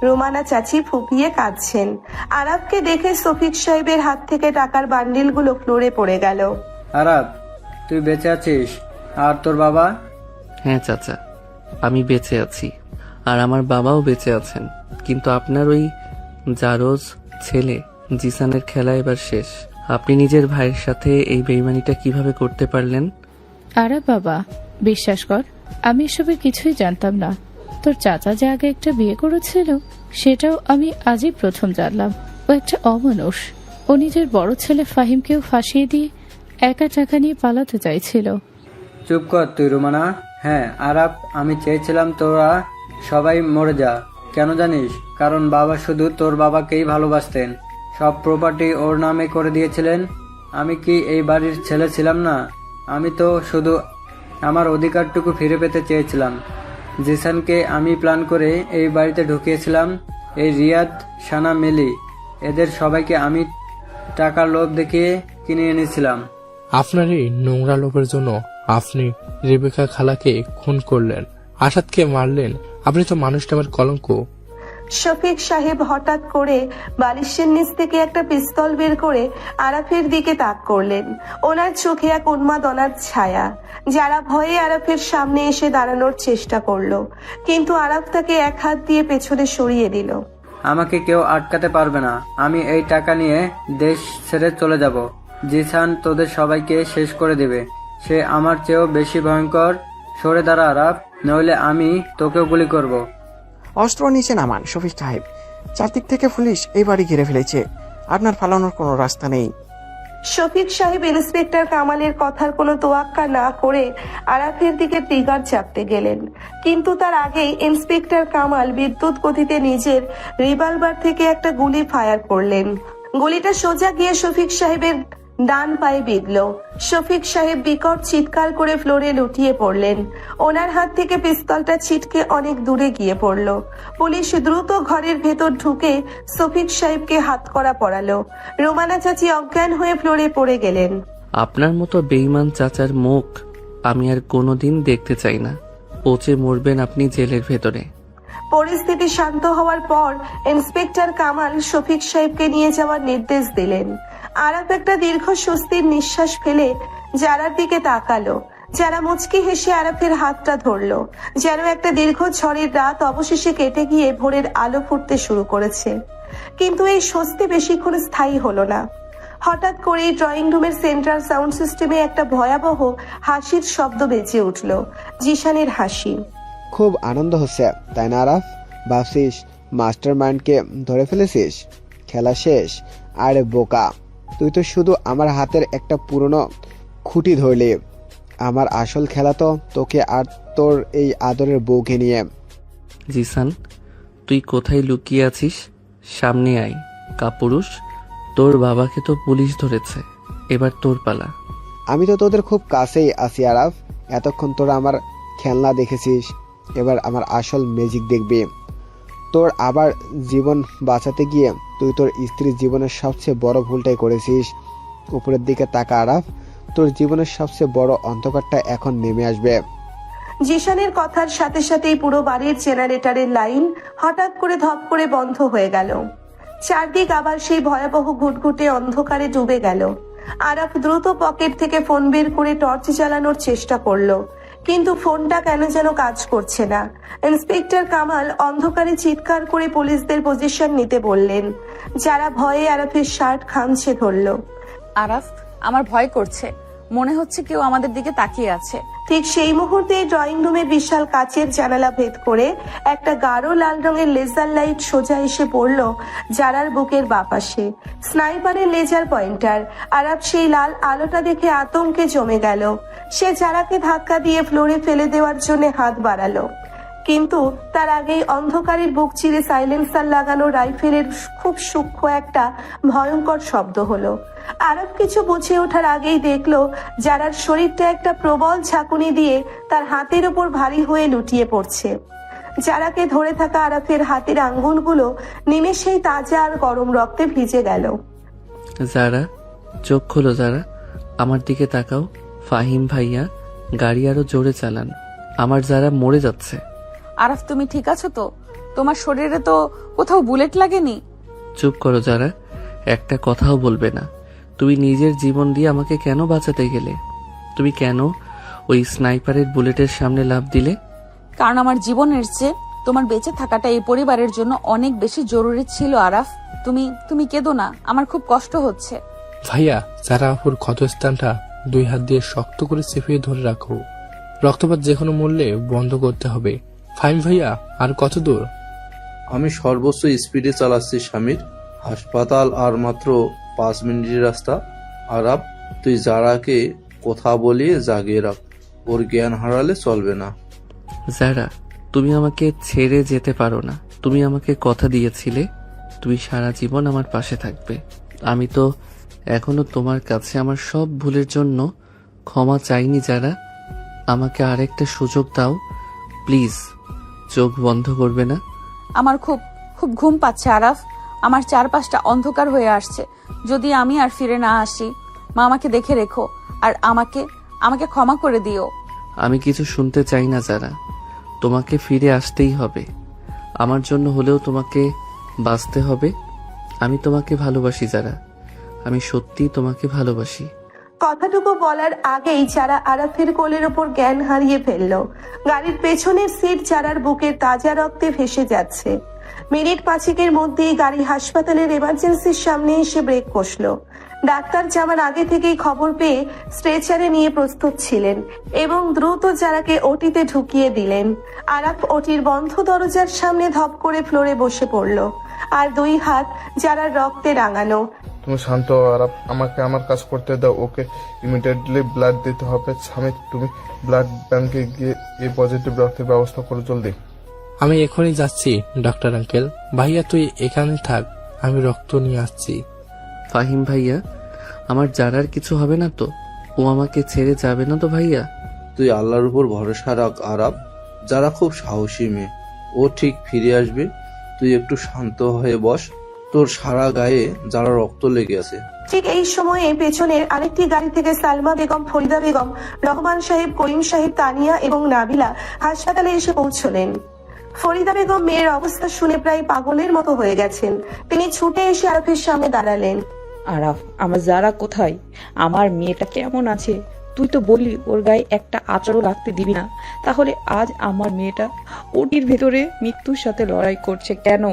রোমানা চাচি ফুপিয়ে কাঁদছেন। আরাফকে দেখে শফিক সাহেবের হাত থেকে টাকার বান্ডিলগুলো ফ্লোরে পড়ে গেল। আরাফ, তুই বেঁচে আছিস? আর তোর বাবা? হ্যাঁ চাচা, আমি বেঁচে আছি, আর আমার বাবাও বেঁচে আছেন। কিন্তু আপনার ওই জারজ ছেলে জিসানের খেলা এবার শেষ। আপনি নিজের ভাইয়ের সাথে এই বেইমানিটা কিভাবে করতে পারলেন? আরে বাবা, বিশ্বাস কর, আমি এসবের কিছুই জানতাম না। তোর চাচা যে আগে একটা বিয়ে করেছিল সেটাও আমি আজই প্রথম জানলাম। ও একটা অমানুষ। ও নিজের বড় ছেলে ফাহিমকেও ফাঁসিয়ে দিয়ে একা টাকা নিয়ে পালাতে চাইছিল। চুপ কর তুই রুমানা। হ্যাঁ আরাফ, আমি চেয়েছিলাম তোরা সবাই মরে যা। কেন জানিস? কারণ বাবা শুধু তোর বাবাকেই ভালোবাসতেন। সব প্রপার্টি ওর নামে করে দিয়েছিলেন। আমি কি এই বাড়ির ছেলে ছিলাম না? আমি তো শুধু আমার অধিকারটুকু ফিরে পেতে চেয়েছিলাম। জিসানকে আমি প্ল্যান করে এই বাড়িতে ঢুকিয়েছিলাম। এই রিয়াদ, সানা, মিলি, এদের সবাইকে আমি টাকার লোভ দেখিয়ে কিনে এনেছিলাম। আপনার এই নোংরা লোভের জন্য আপনি রেবেকা খালাকে খুন করলেন, আসাদকে মারলেন। আপনি তো মানুষ নামের কলঙ্ক। শফিক সাহেব হঠাৎ করে বালিশের নিচ থেকে একটা পিস্তল বের করে আরাফের দিকে তাক করলেন। ওনার চোখে এক উন্মাদনার ছায়া। যারা ভয়ে আরাফের সামনে এসে দাঁড়ানোর চেষ্টা করলো, কিন্তু আরাফ তাকে এক হাত দিয়ে পেছনে সরিয়ে দিল। আমাকে কেউ আটকাতে পারবে না। আমি এই টাকা নিয়ে দেশ ছেড়ে চলে যাব। জিসান তোদের সবাইকে শেষ করে দেবে। সে আমার চেয়েও বেশি ভয়ঙ্কর। সরে দাঁড়া আরাফ, নইলে আমি তোকেও গুলি করব। অস্ত্র নিচে নামান শফিক সাহেব। চারদিক থেকে পুলিশ এই বাড়ি ঘিরে ফেলেছে। আপনার পালানোর কোনো রাস্তা নেই। শফিক সাহেব ইন্সপেক্টর কামালের কথার কোনো তোয়াক্কা না করে আরাফের দিকে ট্রিগার চাপতে গেলেন, কিন্তু তার আগেই ইন্সপেক্টর কামাল বিদ্যুৎ গতিতে নিজের রিভলভার থেকে একটা গুলি ফায়ার করলেন। গুলিটা সোজা গিয়ে শফিক সাহেবের ডান পায়ে বিঁধল। শফিক সাহেব বিকট চিৎকার করে ফ্লোরে লুটিয়ে পড়লেন। ওনার হাত থেকে পিস্তলটা ছিটকে অনেক দূরে গিয়ে পড়ল। পুলিশ দ্রুত ঘরের ভেতর ঢুকে শফিক সাহেবকে হাতকড়া পরালো। রোমানা চাচি অজ্ঞান হয়ে ফ্লোরে পড়ে গেলেন। আপনার মতো বেঈমান চাচার মুখ আমি আর কোনোদিন দেখতে চাই না। পচে মরবেন আপনি জেলের ভেতরে। পরিস্থিতি শান্ত হওয়ার পর ইন্সপেক্টর কামাল শফিক সাহেবকে নিয়ে যাওয়ার নির্দেশ দিলেন। আরাফ একটা দীর্ঘ স্বস্তির নিঃশ্বাস ফেলে যারার দিকে তাকালো। যারা মুচকি হেসে আরাফের হাতটা ধরলো, যেন একটা দীর্ঘ ঝড়ের রাত অবশেষে কেটে গিয়ে ভোরের আলো ফুটতে শুরু করেছে। কিন্তু এই স্বস্তি বেশিক্ষণ স্থায়ী হলো না। হঠাৎ করেই ড্রয়িং রুমের সেন্ট্রাল সাউন্ড সিস্টেমে একটা ভয়াবহ হাসির শব্দ বেজে উঠল। জিসানের হাসি। খুব আনন্দ হচ্ছে তাই না আরাফ? ভাবছিস মাস্টার মাইন্ডকে ধরে ফেলেছিস? খেলা শেষ। আরে বোকা, তুই তো শুধু আমার হাতের একটা পুরনো খুঁটি ধরলি। আমার আসল খেলা তো তোকে আর তোর এই আদরের বউকে নিয়ে। জিসান, তুই কোথায় লুকিয়ে আছিস? সামনে আয় কাপুরুষ। তোর বাবাকে তো পুলিশ ধরেছে, এবার তোর পালা। আমি তো তোদের খুব কাছেই আছি আরাফ। এতক্ষণ তোরা আমার খেলনা দেখেছিস, এবার আমার আসল ম্যাজিক দেখবি। তোর আবার জীবন বাঁচাতে গিয়ে তুই তোর স্ত্রীর জীবনের সবচেয়ে বড় ভুলটাই করেছিস। উপরের দিকে তাকা আরাফ, তোর জীবনের সবচেয়ে বড় অন্ধকারটা এখন নেমে আসবে। জিশানের কথার সাথে সাথেই পুরো বাড়ির জেনারেটরের লাইন হঠাৎ করে ধপ করে বন্ধ হয়ে গেল। চারদিক আবার সেই ভয়াবহ ঘুটঘুটে অন্ধকারে ডুবে গেল। আরাফ দ্রুত পকেট থেকে ফোন বের করে টর্চ জ্বালানোর চেষ্টা করলো, কিন্তু ফোনটা কেন যেন কাজ করছে না। ইন্সপেক্টর কামাল অন্ধকারে চিৎকার করে পুলিশদের পজিশন নিতে বললেন, যারা ভয়ে আরাফের শার্ট খামছে ধরলো। আরাফ, আমার ভয় করছে, মনে হচ্ছে কেউ আমাদের দিকে তাকিয়ে আছে। ঠিক সেই মুহূর্তে ড্রয়িং রুমের বিশাল কাচের জানালা ভেদ করে একটা গাঢ় লাল রঙের লেজার লাইট সোজা এসে পড়ল জারার বুকের বাপাশে। স্নাইপারের লেজার পয়েন্টার। আরাফ সেই লাল আলোটা দেখে আতঙ্কে জমে গেল। সে জারাকে ধাক্কা দিয়ে ফ্লোরে ফেলে দেওয়ার জন্য হাত বাড়ালো, কিন্তু তার আগেই অন্ধকারের বুক চিরে সাইলেন্সার লাগানো রাইফেলের খুব সূক্ষ্ম একটা ভয়ঙ্কর শব্দ হলো। আরাফ কিছু বুঝে ওঠার আগেই দেখলো জারার শরীরটা একটা প্রবল ঝাঁকুনি দিয়ে তার হাতের উপর ভারী হয়ে লুটিয়ে পড়ছে। জারাকে ধরে থাকা আরাফের হাতের আঙ্গুলগুলো নিমেষেই তাজা আর গরম রক্তে ভিজে গেল। যারা, চোখ খোলো যারা, আমার দিকে তাকাও। ফাহিম ভাইয়া, গাড়ি আরো জোরে চালান, আমার যারা মরে যাচ্ছে। আরাফ, তুমি ঠিক আছো তো? তোমার শরীরে তো কোথাও বুলেট লাগেনি? চুপ করো যারা, একটা কথাও বলবে না। তুমি নিজের জীবন দিয়ে আমাকে কেন বাঁচাতে গেলে? তুমি কেন ওই স্নাইপারের বুলেটের সামনে লাফ দিলে? কারণ আমার জীবনের চেয়ে তোমার বেঁচে থাকাটা এই পরিবারের জন্য অনেক বেশি জরুরি ছিল। আরাফ, তুমি কেঁদো না, আমার খুব কষ্ট হচ্ছে। ভাইয়া, যারা আপুর ক্ষতস্থানটা 2 হাত দিয়ে শক্ত করে চেপে ধরে রাখো। রক্তপাত যে কোনো মূল্যে বন্ধ করতে হবে। ফাহিম ভাইয়া, আর কত দূর? আমি সর্বোচ্চ স্পিডে চালাচ্ছি স্বামীর। হাসপাতাল আর মাত্র 5 মিনিটের রাস্তা। আরাপ, তুই যারাকে কথা বলিয়ে জাগিয়ে রাখ, ওর জ্ঞান হারালে চলবে না। যারা, তুমি আমাকে ছেড়ে যেতে পারো না। তুমি আমাকে কথা দিয়েছিলে তুমি সারা জীবন আমার পাশে থাকবে। আমি তো এখনো তোমার কাছে আমার সব ভুলের জন্য ক্ষমা চাইনি। যারা, আমাকে আরেকটা সুযোগ দাও প্লিজ। চোখ বন্ধ করবে না? আমার খুব খুব ঘুম পাচ্ছে আরাফ। আমার চারপাশটা অন্ধকার হয়ে আসছে। যদি আমি আর ফিরে না আসি, মা আমাকে দেখে রেখো আর আমাকে ক্ষমা করে দিও। আমি কিছু শুনতে চাই না যারা, তোমাকে ফিরে আসতেই হবে। আমার জন্য হলেও তোমাকে বাঁচতে হবে। আমি তোমাকে ভালোবাসি যারা, আমি সত্যি তোমাকে ভালোবাসি। কথাটুকু বলার আগেই যারা আরাফের কোলের ওপর জ্ঞান হারিয়ে ফেললো। গাড়ির পেছনের সিট যারার বুকের তাজা রক্তে ভেসে যাচ্ছে। মিনিট 5 মধ্যেই গাড়ি হাসপাতালের এমার্জেন্সির সামনে এসে ব্রেক কষলো। ডাক্তার যাওয়ার আগে থেকেই খবর পেয়ে স্ট্রেচারে নিয়ে প্রস্তুত ছিলেন এবং দ্রুত যারাকে ওটিতে ঢুকিয়ে দিলেন। আরাফ ওটির বন্ধ দরজার সামনে ধপ করে ফ্লোরে বসে পড়লো, আর 2 হাত যারার রক্তে রাঙানো। তুমি শান্ত হও আরাফ, আমাকে আমার কাজ করতে দাও। ওকে ইমিডিয়েটলি ব্লাড দিতে হবে। স্বামী, তুমি ব্লাড ব্যাংকে গিয়ে এই পজিটিভ রক্তের ব্যবস্থা করো জলদি। আমি এখনই যাচ্ছি ডক্টর আঙ্কেল। ভাইয়া তুই এখানে থাক, আমি রক্ত নিয়ে আসছি। ফাহিম ভাইয়া, আমার যারার কিছু হবে না তো? ও আমাকে ছেড়ে যাবে না তো ভাইয়া? তুই আল্লাহর উপর ভরসা রাখ আরাপ। যারা খুব সাহসী মেয়ে, ও ঠিক ফিরে আসবে। তুই একটু শান্ত হয়ে বস। তোর সারা গায়ে যারা রক্ত লেগে আছে। ঠিক এই সময়ে পেছনের আরেকটি গাড়ি থেকে সালমা বেগম, ফরিদা বেগম, রহমান সাহেব, করিম সাহেব, তানিয়া এবং নাবিলা হাসপাতালে এসে পৌঁছলেন। ফরিদা বেগম মেয়ের অবস্থা শুনে প্রায় পাগলের মতো হয়ে গেছেন। তিনি ছুটে এসে আরাফের সামনে দাঁড়ালেন। আরাফ, আমার যারা কোথায়? আমার মেয়েটা কেমন আছে? তুই তো বললি ওর গায়ে একটা আচরও লাগতে দিবি না, তাহলে আজ আমার মেয়েটা ওটির ভেতরে মৃত্যুর সাথে লড়াই করছে কেন?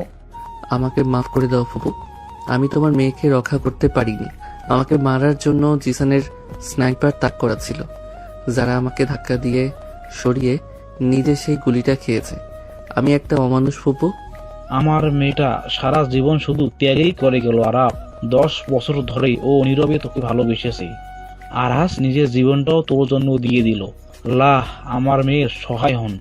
আমাকে মাফ করে দাও ফুপু, আমি তোমার মেয়েকে রক্ষা করতে পারিনি। আমাকে মারার জন্য জিসানের স্নাইপার তাক করা ছিল। যারা আমাকে ধাক্কা দিয়ে সরিয়ে নিজে সেই গুলিটা খেয়েছে। আমি একটা অমানুষ ফুপু, আমার মেয়েটা সারা জীবন শুধু ত্যাগই করে গেল আরাপ। 10 বছর ধরেই ও নীরবে তোকে ভালোবেসেছে, আর আজ নিজের জীবনটাও তোর জন্য দিয়ে দিল। আল্লাহ আমার মেয়ের সহায় হন।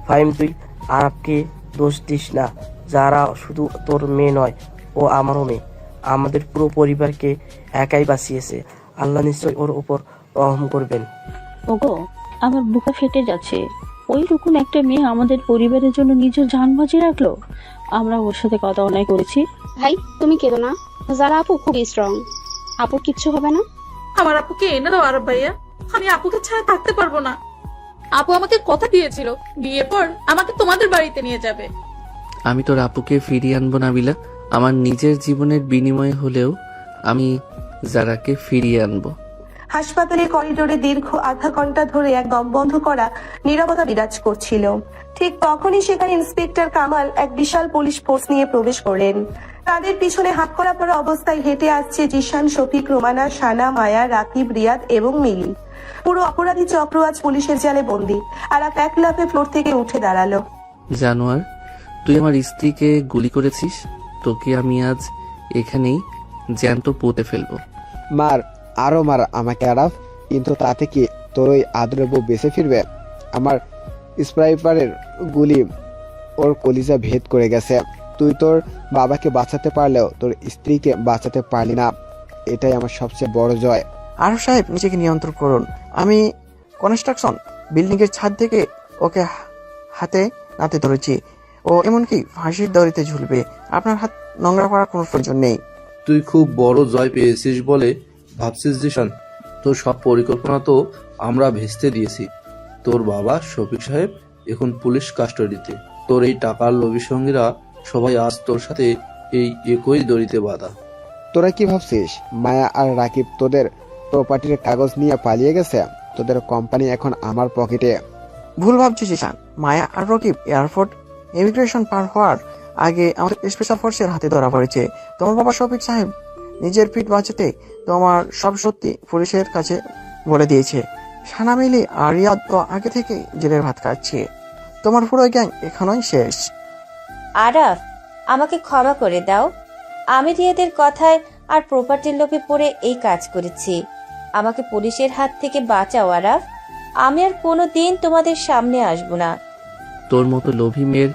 ফাহিম, তুই আরাবকে দোষ দিস না। যারা শুধু তোর মেয়ে নয়, ও আমারও মেয়ে। আমাদের পুরো পরিবারকে একাই বাঁচিয়েছে। আল্লাহ নিশ্চয়ই ওর উপর রহম করবেন। ওগো, আমার বুকে ফেটে যাচ্ছে। ওই রকম একটা মেয়ে আমাদের পরিবারের জন্য নিজের জান বাজি রাখলো। আমরা ওর সাথে কথা অন্যায় করেছি। ভাই তুমি কেঁদো না, যারা আপু খুবই স্ট্রং, আপুর কিচ্ছু হবে না। আমার আপুকে এনে দাও আরব ভাইয়া, আমি আপুকে ছাড়া থাকতে পারবো না। আপু আমাকে কথা দিয়েছিল বিয়ের পর আমাকে তোমাদের বাড়িতে নিয়ে যাবে। আমি তোর আপুকে ফিরিয়ে আনবো নাবিলা। আমার নিজের জীবনের বিনিময়ে হলেও আমি যারাকে ফিরিয়ে আনবো। হাসপাতালের করিডোরে দীর্ঘ আধা ঘন্টা ধরে এক দমবন্ধ করা নীরবতা বিরাজ করছিল। ঠিক তখনই সেখানে ইন্সপেক্টর কামাল এক বিশাল পুলিশ ফোর্স নিয়ে প্রবেশ করেন। তাদের পিছনে হাত করা পড়া অবস্থায় হেঁটে আসছে জিশান, শফিক, রোমানা, সানা, মায়া, রাকিব, রিয়াদ এবং মিলি। পুরো অপরাধী চক্র আজ পুলিশের জালে বন্দী। আর এক লাফে ফ্লোর থেকে উঠে দাঁড়ালো। জানোয়ার, তুই আমার স্ত্রীকে গুলি করেছিস। তোকে আমি আজ এখানেই জ্যান্ত পুঁতে ফেলবো। মার, আরো মার আমাকে আরাফ, কিন্তু তাতে কি তোর ওই আদরের বউ বেঁচে ফিরবে? আমার স্নাইপারের গুলি ওর কলিজা ভেদ করে গেছে। তুই তোর বাবাকে বাঁচাতে পারলেও তোর স্ত্রীকে বাঁচাতে পারলি না। এটাই আমার সবচেয়ে বড় জয়। আরব সাহেব, নিজেকে নিয়ন্ত্রণ করুন। আমি কনস্ট্রাকশন বিল্ডিং এর ছাদ থেকে ওকে হাতে নাতে ধরেছি। ও এমনকি ফাঁসির দড়িতে ঝুলবে। আপনার হাত নোংরা করার কোনো প্রয়োজন নেই। তুই খুব বড় জয় পেয়েছিস বলে ভাবছিস জিশান? তোর সব পরিকল্পনা তো আমরা ভেস্তে দিয়েছি। তোর বাবা শফিক সাহেব এখন পুলিশ কাস্টাডিতে। তোর এই টাকার লোভী সঙ্গীরা সবাই আজ তোর সাথে এই একই দড়িতে বাঁধা। তোরা কি ভাবছিস মায়া আর রাকিব তোদের প্রপার্টির কাগজ নিয়ে পালিয়ে গেছে? তোদের কোম্পানি এখন আমার পকেটে। ভুল ভাবছিস ঈশান। মায়া আর রকিব এয়ারপোর্ট ইমিগ্রেশন পার হওয়ার আগে আমাদের স্পেশাল ফোর্সের হাতে ধরা পড়েছে। তোমার বাবা শফিক সাহেব নিজের পিঠ বাঁচাতে তোমার সব সত্যি পুলিশের কাছে বলে দিয়েছে। সানা, মিলি আর রিয়াদ তো আগে থেকে জেলের ভাত খাচ্ছে। তোমার পুরো গ্যাং এখানেই শেষ। আরাফ, আমাকে ক্ষমা করে দাও। আমি রিয়াদের কথায় আর প্রপার্টির লোভে পড়ে এই কাজ করেছি। আমাকে পুলিশের হাত থেকে বাঁচাও আরাফ। আমি আর কোনোদিন তোমাদের সামনে আসব না। তোর মতো লোভী মেয়ের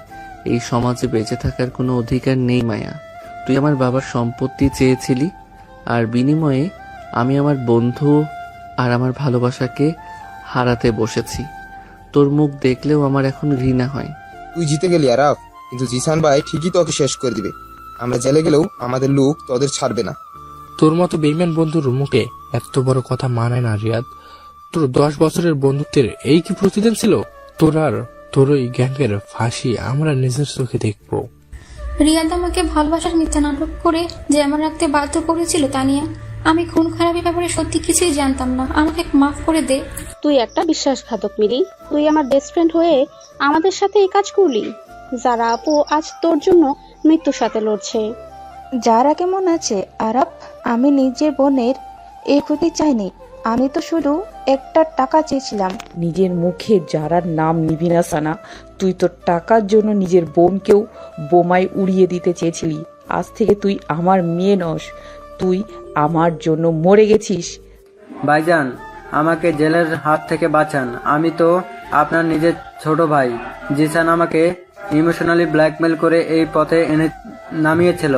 এই সমাজে বেঁচে থাকার কোনো অধিকার নেই মায়া। তুই আমার বাবার সম্পত্তি চেয়েছিলি, আর বিনিময়ে আমি আমার বন্ধু আর আমার ভালোবাসাকে হারাতে বসেছি। তোর মুখ দেখলেও আমার এখন ঘৃণা হয়। তুই জিতে গেলি আরাফ, কিন্তু জিসান ভাই ঠিকই তোকে শেষ করে দিবে। আমরা জেলে গেলেও আমাদের লোক তোদের ছাড়বে না। তোর মতো বেইমান বন্ধুর মুখে এত বড় কথা মানায় না রিয়াদ। তোর 10 বছরের বন্ধুত্বের এই কি প্রতিদিন ছিল? তোর ওই গ্যাংয়ের ফাঁসি আমরা নিজের চোখে দেখবো। রিয়াদ আমাকে ভালোবাসার মিথ্যা নাটক করে যে আমার রাখতে বাধ্য করেছিল তানিয়া। আমি খুন খারাপের ব্যাপারে সত্যি কিছুই জানতাম না। আমাকে মাফ করে দে। তুই একটা বিশ্বাসঘাতক মিলি। তুই আমার বেস্ট ফ্রেন্ড হয়ে আমাদের সাথে এই কাজ করলি। যারা আপু আজ তোর জন্য মৃত্যুর সাথে লড়ছে। যারা কেমন আছে আরব? আমি নিজের বোনের এই ক্ষতি চাইনি। আমি তো শুধু একটা টাকা চেয়েছিলাম। নিজের মুখে যারার নাম নিবি না সানা। তুই তোর টাকার জন্য নিজের বোনকেও বোমায় উড়িয়ে দিতে চেয়েছিলি। আজ থেকে তুই আমার মেয়ে নস। তুই আমার জন্য মরে গেছিস। ভাইজান, আমাকে জেলের হাত থেকে বাঁচান। আমি তো আপনার নিজের ছোট ভাই। জিসান আমাকে ইমোশনালি ব্ল্যাকমেল করে এই পথে এনে নামিয়েছিল।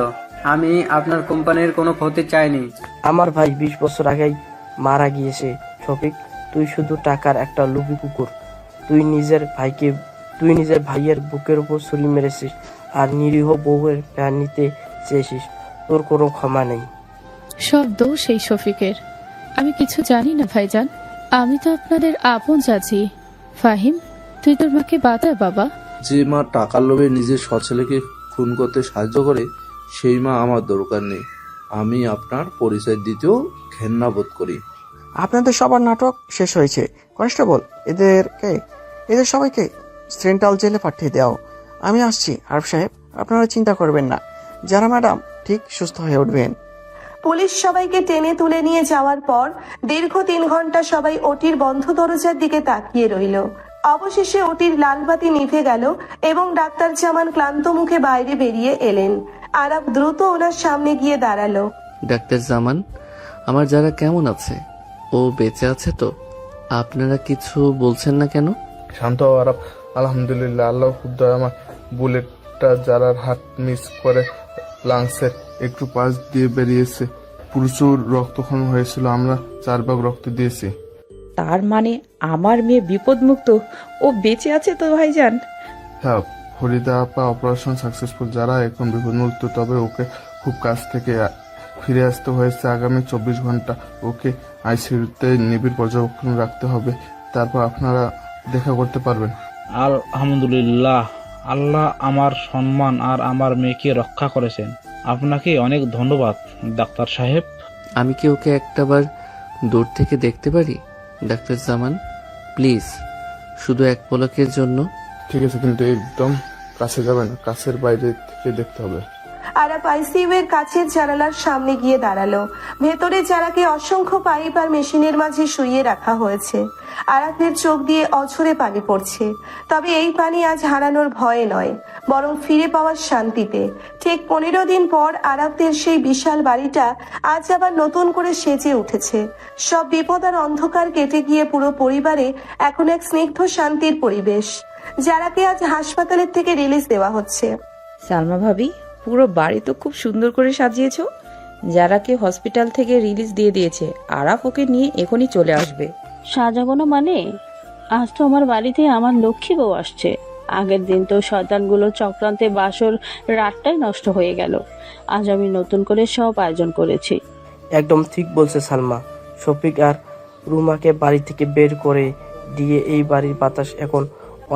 আমি আপনার কোম্পানির কোনো ক্ষতি চাইনি। আমার ভাই 20 বছর আগেই মারা গিয়েছে। শফিক, তুই শুধু টাকার একটা লোভী কুকুর। তুই নিজের ভাইয়ের বুকের উপর ছুরি মেরেছিস আর নিরীহ বউয়ের প্রাণ নিতে চেয়েছিস। তোর কোনো ক্ষমা নেই। সব দোষ এই শফিকের। আমি কিছু জানি না ভাইজান। আমি তো আপনাদের আপন চাচি। ফাহিম, তুই তোর মাকে বাঁচা বাবা। যে মা টাকার লোভে নিজের সৎছেলেকে খুন করতে সাহায্য করে, সেই মা আমার দরকার নেই। আমি আপনার পরিচয় দিতেও ঘেন্না বোধ করি। আপনাদের সবার নাটক শেষ হয়েছে। কনস্টেবল, এদের সবাইকে সেন্ট্রাল জেলে পাঠিয়ে দাও। আমি আসছি। আরব সাহেব, আপনারা চিন্তা করবেন না। যারা ম্যাডাম ঠিক সুস্থ হয়ে উঠবেন। পুলিশ সবাইকে টেনে তুলে নিয়ে যাওয়ার পর দীর্ঘ 3 ঘন্টা সবাই ওটির বন্ধ দরজার দিকে তাকিয়ে রইল। অবশেষে ওটির লাল বাতি নিভে গেল এবং ডাক্তার জামান ক্লান্ত মুখে বাইরে বেরিয়ে এলেন। আরাফ দ্রুত ওনার সামনে গিয়ে দাঁড়ালো। ডাক্তার জামান, আমার যারা কেমন আছে? ও বেঁচে আছে তো? আপনারা কিছু বলছেন না কেন? শান্ত হও আরাফ। আলহামদুলিল্লাহ, আল্লাহ খুব দয়াময়। বুলেটটা যারার হাত মিস করে লাংসের একটু পাশ দিয়ে বেরিয়েছে। প্রচুর রক্তক্ষরণ হয়েছিল, আমরা 4 ভাগ রক্ত দিয়েছি। তার মানে আমার মেয়ে বিপদমুক্ত, ও বেঁচে আছে তো ভাইজান? হ্যাঁ, ফরিদা আপা অপারেশন সাকসেসফুল। যারা এখন বিপদমুক্ত, তবে ওকে খুব কাছ থেকে ফিরে আসতে হয়েছে। আগামী 24 ঘন্টা ওকে আইসিইউতে নিবিড় পর্যবেক্ষণ রাখতে হবে, তারপর আপনারা দেখা করতে পারবেন। আলহামদুলিল্লাহ, আল্লাহ আমার সম্মান আর আমার মেয়েকে রক্ষা করেছেন। আপনাকে অনেক ধন্যবাদ ডাক্তার সাহেব। আমি কি ওকে একটাবার দূর থেকে দেখতে পারি ডাক্তার জামান? প্লিজ, শুধু এক পলকের জন্য। ঠিক আছে, কিন্তু একদম কাছে যাবেন, কাছের বাইরে থেকে দেখতে হবে। আরাফ আইসিইউ এর কাছের জানালার সামনে গিয়ে দাঁড়ালো। ভেতরে যারাকে অসংখ্য পাইপ আর মেশিনের মাঝে শুইয়ে রাখা হয়েছে। আরাফের চোখ দিয়ে অঝরে পানি পড়ছে, তবে এই পানি আজ হারানোর ভয়ে নয়, বরং ফিরে পাওয়ার শান্তিতে। ঠিক 15 দিন পর আরাফদের সেই বিশাল বাড়িটা আজ আবার নতুন করে সেজে উঠেছে। সব বিপদ আর অন্ধকার কেটে গিয়ে পুরো পরিবারে এখন এক স্নিগ্ধ শান্তির পরিবেশ। যারাকে আজ হাসপাতালের থেকে রিলিজ দেওয়া হচ্ছে। সালমা ভাবি, পুরো বাড়ি তো খুব সুন্দর করে সাজিয়েছো। যারাকে হসপিটাল থেকে রিলিজ দিয়ে দিয়েছে, আরাফ ওকে নিয়ে এখনই চলে আসবে। সাজাবো না মানে? আজ তো আমার বাড়িতে আমার লক্ষ্মী বউ আসছে। আগের দিন তো শয়তানগুলো চক্রান্তে বাসর রাতটাই নষ্ট হয়ে গেল। আজ আমি নতুন করে সব আয়োজন করেছি। একদম ঠিক বলছে সালমা। শফিক আর রুমাকে বাড়ি থেকে বের করে দিয়ে এই বাড়ির বাতাস এখন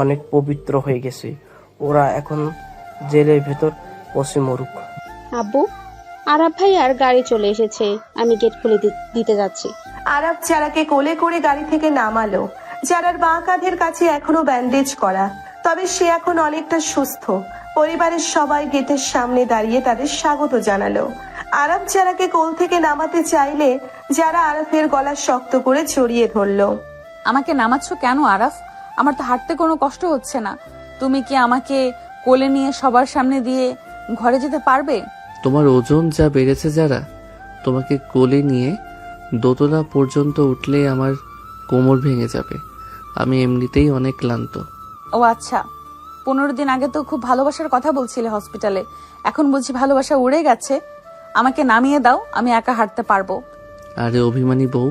অনেক পবিত্র হয়ে গেছে। ওরা এখন জেলের ভেতর বসে মরুক। আব্বু, আরাফ ভাই আর গাড়ি চলে এসেছে, আমি গেট খুলে দিতে যাচ্ছি। আরাফ যারাকে কোলে করে গাড়ি থেকে নামালো। যারার বাঁ কাঁধের কাছে এখনো ব্যান্ডেজ করা, তবে সে এখন অনেকটা সুস্থ। পরিবারের সবাই গেটের সামনে দাঁড়িয়ে তাদের স্বাগত জানালো। আরাফ যারাকে কোল থেকে নামাতে চাইলে যারা আরাফের গলা শক্ত করে জড়িয়ে ধরলো। আমাকে নামাচ্ছ কেন আরাফ? আমার তো হাঁটতে কোনো কষ্ট হচ্ছে না। তুমি কি আমাকে কোলে নিয়ে সবার সামনে দিয়ে ঘরে যেতে পারবে? তোমার ওজন যা বেড়েছে যারা, তোমাকে কোলে নিয়ে দোতলা পর্যন্ত উঠলে আমার কোমর ভেঙে যাবে। আমি এমনিতেই অনেক ক্লান্ত। ও আচ্ছা, 15 দিন আগে তো খুব ভালোবাসার কথা বলছিলে হসপিটালে, এখন বুঝি ভালোবাসা উড়ে গেছে? আমাকে নামিয়ে দাও, আমি একা হাঁটতে পারবো। আরে অভিমানী বউ,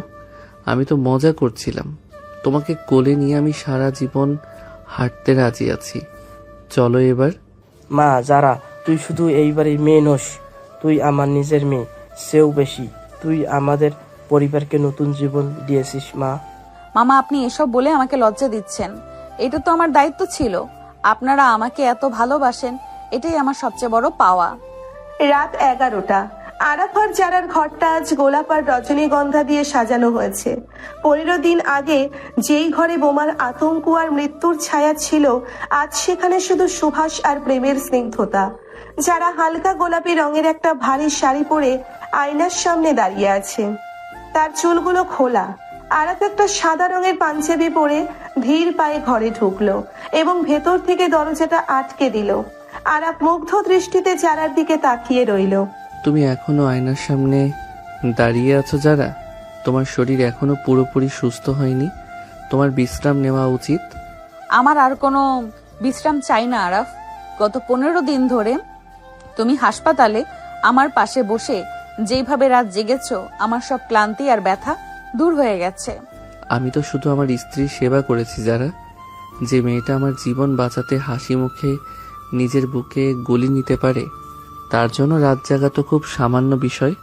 আমি তো মজা করছিলাম। তোমাকে কোলে নিয়ে আমি সারা জীবন হাঁটতে রাজি আছি। চলো এবার। মা, যারা তুই শুধু এইবারের মেয়ে নস, তুই আমার নিজের মেয়ে, সেও বেশি। তুই আমাদের পরিবারকে নতুন জীবন দিয়েছিস মা। মামা, আপনি এসব বলে আমাকে লজ্জা দিচ্ছেন। এটা তো আমার দায়িত্ব ছিল। আপনারা আমাকে এত ভালোবাসেন, এটাই আমার সবচেয়ে বড় পাওয়া। রাত 11টা। আরাফ আর যারার ঘরটা আজ গোলাপ আর রজনীগন্ধা দিয়ে সাজানো হয়েছে। 15 দিন আগে যেই ঘরে বোমার আতঙ্ক আর মৃত্যুর ছায়া ছিল, আজ সেখানে শুধু সুভাষ আর প্রেমের স্নিগ্ধতা। যারা হালকা গোলাপি রঙের একটা ভারী শাড়ি পরে আয়নার সামনে দাঁড়িয়ে আছে, তার চুলগুলো খোলা। আরাফ একটা সাদা রঙের পাঞ্জাবি পরে ধীর পায়ে ঘরে ঢুকলো এবং ভেতর থেকে দরজাটা আটকে দিল। আরাফ মুগ্ধ দৃষ্টিতে যারার দিকে তাকিয়ে রইল। তুমি এখনো আয়নার সামনে দাঁড়িয়ে আছো যারা? তোমার শরীর এখনো পুরোপুরি সুস্থ হয়নি, তোমার বিশ্রাম নেওয়া উচিত। আমার আর কোনো বিশ্রাম চাই না আরাফ। গত 15 দিন ধরে তুমি হাসপাতালে আমার পাশে বসে যেইভাবে রাত জেগেছো, আমার সব ক্লান্তি আর ব্যথা দূর হয়ে গেছে। আমি তো শুধু আমার স্ত্রীর সেবা করেছি যারা। যে মেয়েটা আমার জীবন বাঁচাতে হাসি মুখে নিজের বুকে গলি নিতে পারে, তার জন্য রাত জাগা তো খুব সামান্য বিষয়।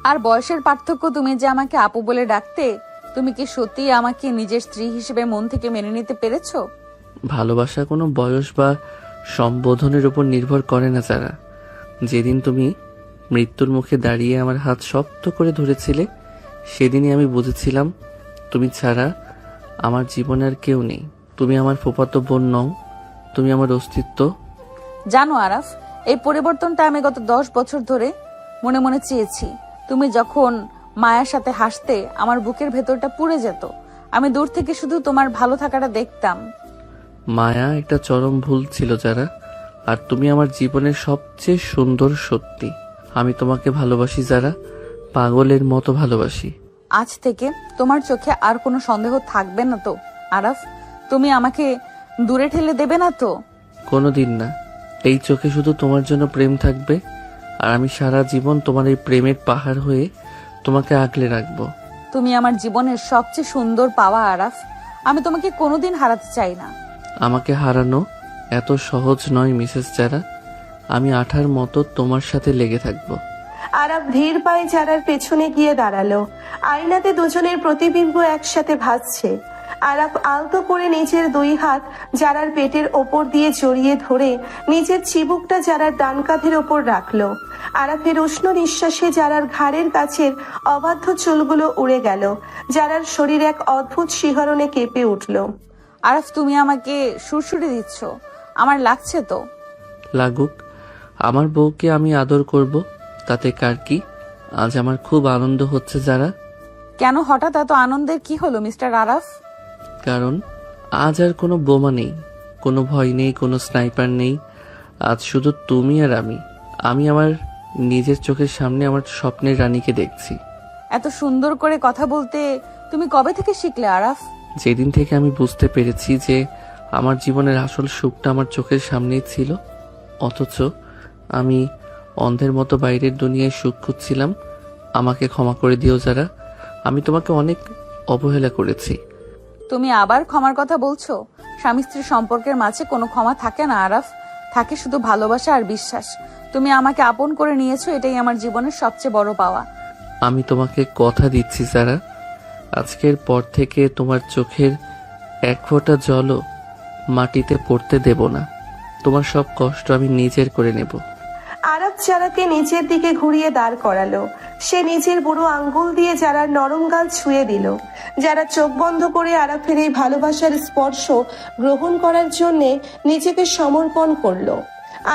আর বয়সের পার্থক্য, তুমি যে আমাকে আপু বলে ডাকতে, তুমি কি সত্যি আমাকে নিজের স্ত্রী হিসেবে মন থেকে মেনে নিতে পেরেছো? ভালোবাসা কোনো বয়স বা সম্বোধনের উপর নির্ভর করে না যারা। যেদিন তুমি মৃত্যুর মুখে দাঁড়িয়ে আমার হাত শক্ত করে ধরেছিলে, সেদিনই আমি বুঝেছিলাম তুমি ছাড়া আমার জীবনে আর কেউ নেই। তুমি আমার ফুফাতো বোন নও, তুমি আমার অস্তিত্ব। জানো আরাফ, এই পরিবর্তনটা আমি গত 10 বছর ধরে মনে মনে চেয়েছি। তুমি যখন মায়ের সাথে হাসতে, আমার বুকের ভেতরটা পুড়ে যেত। আমি দূর থেকে শুধু তোমার ভালো থাকাটা দেখতাম। মায়া একটা চরম ভুল ছিল যারা, আর তুমি আমার জীবনের সবচেয়ে সুন্দর সত্যি। আমি তোমাকে ভালোবাসি যারা, পাগলের মতো ভালোবাসি। আজ থেকে তোমার চোখে আর কোনো সন্দেহ থাকবে না তো আরাফ? তুমি আমাকে দূরে ঠেলে দেবে না তো? কোনোদিন না। এই চোখে শুধু তোমার জন্য প্রেম থাকবে, আর আমি সারা জীবন তোমার এই প্রেমের পাহাড় হয়ে তোমাকে আগলে রাখবো। তুমি আমার জীবনের সবচেয়ে সুন্দর পাওয়া আরাফ। আমি তোমাকে কোনোদিন হারাতে চাই না। আমাকে হারানো এত সহজ নয় মিসেস যারা। আমি আঠার মতো তোমার সাথে লেগে থাকবো। আরাফ ধীর পায়ে যারার পেছনে গিয়ে দাঁড়ালো। আয়নাতে দুজনের প্রতিবিম্ব একসাথে ভাসছে। আরাফ আলতো করে নিজের দুই হাত যারার পেটের ওপর দিয়ে জড়িয়ে ধরে নিজের চিবুকটা যারার ডান কাঁধের ওপর রাখলো। আরাফের উষ্ণ নিঃশ্বাসে যারার ঘাড়ের কাছের অবাধ্য চুলগুলো উড়ে গেল। যারার শরীর এক অদ্ভুত শিহরণে কেঁপে উঠল। আরাফ, তুমি আমাকে সুরসুরি দিচ্ছ, আমার লাগছে তো। লাগুক, আমার বউকে আমি আদর করব, তাতে কার কি? আজ আমার খুব আনন্দ হচ্ছে যারা। কেন হঠাৎ এত আনন্দের কি হলো মিস্টার আরাফ? কারণ আজ আর কোনো বোমা নেই, কোনো ভয় নেই, কোনো স্নাইপার নেই। আজ শুধু তুমি আর আমি। আমি আমার নিজের চোখের সামনে আমার স্বপ্নের রানীকে দেখছি। এত সুন্দর করে কথা বলতে তুমি কবে থেকে শিখলে আরাফ? যেদিন থেকে আমি বুঝতে পেরেছি যে আমার জীবনের আসল সুখটা আমার চোখের সামনেই ছিল, অথচ আমি অন্ধের মতো বাইরের দুনিয়ায় সুখ খুঁজছিলাম। আমাকে ক্ষমা করে দিও যারা, আমি তোমাকে অনেক অবহেলা করেছি। তুমি আবার ক্ষমার কথা বলছো? স্বামী স্ত্রীর সম্পর্কের মাঝে কোনো ক্ষমা থাকে না আরাফ, থাকে শুধু ভালোবাসা আর বিশ্বাস। তুমি আমাকে আপন করে নিয়েছো, এটাই আমার জীবনের সবচেয়ে বড় পাওয়া। আমি তোমাকে কথা দিচ্ছি যারা, আজকের পর থেকে তোমার চোখের এক ফোঁটা জলও মাটিতে পড়তে দেব না। তোমার সব কষ্ট আমি নিজের করে নেব। আরাফ যারাকে নিচের দিকে ঘুরিয়ে দাঁড় করালো। সে নিজের বুড়ো আঙ্গুল দিয়ে যারার নরম গাল ছুঁয়ে দিল। যারা চোখ বন্ধ করে আরাফের এই ভালোবাসার স্পর্শ গ্রহণ করার জন্যে নিজেকে সমর্পণ করলো।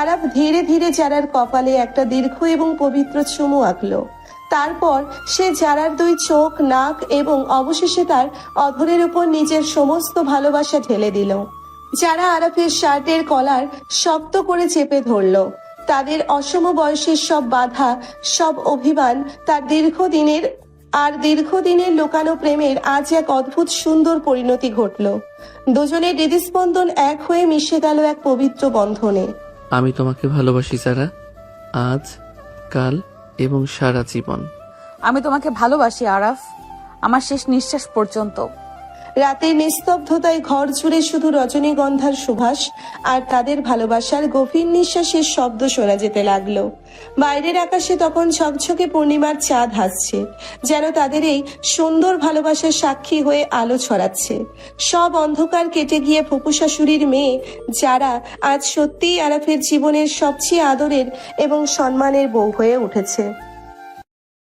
আরাফ ধীরে ধীরে যারার কপালে একটা দীর্ঘ এবং পবিত্র চুমু আঁকলো। তারপর সে যারার দুই চোখ, নাক এবং অবশেষে তার অধরের উপর নিজের সমস্ত ভালোবাসা ঢেলে দিল। যারা আরাফের শার্টের কলার শক্ত করে চেপে ধরলো। তাদের অসম বয়সের সব বাধা, সব অভিমান, তার দীর্ঘদিনের লুকানো প্রেমের আজ এক অদ্ভুত সুন্দর পরিণতি ঘটল। দুজনের হৃদস্পন্দন এক হয়ে মিশে গেল এক পবিত্র বন্ধনে। আমি তোমাকে ভালোবাসি যারা, আজ, কাল এবং সারা জীবন। আমি তোমাকে ভালোবাসি আরাফ, আমার শেষ নিঃশ্বাস পর্যন্ত। রাতের নিস্তব্ধতায় ঘর জুড়ে শুধু রজনীগন্ধার সুবাস আর তাদের ভালোবাসার গভীর নিঃশ্বাসের শব্দ শোনা যেতে লাগলো। বাইরের আকাশে তখন ঝকঝকে পূর্ণিমার চাঁদ হাসছে, যেন তাদের এই সুন্দর ভালোবাসার সাক্ষী হয়ে আলো ছড়াচ্ছে। সব অন্ধকার কেটে গিয়ে ফুপু শাশুড়ির মেয়ে যারা আজ সত্যিই আরাফের জীবনের সবচেয়ে আদরের এবং সম্মানের বউ হয়ে উঠেছে।